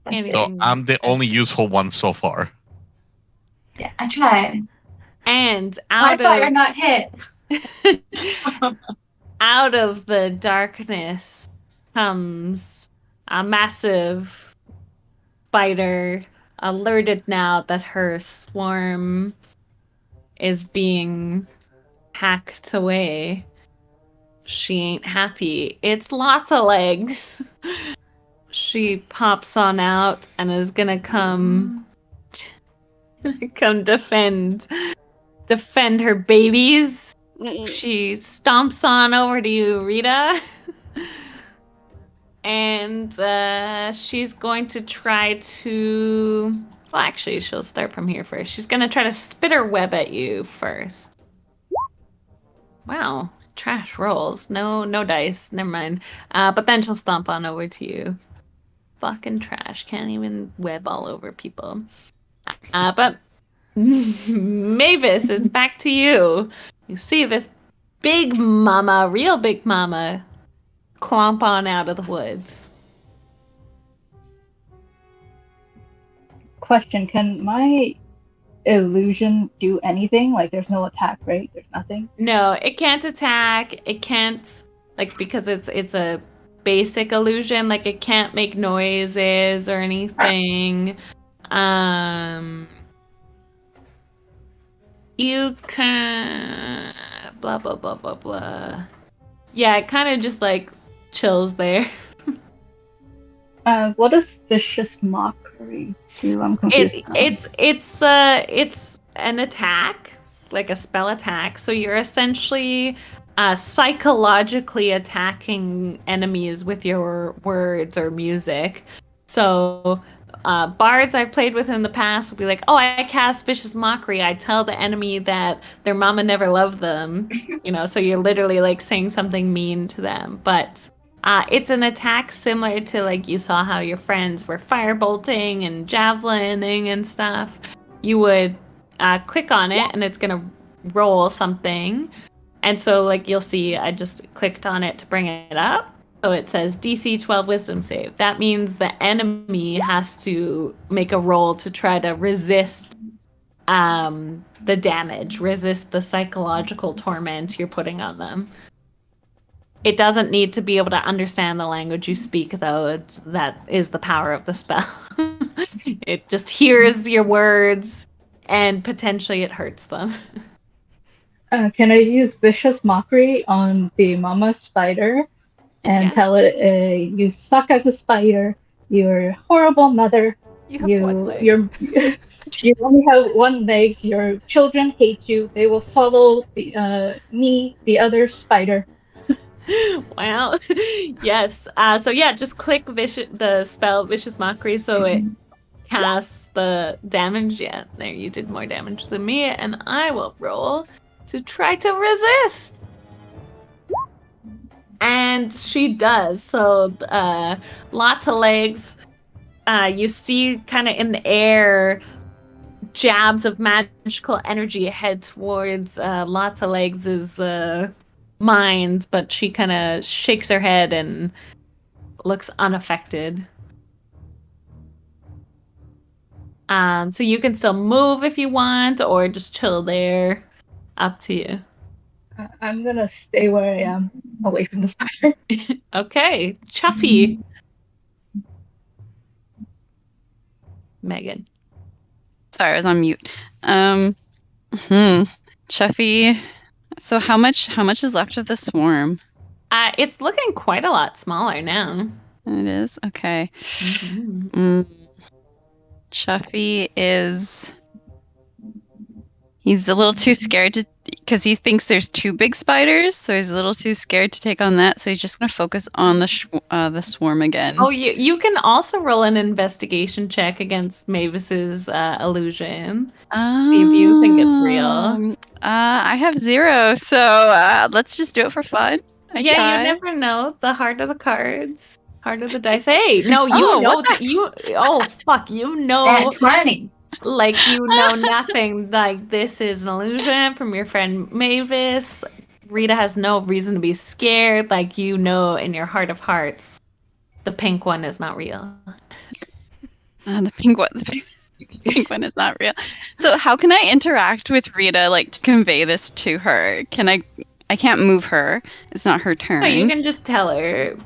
So I'm the only useful one so far. Yeah, I tried. And My fire not hit. Out of the darkness comes a massive spider, alerted now that her swarm is being hacked away. She ain't happy. It's lots of legs. She pops on out and is gonna come defend her babies. She stomps on over to you, Rita. And she's going to try to... Well, actually, she'll start from here first. She's going to try to spitter web at you first. Wow. trash rolls. No dice. Never mind. But then she'll stomp on over to you. Fucking trash. Can't even web all over people. But Mavis, it's back to you. You see this big mama, real big mama, clomp on out of the woods. Question: can my illusion do anything? Like, there's no attack, right? There's nothing. No, it can't attack. It can't, like, because it's a basic illusion. Like, it can't make noises or anything. You can blah blah blah blah blah. Yeah, it kind of just like chills there. What does vicious mockery do? I'm confused. It's an attack, like a spell attack. So you're essentially psychologically attacking enemies with your words or music. So bards I've played with in the past will be like, oh, I cast vicious mockery. I tell the enemy that their mama never loved them. So you're literally like saying something mean to them. But it's an attack similar to like you saw how your friends were firebolting and javelining and stuff. You would click on it and it's gonna roll something. And so like you'll see I just clicked on it to bring it up. So it says DC 12 Wisdom save. That means the enemy has to make a roll to try to resist the damage, resist the psychological torment you're putting on them. It doesn't need to be able to understand the language you speak, though. That is the power of the spell. It just hears your words, and potentially it hurts them. Can I use vicious mockery on the mama spider and tell it, you suck as a spider, you're a horrible mother, You have one leg. you only have one leg, your children hate you, they will follow me, the other spider. Well, yes. So yeah, just click the spell Vicious Mockery so it casts the damage. Yeah, there, you did more damage than me, and I will roll to try to resist. And she does. So lots of legs. You see kind of in the air jabs of magical energy head towards lots of legs' mind, but she kind of shakes her head and looks unaffected. So you can still move if you want, or just chill there. Up to you. I'm gonna stay where I am, away from the spider. Okay, Chuffy. Megan. Sorry, I was on mute. Chuffy. So how much is left of the swarm? It's looking quite a lot smaller now. It is? Okay. Mm-hmm. Chuffy he's a little too scared because he thinks there's two big spiders, so he's a little too scared to take on that, so he's just going to focus on the swarm again. Oh, you can also roll an investigation check against Mavis's illusion. See if you think it's real. I have 0, so let's just do it for fun. I try. You never know. The heart of the cards, heart of the dice. Hey, no, you know that you. Oh fuck, you know. At 20. Like you know nothing. Like this is an illusion from your friend Mavis. Rita has no reason to be scared. Like you know in your heart of hearts, the pink one is not real. The pink one is not real. So how can I interact with Rita, like to convey this to her? I can't move her. It's not her turn. No, you can just tell her.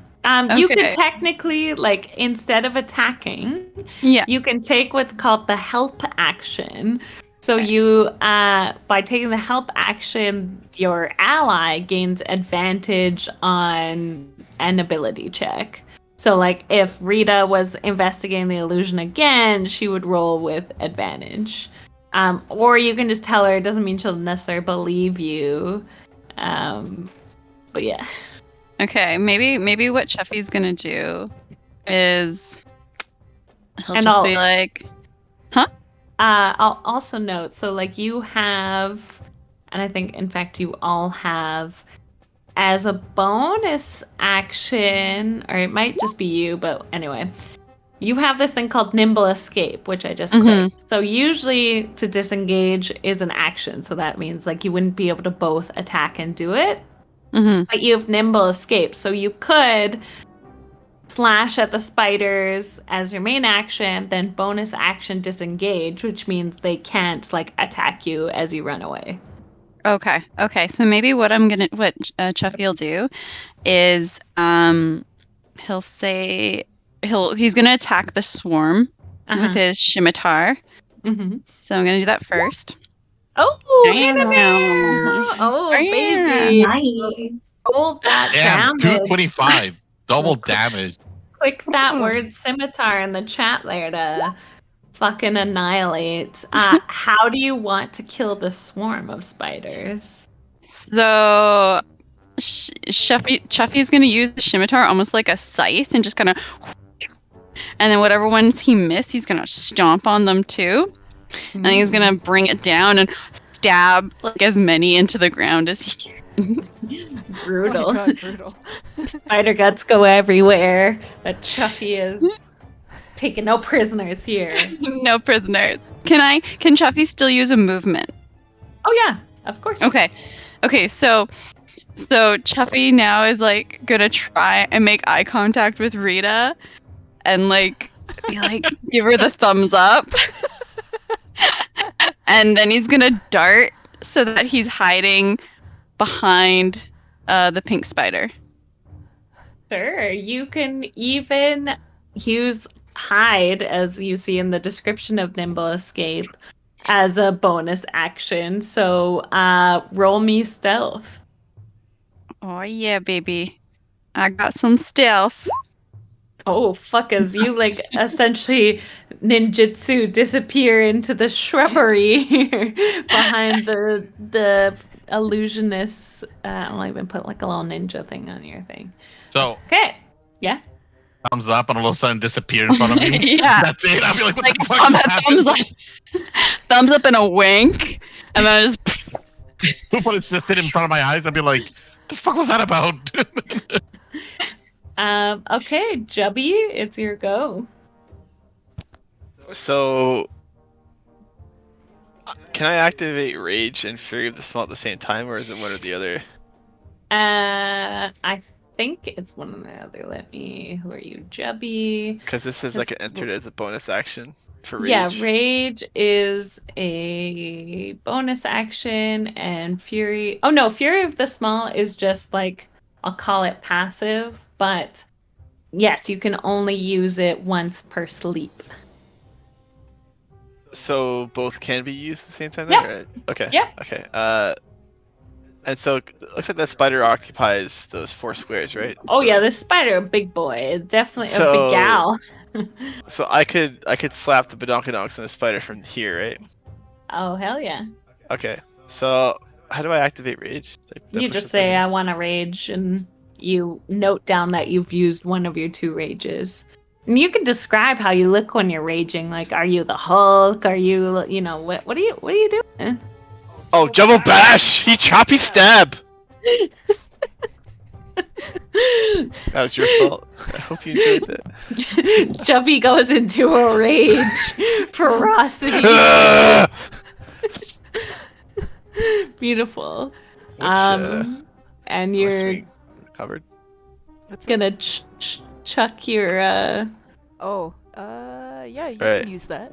You could technically, like, instead of attacking, you can take what's called the help action. So you, by taking the help action, your ally gains advantage on an ability check. So, like, if Rita was investigating the illusion again, she would roll with advantage. Or you can just tell her. It doesn't mean she'll necessarily believe you. But yeah. Okay, maybe what Chuffy's gonna do is he'll be like, huh? I'll also note, so like you have, and I think in fact you all have as a bonus action, or it might just be you, but anyway, you have this thing called Nimble Escape, which I just clicked. So usually to disengage is an action, so that means like you wouldn't be able to both attack and do it. But you have Nimble Escape, so you could slash at the spiders as your main action, then bonus action disengage, which means they can't like attack you as you run away. Okay. So maybe what Chuffy will do is he's gonna attack the swarm with his scimitar. So I'm gonna do that first. Oh, Damn. Oh, Damn. baby. Nice. Hold that Damn, damage. 225. Double damage. Click that word scimitar in the chat there to fucking annihilate. How do you want to kill the swarm of spiders? So Chuffy's gonna use the scimitar almost like a scythe and just kind of, and then whatever ones he missed, he's gonna stomp on them too, and he's gonna bring it down and stab like as many into the ground as he can. Brutal. Oh my God, brutal. Spider guts go everywhere. But Chuffy is taking no prisoners here. No prisoners. Can Chuffy still use a movement? Oh yeah, of course. Okay, so Chuffy now is like gonna try and make eye contact with Rita and like be like give her the thumbs up. And then he's gonna dart so that he's hiding behind the pink spider. Sure. You can even use hide, as you see in the description of Nimble Escape, as a bonus action. So roll me stealth. Oh yeah, baby. I got some stealth. Oh, fuck, as you like essentially ninjutsu disappear into the shrubbery behind the illusionist. I'll even put like a little ninja thing on your thing. So, Okay. Yeah. thumbs up and all of a sudden disappear in front of me. Yeah. That's it. I'll be like, what Like the fuck thumbs happened? thumbs up and a wink, and then I just Who put it sit in front of my eyes? I'd be like, the fuck was that about? Okay, Jubby, it's your go. So, can I activate Rage and Fury of the Small at the same time, or is it one or the other? I think it's one or the other. Who are you, Jubby? Because this is like entered as a bonus action for Rage. Yeah, Rage is a bonus action, and Fury. Oh no, Fury of the Small is just like, I'll call it passive, but yes, you can only use it once per sleep. So both can be used at the same time? Yeah. Then, right? Okay. Yeah. Okay. And so it looks like that spider occupies those 4 squares, right? Oh So- yeah, this spider, a big boy. It's definitely a So- big gal. So I could slap the badonkadonks on the spider from here, right? Oh hell yeah. Okay. So how do I activate Rage? Do I You push just the say, button? I want to rage, and you note down that you've used one of your 2 rages. And you can describe how you look when you're raging. Like, are you the Hulk? Are you, what are you doing? Oh, double bash! He choppy stab! That was your fault. I hope you enjoyed that. Chubby goes into a rage. Ferocity. Beautiful. Which, And I'm you're assuming covered. gonna chuck your, Yeah, you Right. can use that.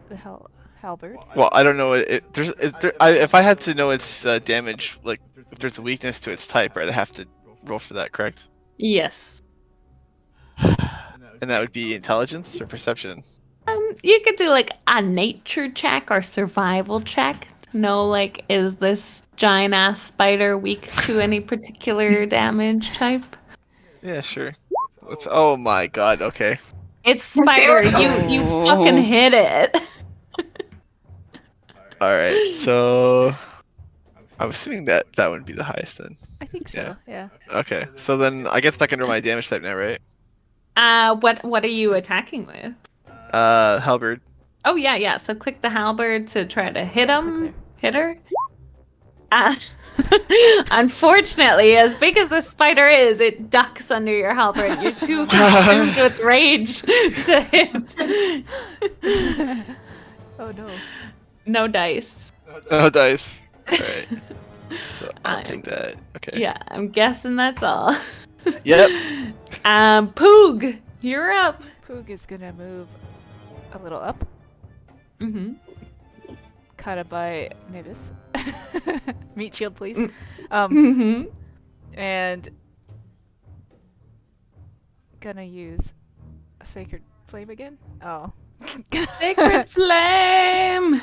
The halberd. Well, I don't know. If I had to know its damage, like if there's a weakness to its type, right? I have to roll for that, correct? Yes. And that would be intelligence or perception. You could do like a nature check or survival check to know, like, is this giant ass spider weak to any particular damage type? Yeah, sure. Oh my god. Okay. It's spider. You fucking hit it. All right. So I'm assuming that wouldn't be the highest then. I think so. Yeah. Okay. So then I guess that can know my damage type now, right? What are you attacking with? Halberd. Oh yeah. So click the halberd to try to hit him. Hit her. Unfortunately, as big as the spider is, it ducks under your halberd. You're too consumed with rage to hit. Oh no. No dice. Oh, dice. Alright. So I'll take that. Okay. Yeah, I'm guessing that's all. Yep. Poog, you're up. Poog is gonna move a little up, Mm-hmm. kind of by Mavis. Meat shield, please. Mm-hmm. And gonna use a sacred flame again. Oh. Sacred flame.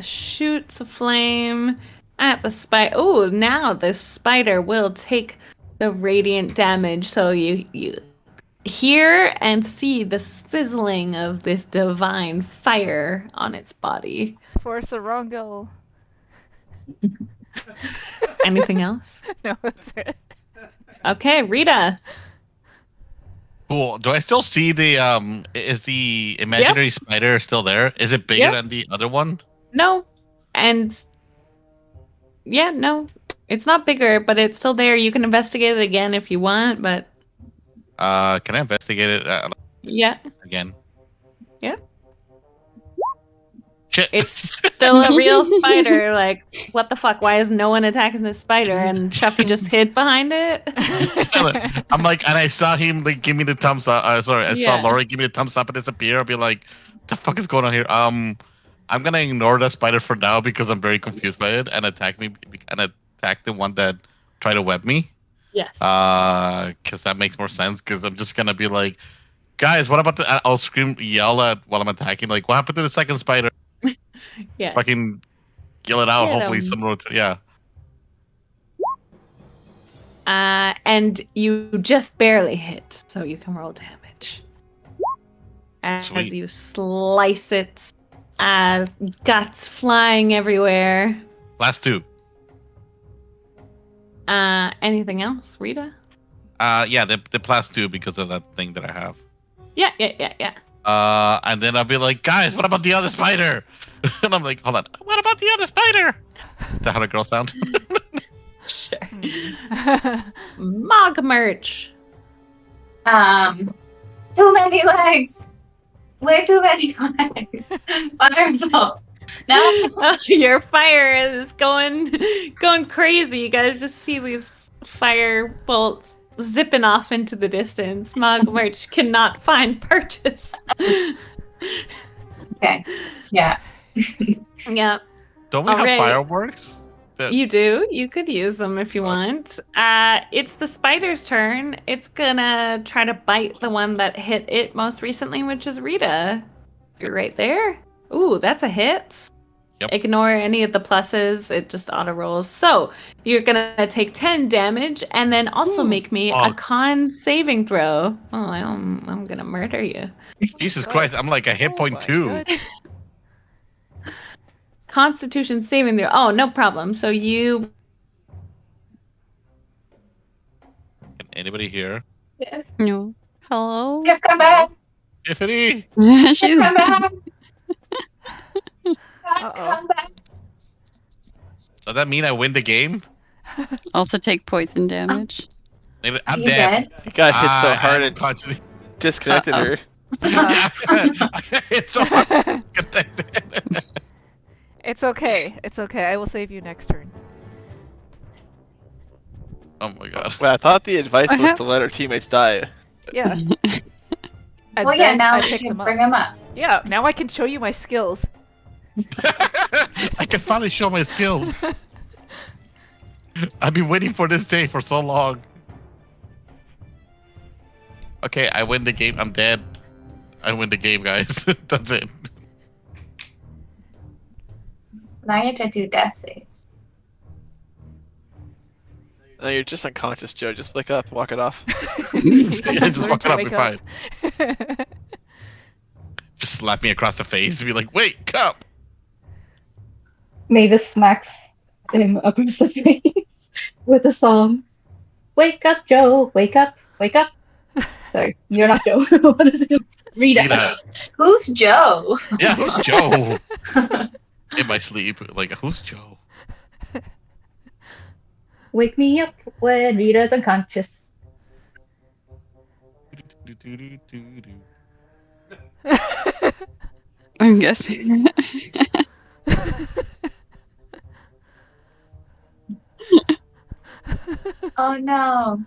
Shoots a flame at the spider. Oh, now the spider will take the radiant damage. So you hear and see the sizzling of this divine fire on its body. For Sarongo. Anything else? No, that's it. Okay, Rita. Cool. Do I still see the is the imaginary spider still there? Is it bigger Yep. than the other one? No. And yeah, no. It's not bigger, but it's still there. You can investigate it again if you want, but Can I investigate it yeah. again? Yeah. Shit. It's still a real spider. Like, what the fuck? Why is no one attacking this spider? And Chuffy just hid behind it. I'm like, and I saw him like give me the thumbs up. I saw Yeah. Laurie give me the thumbs up and disappear. I'll be like, what the fuck is going on here? I'm gonna ignore the spider for now because I'm very confused by it and attack the one that tried to web me. Yes. Because that makes more sense. Because I'm just gonna be like, guys, what about the? I'll yell at while I'm attacking. Like, what happened to the second spider? Yeah. Fucking yell it out. Get Hopefully, 'em. someone will. Yeah. And you just barely hit, so you can roll damage. As Sweet. you slice it, as guts flying everywhere. Last two. Anything else, Rita? Yeah, the plus 2 because of that thing that I have. Yeah. And then I'll be like, guys, what about the other spider? And I'm like, hold on, what about the other spider? Is that how the girl sound? Sure. Mog merch. Too many legs. Way too many legs. Wonderful. No. Your fire is going crazy. You guys just see these fire bolts zipping off into the distance. Mog merch cannot find purchase. Okay. Yeah. Yeah, Don't we have Alright. fireworks? you do. You could use them if you want. It's the spider's turn. It's gonna try to bite the one that hit it most recently, which is Rita. You're right there. Ooh, that's a hit. Yep. Ignore any of the pluses. It just auto rolls. So you're gonna take 10 damage, and then also make me a Oh. con saving throw. Oh, I'm gonna murder you. Jesus Christ, I'm like a hit point my 2. God. Constitution saving throw. Oh, no problem. So you. Can anybody hear? Yes. No. Hello? Give come back. Tiffany? She's Come back. Uh-oh. Come back. Does that mean I win the game? also take poison damage. Maybe I'm You dead. dead? He got hit so I hard am it consciously. disconnected her. It's so hard. Good thing. It's okay. It's okay. I will save you next turn. Oh my god. Well, I thought the advice was to let our teammates die. Yeah. And Well, yeah. then Now I we pick can them up. bring them up. Yeah. Now I can show you my skills. I can finally show my skills. I've been waiting for this day for so long. Okay, I win the game. I'm dead. I win the game, guys. That's it. Now you have to do death saves. No, you're just unconscious, Joe. Just wake up, walk it off. Yeah, just Learn walk to it up, be wake fine. up. Just slap me across the face and be like, wake up! Mavis smacks him across the face with a song. Wake up, Joe. Wake up. Wake up. Sorry, you're not Joe. What is it? Rita. Rita. Who's Joe? Yeah, who's Joe? In my sleep. Like, who's Joe? Wake me up when Rita's unconscious. I'm guessing. Oh no.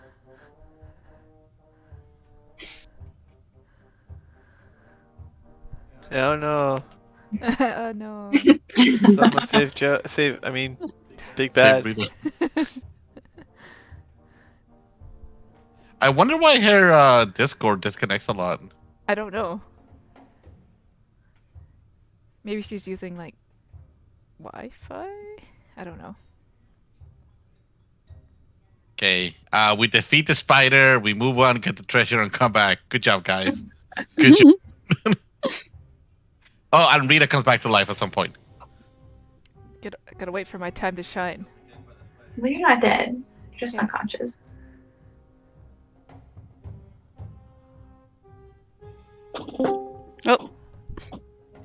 Oh no! Oh no. Someone save Joe. Save. I mean, Big Save Bad. Rita. I wonder why her Discord disconnects a lot. I don't know. Maybe she's using like Wi-Fi? I don't know. Okay, we defeat the spider, we move on, get the treasure, and come back. Good job, guys. Good job. Oh, and Rita comes back to life at some point. Gotta wait for my time to shine. Well, you're not dead. You're just unconscious. Oh,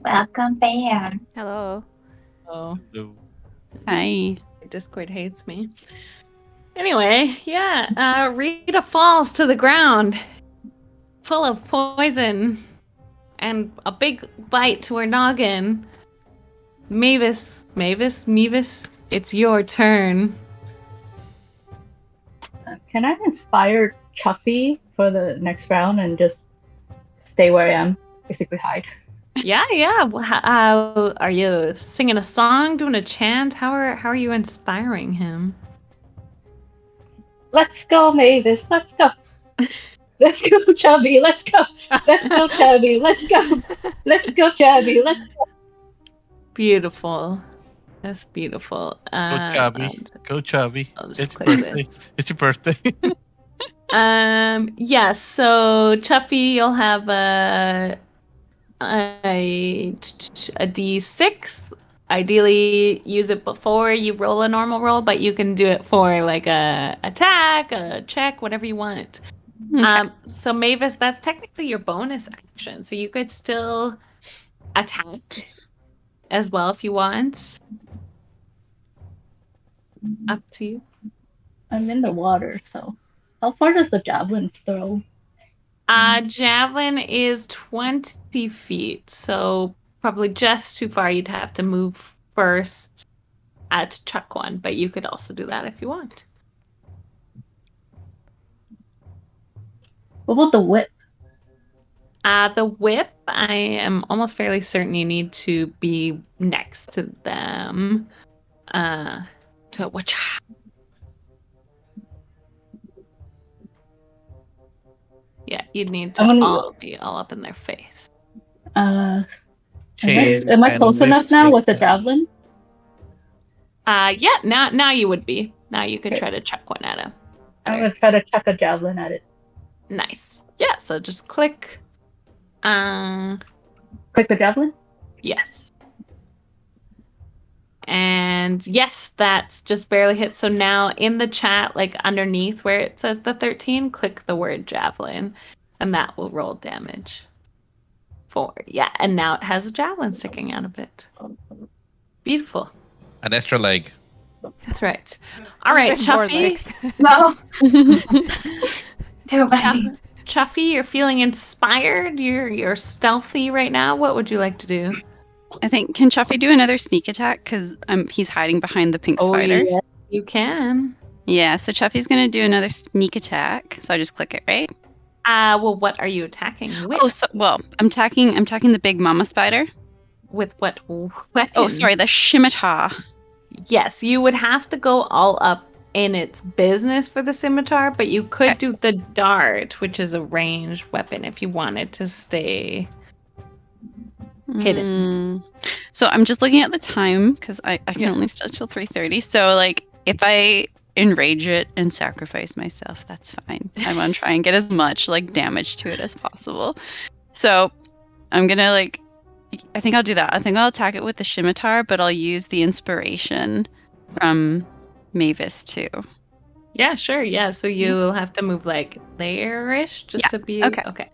Welcome back. Hello. Oh, So, hi. Discord hates me. Anyway, yeah, Rita falls to the ground, full of poison, and a big bite to her noggin. Mavis, it's your turn. Can I inspire Chuffy for the next round and just stay where I am? Basically hide. Yeah. How are you singing a song, doing a chant? How are you inspiring him? Let's go, Mavis. Let's go. Let's go, Chubby. Let's go. Let's go, Chubby. Let's go. Let's go, Chubby. Let's go. Beautiful. That's beautiful. go chubby. Go chubby. I'll just It's your click birthday. this. It's your birthday. Yeah, so Chuffy, you'll have a D6. Ideally, use it before you roll a normal roll, but you can do it for like a attack, a check, whatever you want. Okay. So Mavis, that's technically your bonus action, so you could still attack as well if you want. Up to you. I'm in the water, so how far does the javelin throw? Javelin is 20 feet, so probably just too far. You'd have to move first to chuck one, but you could also do that if you want. What about the whip? The whip, I am almost fairly certain you need to be next to them. To which. Yeah, you'd need to all be all up in their face. Am I close enough now with the javelin? Yeah, now you would be. Now you could Okay. try to chuck one at him. I'm gonna try to chuck a javelin at it. Nice. Yeah, so just click. Click the javelin? Yes. And yes, that's just barely hit. So now in the chat, like underneath where it says the 13, click the word javelin, and that will roll damage. Yeah, and now it has a javelin sticking out of it. Beautiful. An extra leg. That's right. All right, There's more Chuffy. legs. No. Too many. Chuffy, you're feeling inspired. You're stealthy right now. What would you like to do? I think, can Chuffy do another sneak attack? Because he's hiding behind the pink spider. yes, you can. Yeah, so Chuffy's going to do another sneak attack. So I just click it, right? Well, what are you attacking with? I'm attacking the big mama spider. With what weapon? Oh, sorry, the scimitar. Yes, you would have to go all up in its business for the scimitar, but you could do the dart, which is a ranged weapon if you wanted to stay hidden. So I'm just looking at the time because I can only stay till 3:30. So like if I enrage it and sacrifice myself, that's fine. I want to try and get as much like damage to it as possible. So I'm gonna I think I'll do that. I think I'll attack it with the scimitar, but I'll use the inspiration from Mavis too. Yeah, sure. Yeah, so you'll have to move like there-ish just to be Okay.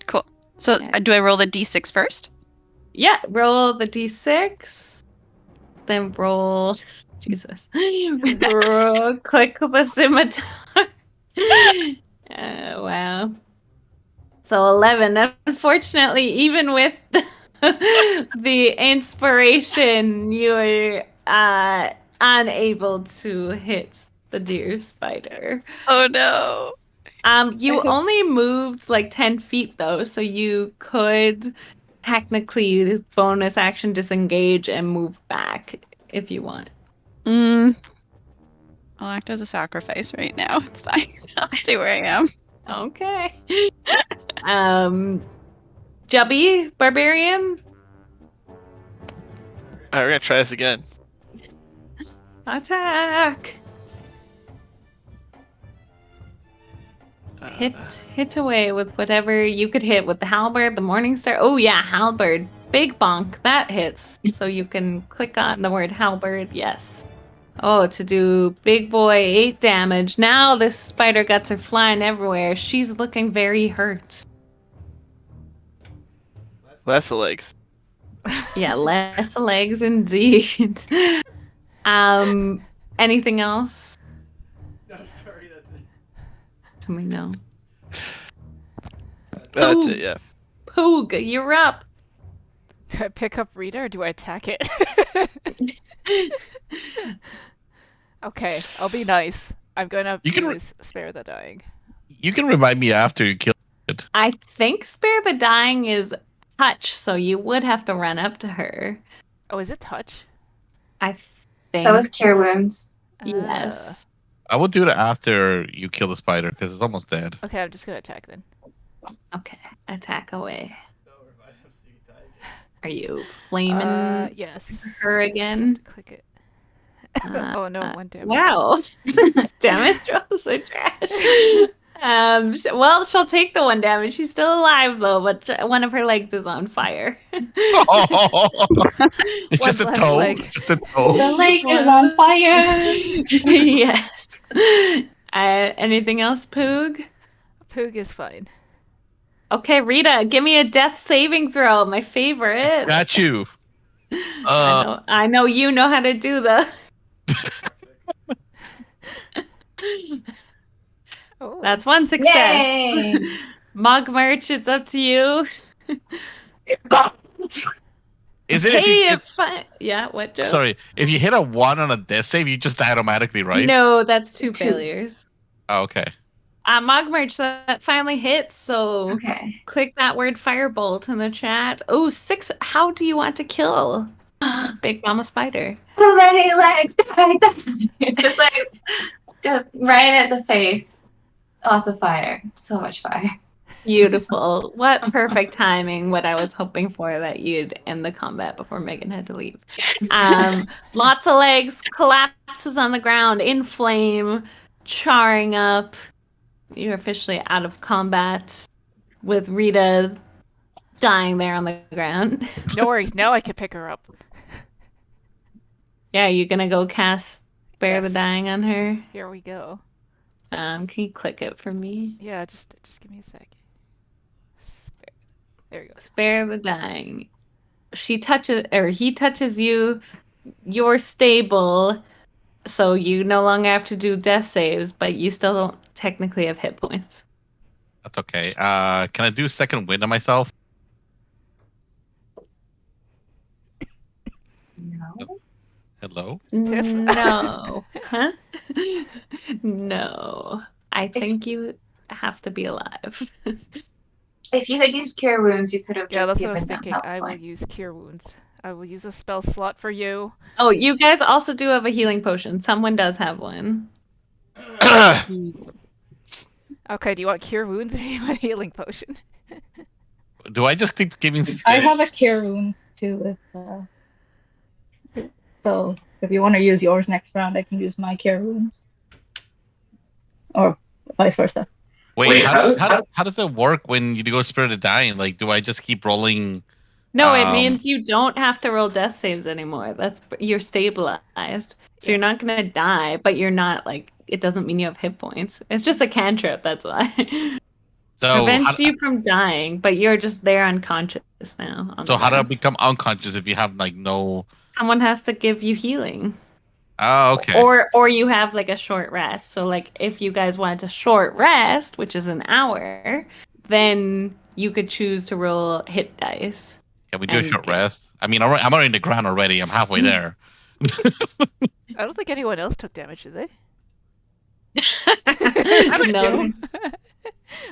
Cool. So do I roll the d6 first? Yeah, roll the d6, then roll Jesus. Click the scimitar. Wow. So 11. Unfortunately, even with the inspiration, you're unable to hit the deer spider. Oh no. You only moved like 10 feet though, so you could technically bonus action disengage and move back if you want. I'll act as a sacrifice right now. It's fine. I'll stay where I am. Okay. Jubby, barbarian, Alright, we're gonna try this again. attack. Hit away with whatever you could hit with the halberd, the morning star. Oh yeah, halberd. Big bonk. That hits. So you can click on the word halberd. Yes. Oh, to do big boy 8 damage. Now this spider guts are flying everywhere. She's looking very hurt. Less the legs. Yeah, less legs indeed. Anything else? No, sorry, that's it. Tell me no. That's Poog. it, yeah. Poog, you're up. Do I pick up Rita or do I attack it? Okay, I'll be nice. I'm gonna use Spare the Dying. You can remind me after you kill it. I think Spare the Dying is touch, so you would have to run up to her. Oh, is it touch? I think. So is Cure Wounds. Yes. I will do it after you kill the spider because it's almost dead. Okay, I'm just gonna attack then. Okay, attack away. Are you flaming Yes. her again? Click it. Oh no, 1 damage. Wow. Damage rolls are trash. Well, she'll take the 1 damage. She's still alive though, but one of her legs is on fire. It's just a less toe. leg. Just a toe. The lake is on fire. Yes. Anything else, Poog? Poog is fine. Okay, Rita, give me a death saving throw. My favorite. Got you. I know you know how to do the. Oh. That's 1 success. Yay! Mug Merch, it's up to you. Is it? Hey, yeah, what, Joe? Sorry, if you hit a 1 on a death save, you just die automatically, right? No, that's 2 failures. Oh, okay. Mog Merch, that finally hits, so Okay. click that word firebolt in the chat. Oh, 6. How do you want to kill Big Mama Spider? Too many legs. just right at the face. Lots of fire. So much fire. Beautiful. What perfect timing. What I was hoping for, that you'd end the combat before Megan had to leave. Lots of legs, collapses on the ground, in flame, charring up. You're officially out of combat with Rita dying there on the ground. No worries, now I can pick her up. Yeah, you're gonna go cast Spare the Yes. Dying on her. Here we go. Can you click it for me? Yeah, just give me a sec. There we go. Spare the Dying. He touches you. You're stable, so you no longer have to do death saves, but you still don't technically have hit points. That's okay. Can I do second wind on myself? No. Hello? No. Huh? No. I think you have to be alive. If you had used Cure Wounds, you could have Yeah, just that's what I was given them thinking. health I will points. use Cure Wounds. I will use a spell slot for you. Oh, you guys also do have a healing potion. Someone does have one. Okay, do you want Cure Wounds or do you want a healing potion? Do I just keep giving? I have a Cure Wounds too. So if you want to use yours next round, I can use my Cure Wounds. Or vice versa. Wait, how does it work when you go Spirit of Dying? Like, do I just keep rolling? No, it means you don't have to roll death saves anymore. You're stabilized. So you're not gonna die, but you're not like, it doesn't mean you have hit points. It's just a cantrip, that's why. So Prevents you from dying, but you're just there unconscious now. So how do I become unconscious if you have like no? Someone has to give you healing. Oh, okay. Or you have like a short rest. So like if you guys wanted a short rest, which is an hour, then you could choose to roll hit dice. Can we do a and short get- rest? I mean, I'm already in the ground already. I'm halfway there. I don't think anyone else took damage, did they? No.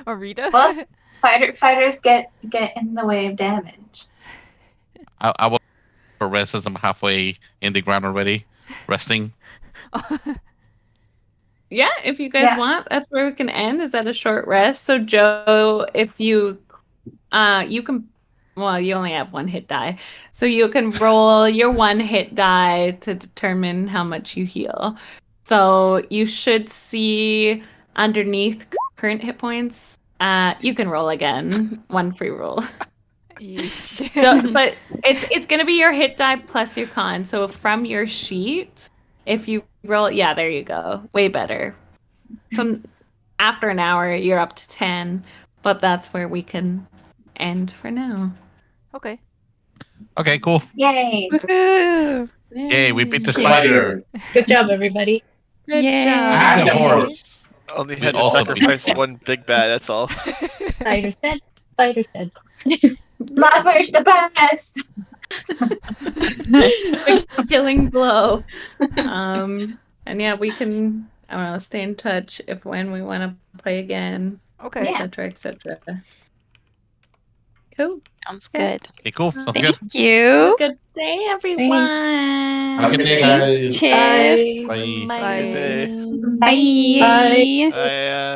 Or Rita? Well, fighters get in the way of damage. I will for rest as I'm halfway in the ground already, resting. Yeah, if you guys Yeah. want, that's where we can end. Is at a short rest. So Joe, if you can, well, you only have one hit die, so you can roll your one hit die to determine how much you heal. So you should see underneath current hit points. You can roll again, one free roll. But it's gonna be your hit die plus your con. So from your sheet, if you roll, yeah, there you go, way better. So after an hour, you're up to 10, but that's where we can end for now. Okay. Okay, cool. Yay! Woohoo! Yay, we beat the spider. Good job, everybody. Good Yay. job. And the horse. Only We had to also beat sacrifice the- one big bad. That's all. Spider's dead. Spider's dead. Blackbird's the best! Killing blow. And yeah, we can, I don't know, stay in touch if when we want to play again, Okay. Yeah. etc., etc. Cool. Sounds good. Okay, cool. Sounds good. Thank you. Good day, everyone. Have a good day, guys. Tiff. Bye. Bye. Good day. Bye. Bye. I